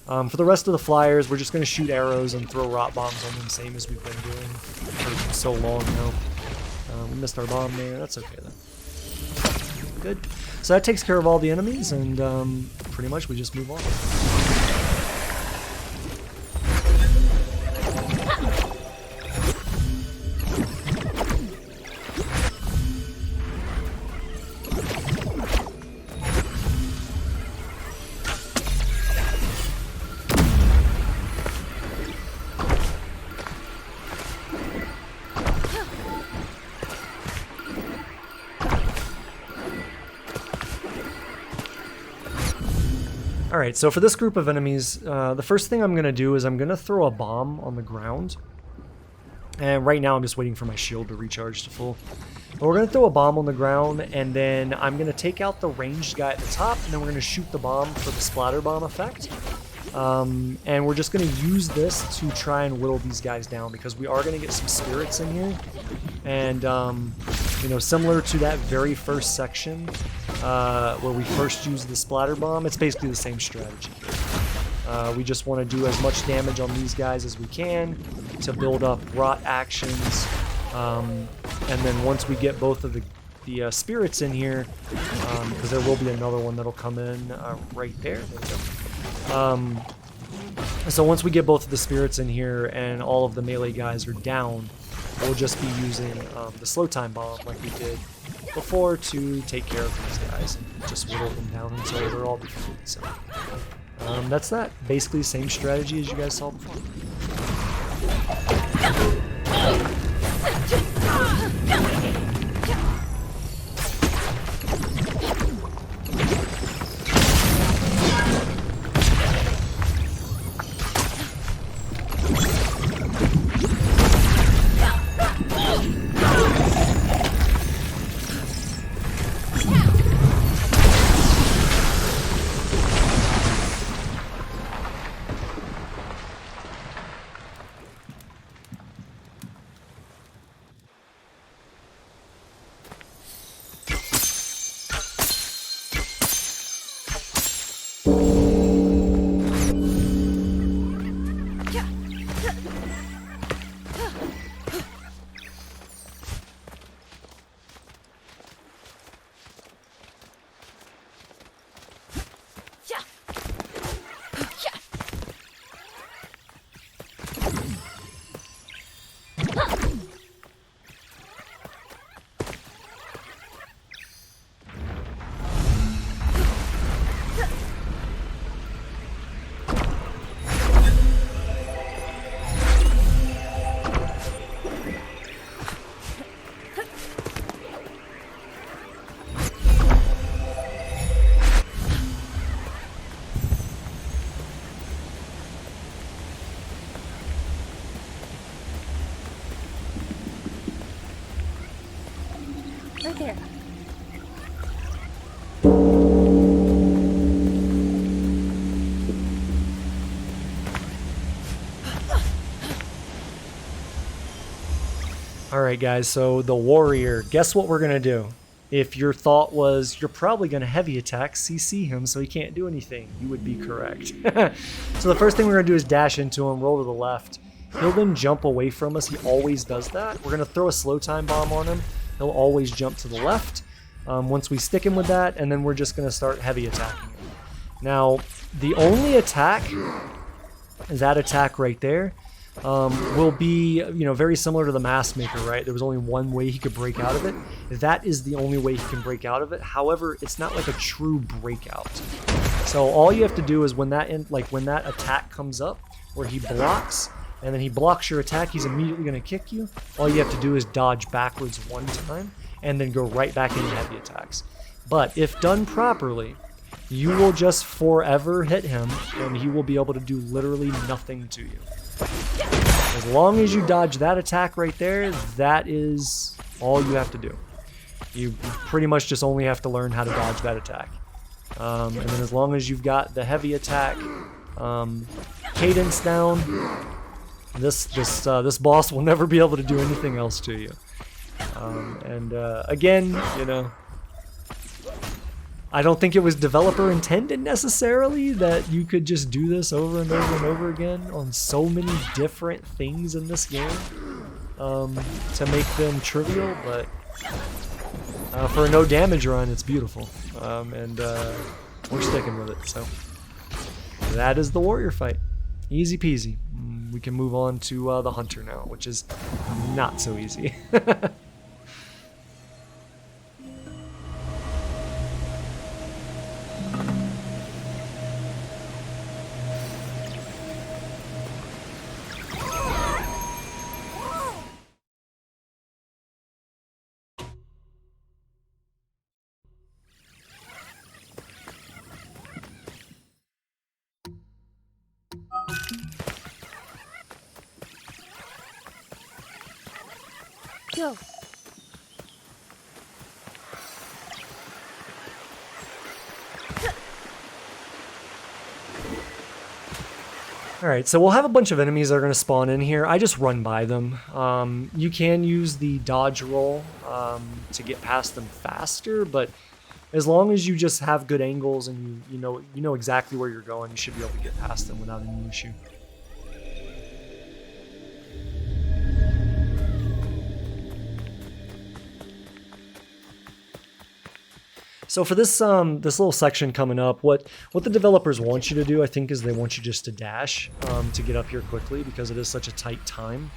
For the rest of the flyers, we're just going to shoot arrows and throw rot bombs on them, same as we've been doing for so long now. We missed our bomb there, that's okay though. Good. So that takes care of all the enemies, and pretty much we just move on. Alright, so for this group of enemies, the first thing I'm going to do is I'm going to throw a bomb on the ground. And right now I'm just waiting for my shield to recharge to full. But we're going to throw a bomb on the ground, and then I'm going to take out the ranged guy at the top, and then we're going to shoot the bomb for the splatter bomb effect. And we're just going to use this to try and whittle these guys down, because we are going to get some spirits in here. And, you know, similar to that very first section where we first used the splatter bomb, it's basically the same strategy. We just want to do as much damage on these guys as we can to build up rot actions. And then once we get both of the spirits in here, because there will be another one that'll come in right there. There we go. So once we get both of the spirits in here and all of the melee guys are down, we'll just be using the slow time bomb like we did before to take care of these guys and just whittle them down until they're all defeated. So that's that. Basically the same strategy as you guys saw before. Right there. Alright guys, so the warrior, guess what we're gonna do? If your thought was, you're probably gonna heavy attack, CC him so he can't do anything, you would be correct. So the first thing we're gonna do is dash into him, roll to the left. He'll then jump away from us, he always does that. We're gonna throw a slow time bomb on him, he'll always jump to the left. Once we stick him with that, and then we're just gonna start heavy attacking him. Now, the only attack is that attack right there. Will be, very similar to the Mask Maker, right? There was only one way he could break out of it. That is the only way he can break out of it. However, it's not like a true breakout. So all you have to do is when that attack comes up, where he blocks, and then he blocks your attack, he's immediately going to kick you. All you have to do is dodge backwards one time, and then go right back into heavy attacks. But if done properly, you will just forever hit him, and he will be able to do literally nothing to you. As long as you dodge that attack right there, that is all you have to do. You pretty much just only have to learn how to dodge that attack. And then as long as you've got the heavy attack cadence down, this boss will never be able to do anything else to you. Again, I don't think it was developer intended necessarily that you could just do this over and over and over again on so many different things in this game to make them trivial, but for a no damage run, it's beautiful. We're sticking with it, so that is the warrior fight. Easy peasy. We can move on to the hunter now, which is not so easy. Go. Alright, so we'll have a bunch of enemies that are going to spawn in here. I just run by them. You can use the dodge roll to get past them faster, but as long as you just have good angles and you know exactly where you're going, you should be able to get past them without any issue. So for this this little section coming up, what the developers want you to do, I think, is they want you just to dash to get up here quickly, because it is such a tight time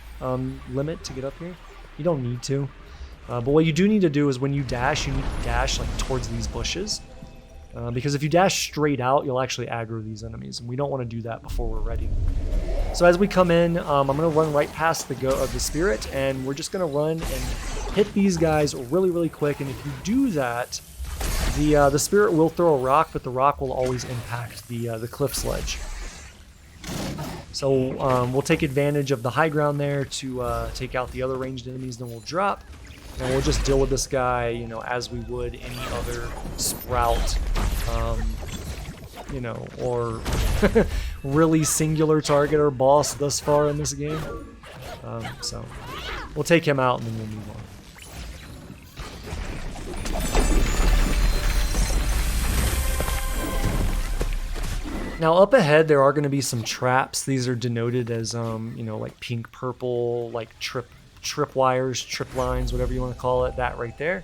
limit to get up here. You don't need to, but what you do need to do is when you dash, you need to dash like towards these bushes, because if you dash straight out, you'll actually aggro these enemies, and we don't want to do that before we're ready. So as we come in, I'm going to run right past the spirit, and we're just going to run and hit these guys really, really quick. And if you do that, the spirit will throw a rock, but the rock will always impact the cliff sledge. So we'll take advantage of the high ground there to take out the other ranged enemies, then we'll drop, and we'll just deal with this guy, as we would any other sprout, or really singular target or boss thus far in this game. So we'll take him out and then we'll move on. Now up ahead there are going to be some traps. These are denoted as like pink, purple, like trip wires, trip lines, whatever you want to call it, that right there.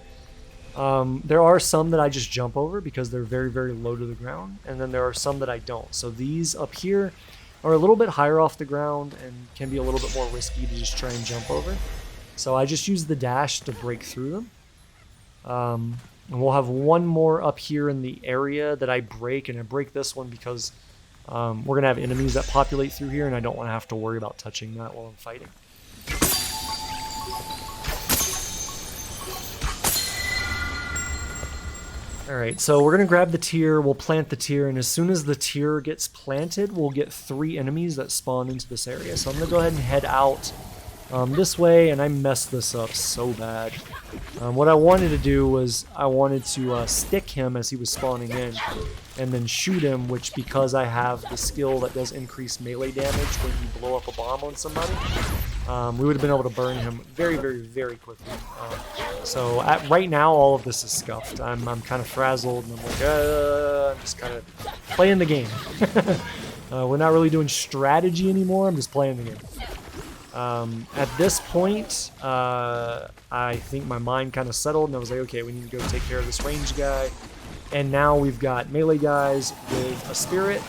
There are some that I just jump over because they're very, very low to the ground, and then there are some that I don't. So these up here are a little bit higher off the ground and can be a little bit more risky to just try and jump over. So I just use the dash to break through them. And we'll have one more up here in the area that I break, and I break this one because we're going to have enemies that populate through here, and I don't want to have to worry about touching that while I'm fighting. Alright, so we're going to grab the tier, we'll plant the tier, and as soon as the tier gets planted, we'll get 3 enemies that spawn into this area. So I'm going to go ahead and head out this way, and I messed this up so bad. What I wanted to do was I wanted to stick him as he was spawning in and then shoot him, which because I have the skill that does increase melee damage when you blow up a bomb on somebody, we would have been able to burn him very, very, very quickly. So right now, all of this is scuffed. I'm kind of frazzled, and I'm like, I'm just kind of playing the game. We're not really doing strategy anymore. I'm just playing the game. At this point, I think my mind kind of settled, and I was like, okay, we need to go take care of this range guy. And now we've got melee guys with a spirit,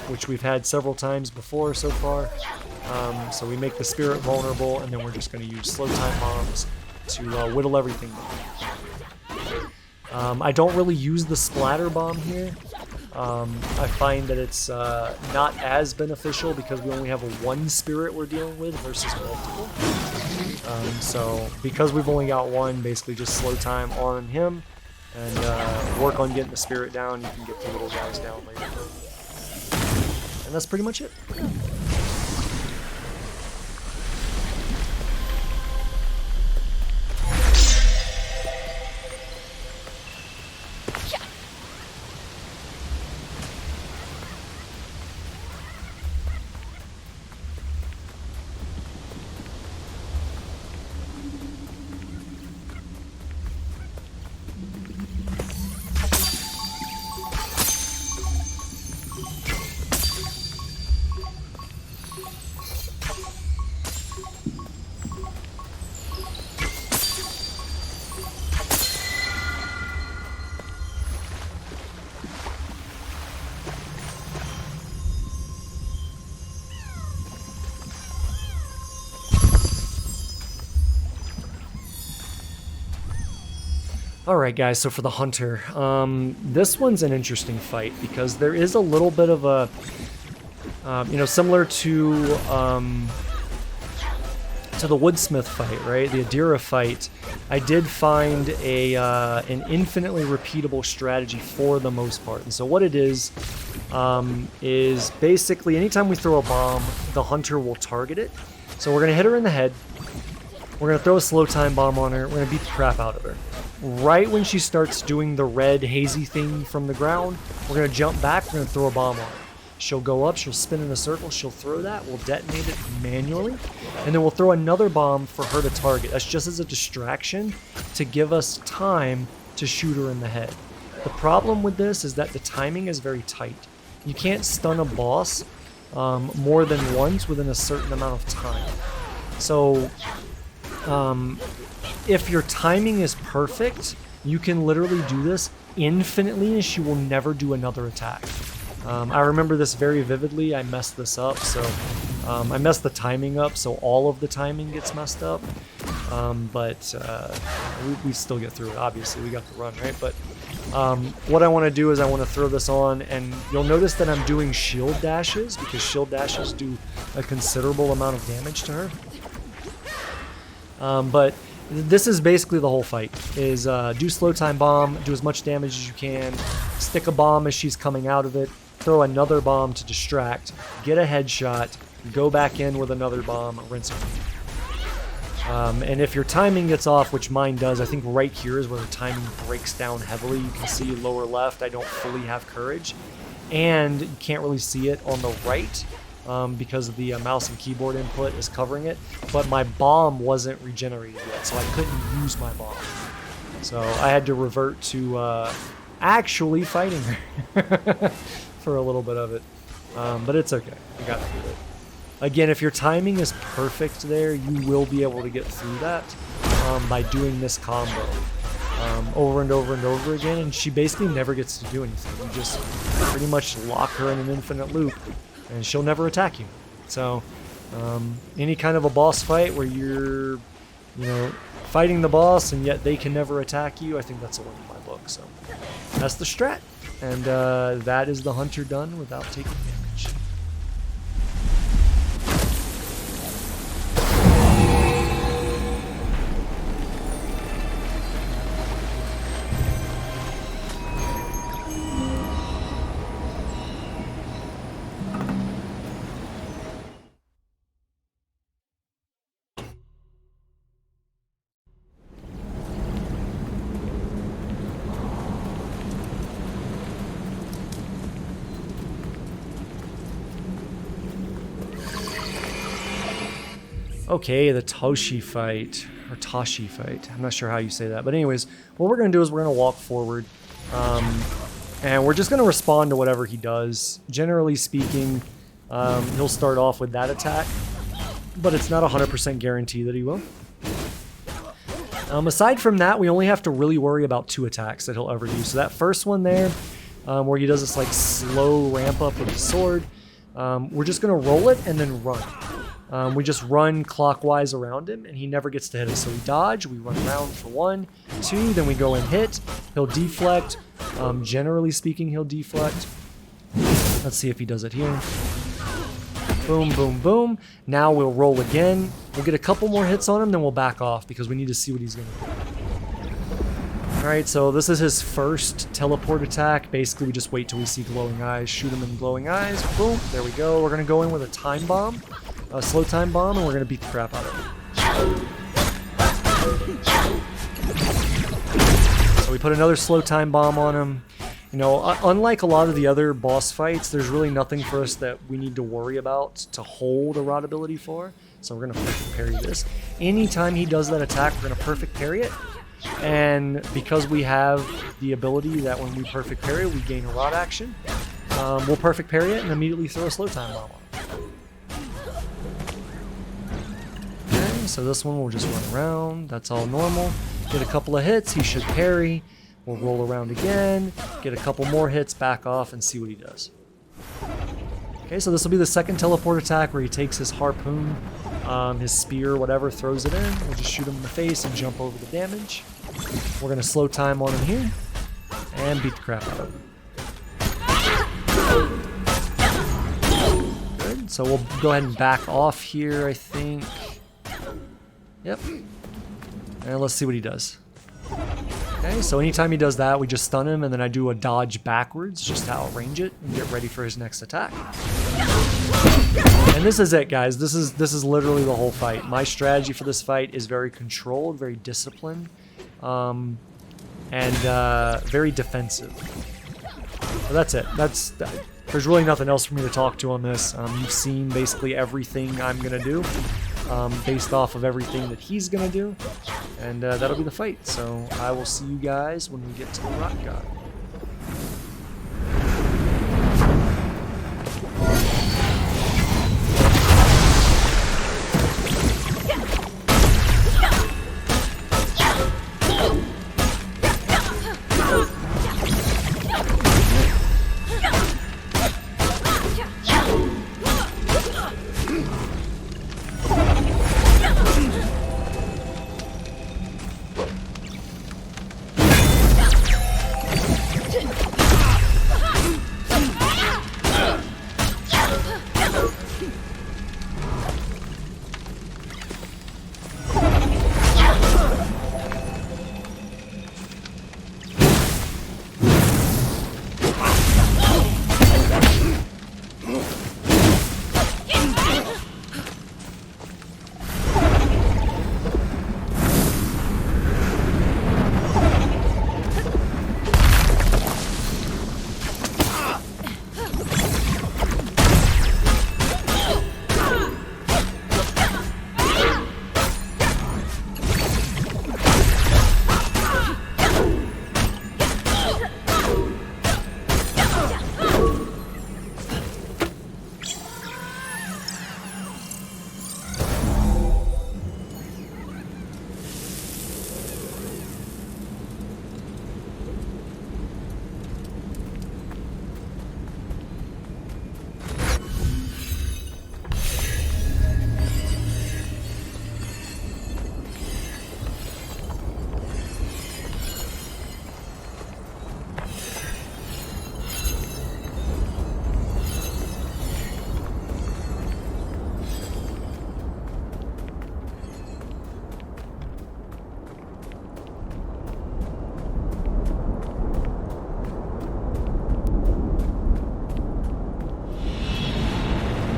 which we've had several times before so far. So we make the spirit vulnerable, and then we're just going to use slow time bombs to whittle everything down. I don't really use the splatter bomb here. I find that it's not as beneficial because we only have one spirit we're dealing with versus multiple. So because we've only got one, basically just slow time on him and work on getting the spirit down. You can get the little guys down later. And that's pretty much it. Alright guys, so for the hunter, this one's an interesting fight because there is a little bit of a, similar to the Woodsmith fight, right? The Adira fight. I did find an infinitely repeatable strategy for the most part. And so what it is basically anytime we throw a bomb, the hunter will target it. So we're going to hit her in the head. We're going to throw a slow time bomb on her. We're going to beat the crap out of her. Right when she starts doing the red hazy thing from the ground, we're going to jump back, we're going to throw a bomb on her. She'll go up, she'll spin in a circle, she'll throw that, we'll detonate it manually, and then we'll throw another bomb for her to target. That's just as a distraction to give us time to shoot her in the head. The problem with this is that the timing is very tight. You can't stun a boss more than once within a certain amount of time. So, if your timing is perfect, you can literally do this infinitely and she will never do another attack. I remember this very vividly. I messed this up, so I messed the timing up, so all of the timing gets messed up. But we still get through it, obviously. We got the run, right? But what I want to do is I want to throw this on, and you'll notice that I'm doing shield dashes because shield dashes do a considerable amount of damage to her. But this is basically the whole fight, is do slow time bomb, do as much damage as you can, stick a bomb as she's coming out of it, throw another bomb to distract, get a headshot, go back in with another bomb, rinse her. And if your timing gets off, which mine does, I think right here is where the timing breaks down heavily. You can see lower left, I don't fully have courage. And you can't really see it on the right because of the mouse and keyboard input is covering it. But my bomb wasn't regenerated yet, so I couldn't use my bomb. So I had to revert to actually fighting her for a little bit of it. But it's okay, I got through it. Again, if your timing is perfect there, you will be able to get through that by doing this combo over and over and over again, and she basically never gets to do anything. You just pretty much lock her in an infinite loop, and she'll never attack you. So, any kind of a boss fight where you're, fighting the boss and yet they can never attack you, I think that's a win in my book. So, that's the strat, and that is the hunter done without taking damage. Okay, the Toshi fight, or Toshi fight. I'm not sure how you say that. But anyways, what we're going to do is we're going to walk forward. And we're just going to respond to whatever he does. Generally speaking, he'll start off with that attack. But it's not 100% guarantee that he will. Aside from that, we only have to really worry about 2 attacks that he'll ever do. So that first one there, where he does this like slow ramp up with his sword, we're just going to roll it and then run. We just run clockwise around him, and he never gets to hit us. So we dodge, we run around for 1, 2, then we go and hit. He'll deflect. Generally speaking, he'll deflect. Let's see if he does it here. Boom, boom, boom. Now we'll roll again. We'll get a couple more hits on him, then we'll back off because we need to see what he's going to do. Alright, so this is his first teleport attack. Basically, we just wait till we see glowing eyes, shoot him in glowing eyes. Boom, there we go. We're going to go in with a time bomb. A slow time bomb, and we're going to beat the crap out of him. So we put another slow time bomb on him. You know, unlike a lot of the other boss fights, there's really nothing for us that we need to worry about to hold a rod ability for. So we're going to perfect parry this. Anytime he does that attack, we're going to perfect parry it. And because we have the ability that when we perfect parry, we gain a rod action, we'll perfect parry it and immediately throw a slow time bomb on it. So this one we'll just run around. That's all normal. Get a couple of hits. He should parry. We'll roll around again. Get a couple more hits. Back off and see what he does. Okay, so this will be the second teleport attack where he takes his harpoon, his spear, whatever, throws it in. We'll just shoot him in the face and jump over the damage. We're going to slow time on him here and beat the crap out of him. Good. So we'll go ahead and back off here, I think. Yep. And let's see what he does. Okay, so anytime he does that, we just stun him, and then I do a dodge backwards just to outrange it and get ready for his next attack. And this is it, guys. This is literally the whole fight. My strategy for this fight is very controlled, very disciplined, and very defensive. So that's it. There's really nothing else for me to talk to on this. You've seen basically everything I'm gonna do. Based off of everything that he's gonna do, and that'll be the fight. So I will see you guys when we get to the rock god.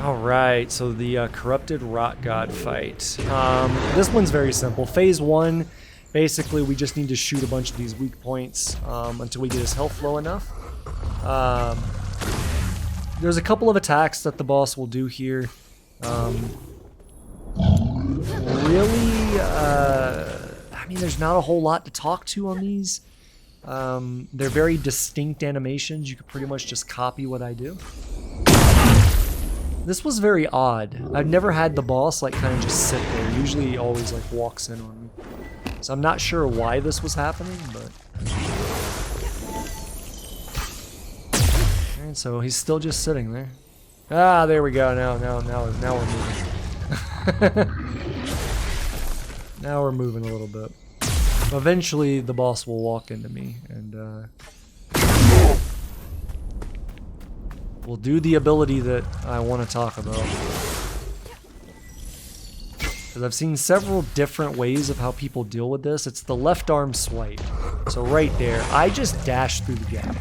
Alright, so the Corrupted Rock God fight. This one's very simple. Phase 1, basically we just need to shoot a bunch of these weak points until we get his health low enough. There's a couple of attacks that the boss will do here. really, I mean, there's not a whole lot to talk to on these. They're very distinct animations. You could pretty much just copy what I do. This was very odd. I've never had the boss like kind of just sit there. Usually he always like walks in on me. So I'm not sure why this was happening, but... Alright, so he's still just sitting there. Ah, there we go. Now we're moving. Now we're moving a little bit. Eventually the boss will walk into me and we'll do the ability that I want to talk about. Because I've seen several different ways of how people deal with this. It's the left arm swipe. So right there, I just dash through the gap.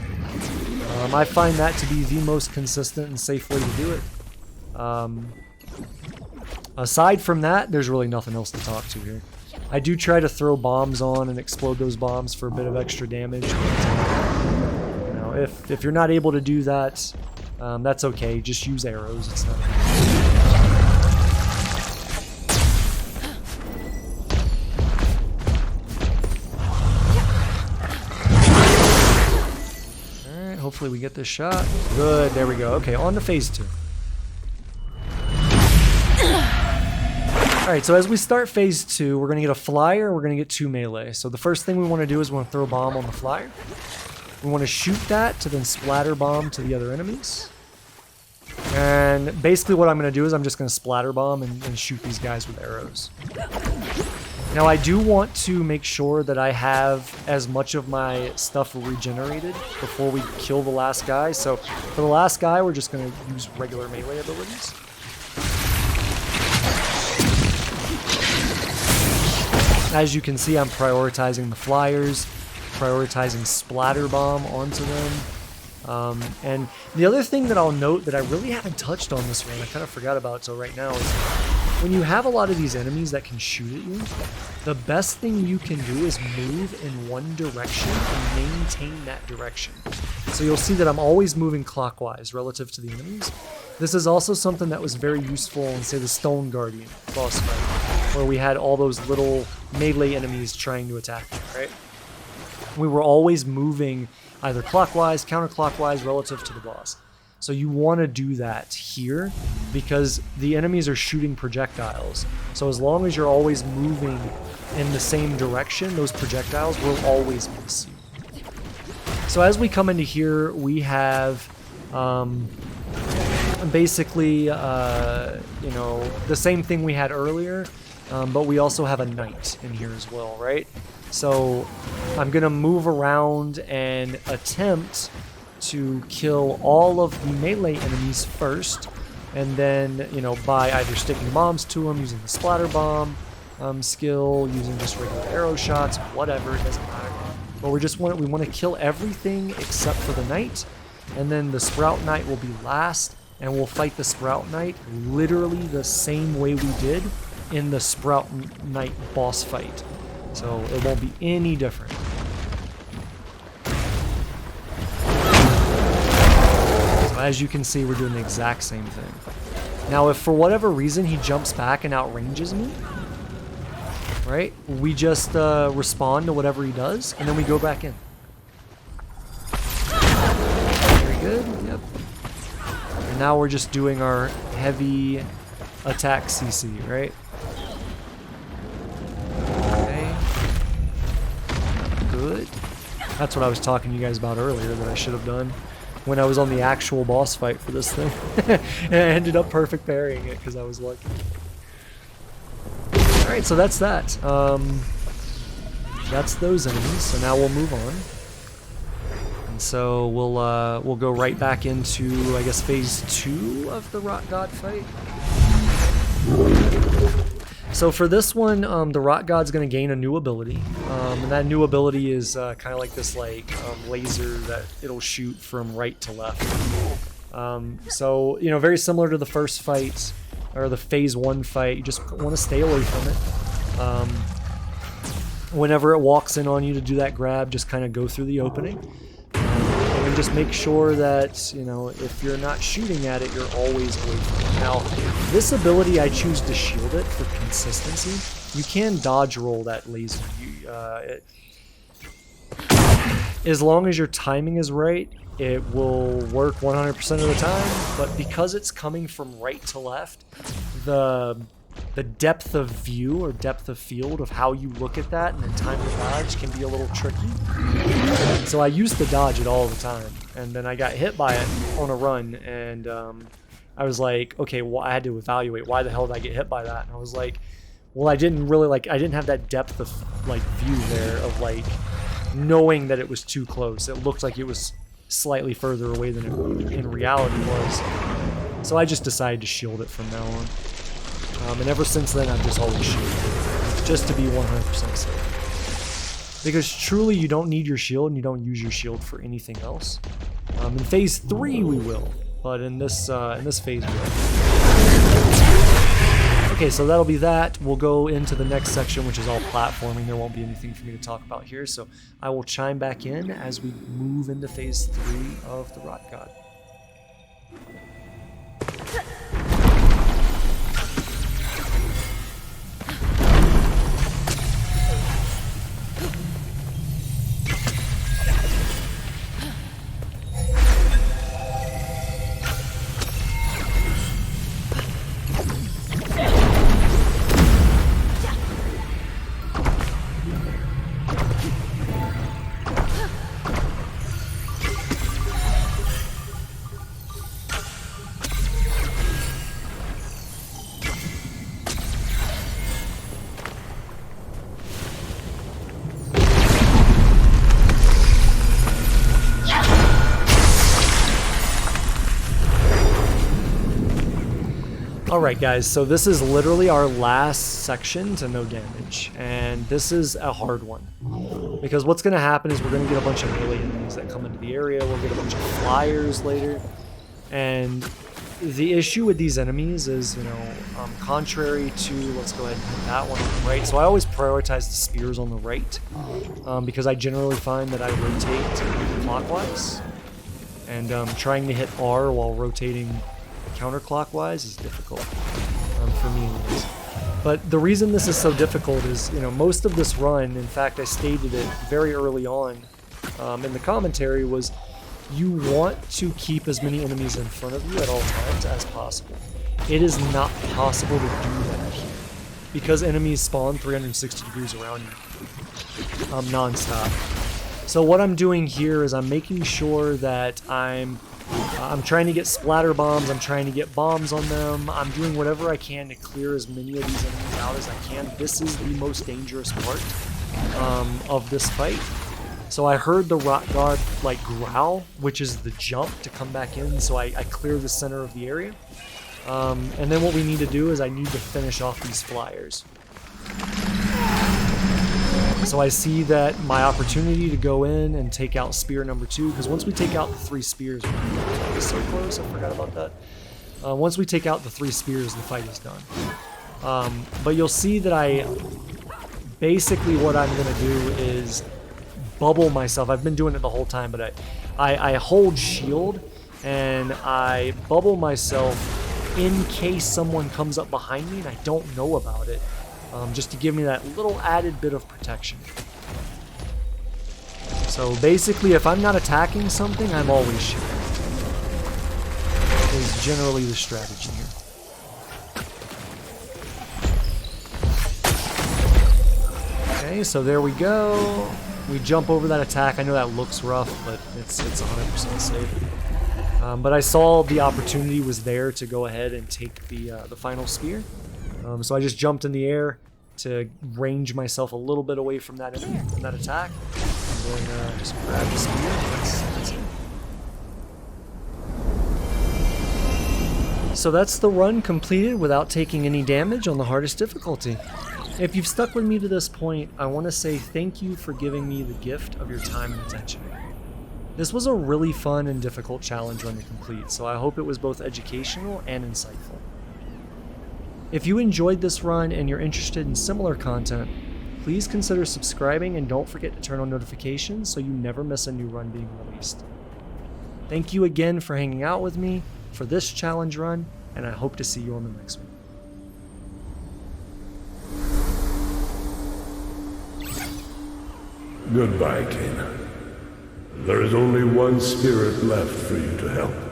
I find that to be the most consistent and safe way to do it. Aside from that, there's really nothing else to talk to here. I do try to throw bombs on and explode those bombs for a bit of extra damage. But, you know, if you're not able to do that, that's okay. Just use arrows. It's not. All right. Hopefully we get this shot. Good. There we go. Okay. On to phase 2. Alright, so as we start phase 2, we're going to get a flyer, we're going to get 2 melee. So the first thing we want to do is we want to throw a bomb on the flyer. We want to shoot that to then splatter bomb to the other enemies. And basically what I'm going to do is I'm just going to splatter bomb and shoot these guys with arrows. Now I do want to make sure that I have as much of my stuff regenerated before we kill the last guy. So for the last guy, we're just going to use regular melee abilities. As you can see, I'm prioritizing the flyers, prioritizing splatter bomb onto them. And the other thing that I'll note that I really haven't touched on this one, I kind of forgot about until right now, is when you have a lot of these enemies that can shoot at you, the best thing you can do is move in one direction and maintain that direction. So you'll see that I'm always moving clockwise relative to the enemies. This is also something that was very useful in, say, the Stone Guardian boss fight, where we had all those little melee enemies trying to attack me, right? We were always moving either clockwise, counterclockwise relative to the boss. So you want to do that here because the enemies are shooting projectiles. So as long as you're always moving in the same direction, those projectiles will always miss you. So as we come into here, we have basically, you know, the same thing we had earlier, but we also have a knight in here as well, right? So I'm going to move around and attempt to kill all of the melee enemies first, and then, you know, by either sticking bombs to them, using the splatter bomb skill, using just regular arrow shots, whatever, it doesn't matter. But we want to kill everything except for the knight, and then the Sprout Knight will be last, and we'll fight the Sprout Knight literally the same way we did in the Sprout Knight boss fight. So it won't be any different. So as you can see, we're doing the exact same thing. Now, if for whatever reason he jumps back and outranges me, right, we just respond to whatever he does, and then we go back in. Very good, yep. And now we're just doing our heavy attack CC, right? Okay. Good. That's what I was talking to you guys about earlier that I should have done when I was on the actual boss fight for this thing. And I ended up perfect parrying it because I was lucky. Alright, so that's that. That's those enemies, so now we'll move on. And so we'll go right back into, I guess, phase 2 of the Rock God fight. So for this one, the Rock God's going to gain a new ability, and that new ability is kind of like this laser that it'll shoot from right to left. So, you know, very similar to the first fight, or the phase 1 fight, you just want to stay away from it. Whenever it walks in on you to do that grab, just kind of go through the opening. And just make sure that, you know, if you're not shooting at it, you're always away from it. Now, this ability, I choose to shield it for consistency. You can dodge roll that laser. As long as your timing is right, it will work 100% of the time, but because it's coming from right to left, the depth of view or depth of field of how you look at that and then time to dodge can be a little tricky. So I used to dodge it all the time, and then I got hit by it on a run, and I was like, okay, well, I had to evaluate why the hell did I get hit by that, and I was like, well, I didn't have that depth of like view there of like knowing that it was too close. It looked like it was slightly further away than it in reality was. So I just decided to shield it from now on. And ever since then, I've just always shielded it, just to be 100% safe. Because truly, you don't need your shield, and you don't use your shield for anything else. In phase 3, we will, but in this phase, we won't. Okay, so that'll be that. We'll go into the next section, which is all platforming. There won't be anything for me to talk about here, so I will chime back in as we move into phase 3 of the Rot God. Alright guys, so this is literally our last section to no damage, and this is a hard one. Because what's going to happen is we're going to get a bunch of melee enemies that come into the area, we'll get a bunch of flyers later, and the issue with these enemies is, you know, contrary to, let's go ahead and hit that one on the right, so I always prioritize the spears on the right, because I generally find that I rotate clockwise, and trying to hit R while rotating counterclockwise is difficult, for me anyways. But the reason this is so difficult is, you know, most of this run, in fact I stated it very early on in the commentary, was you want to keep as many enemies in front of you at all times as possible. It is not possible to do that here, because enemies spawn 360 degrees around you, non-stop. So what I'm doing here is I'm making sure that I'm trying to get splatter bombs, I'm trying to get bombs on them, I'm doing whatever I can to clear as many of these enemies out as I can. This is the most dangerous part of this fight. So I heard the Rot God like growl, which is the jump to come back in, so I clear the center of the area. And then what we need to do is I need to finish off these flyers. So I see that my opportunity to go in and take out spear number 2, because once we take out the 3 spears, we're so close, I forgot about that. Once we take out the 3 spears, the fight is done. But you'll see that basically what I'm going to do is bubble myself. I've been doing it the whole time, but I hold shield and I bubble myself in case someone comes up behind me and I don't know about it. Just to give me that little added bit of protection. So basically, if I'm not attacking something, I'm always shooting. Is generally the strategy here. Okay, so there we go. We jump over that attack. I know that looks rough, but it's 100% safe. But I saw the opportunity was there to go ahead and take the final spear. So I just jumped in the air to range myself a little bit away from that enemy, from that attack, and then just grab the spear. That's it. So that's the run completed without taking any damage on the hardest difficulty. If you've stuck with me to this point, I want to say thank you for giving me the gift of your time and attention. This was a really fun and difficult challenge run to complete, so I hope it was both educational and insightful. If you enjoyed this run and you're interested in similar content, please consider subscribing and don't forget to turn on notifications so you never miss a new run being released. Thank you again for hanging out with me for this challenge run, and I hope to see you on the next one. Goodbye, Kana. There is only one spirit left for you to help.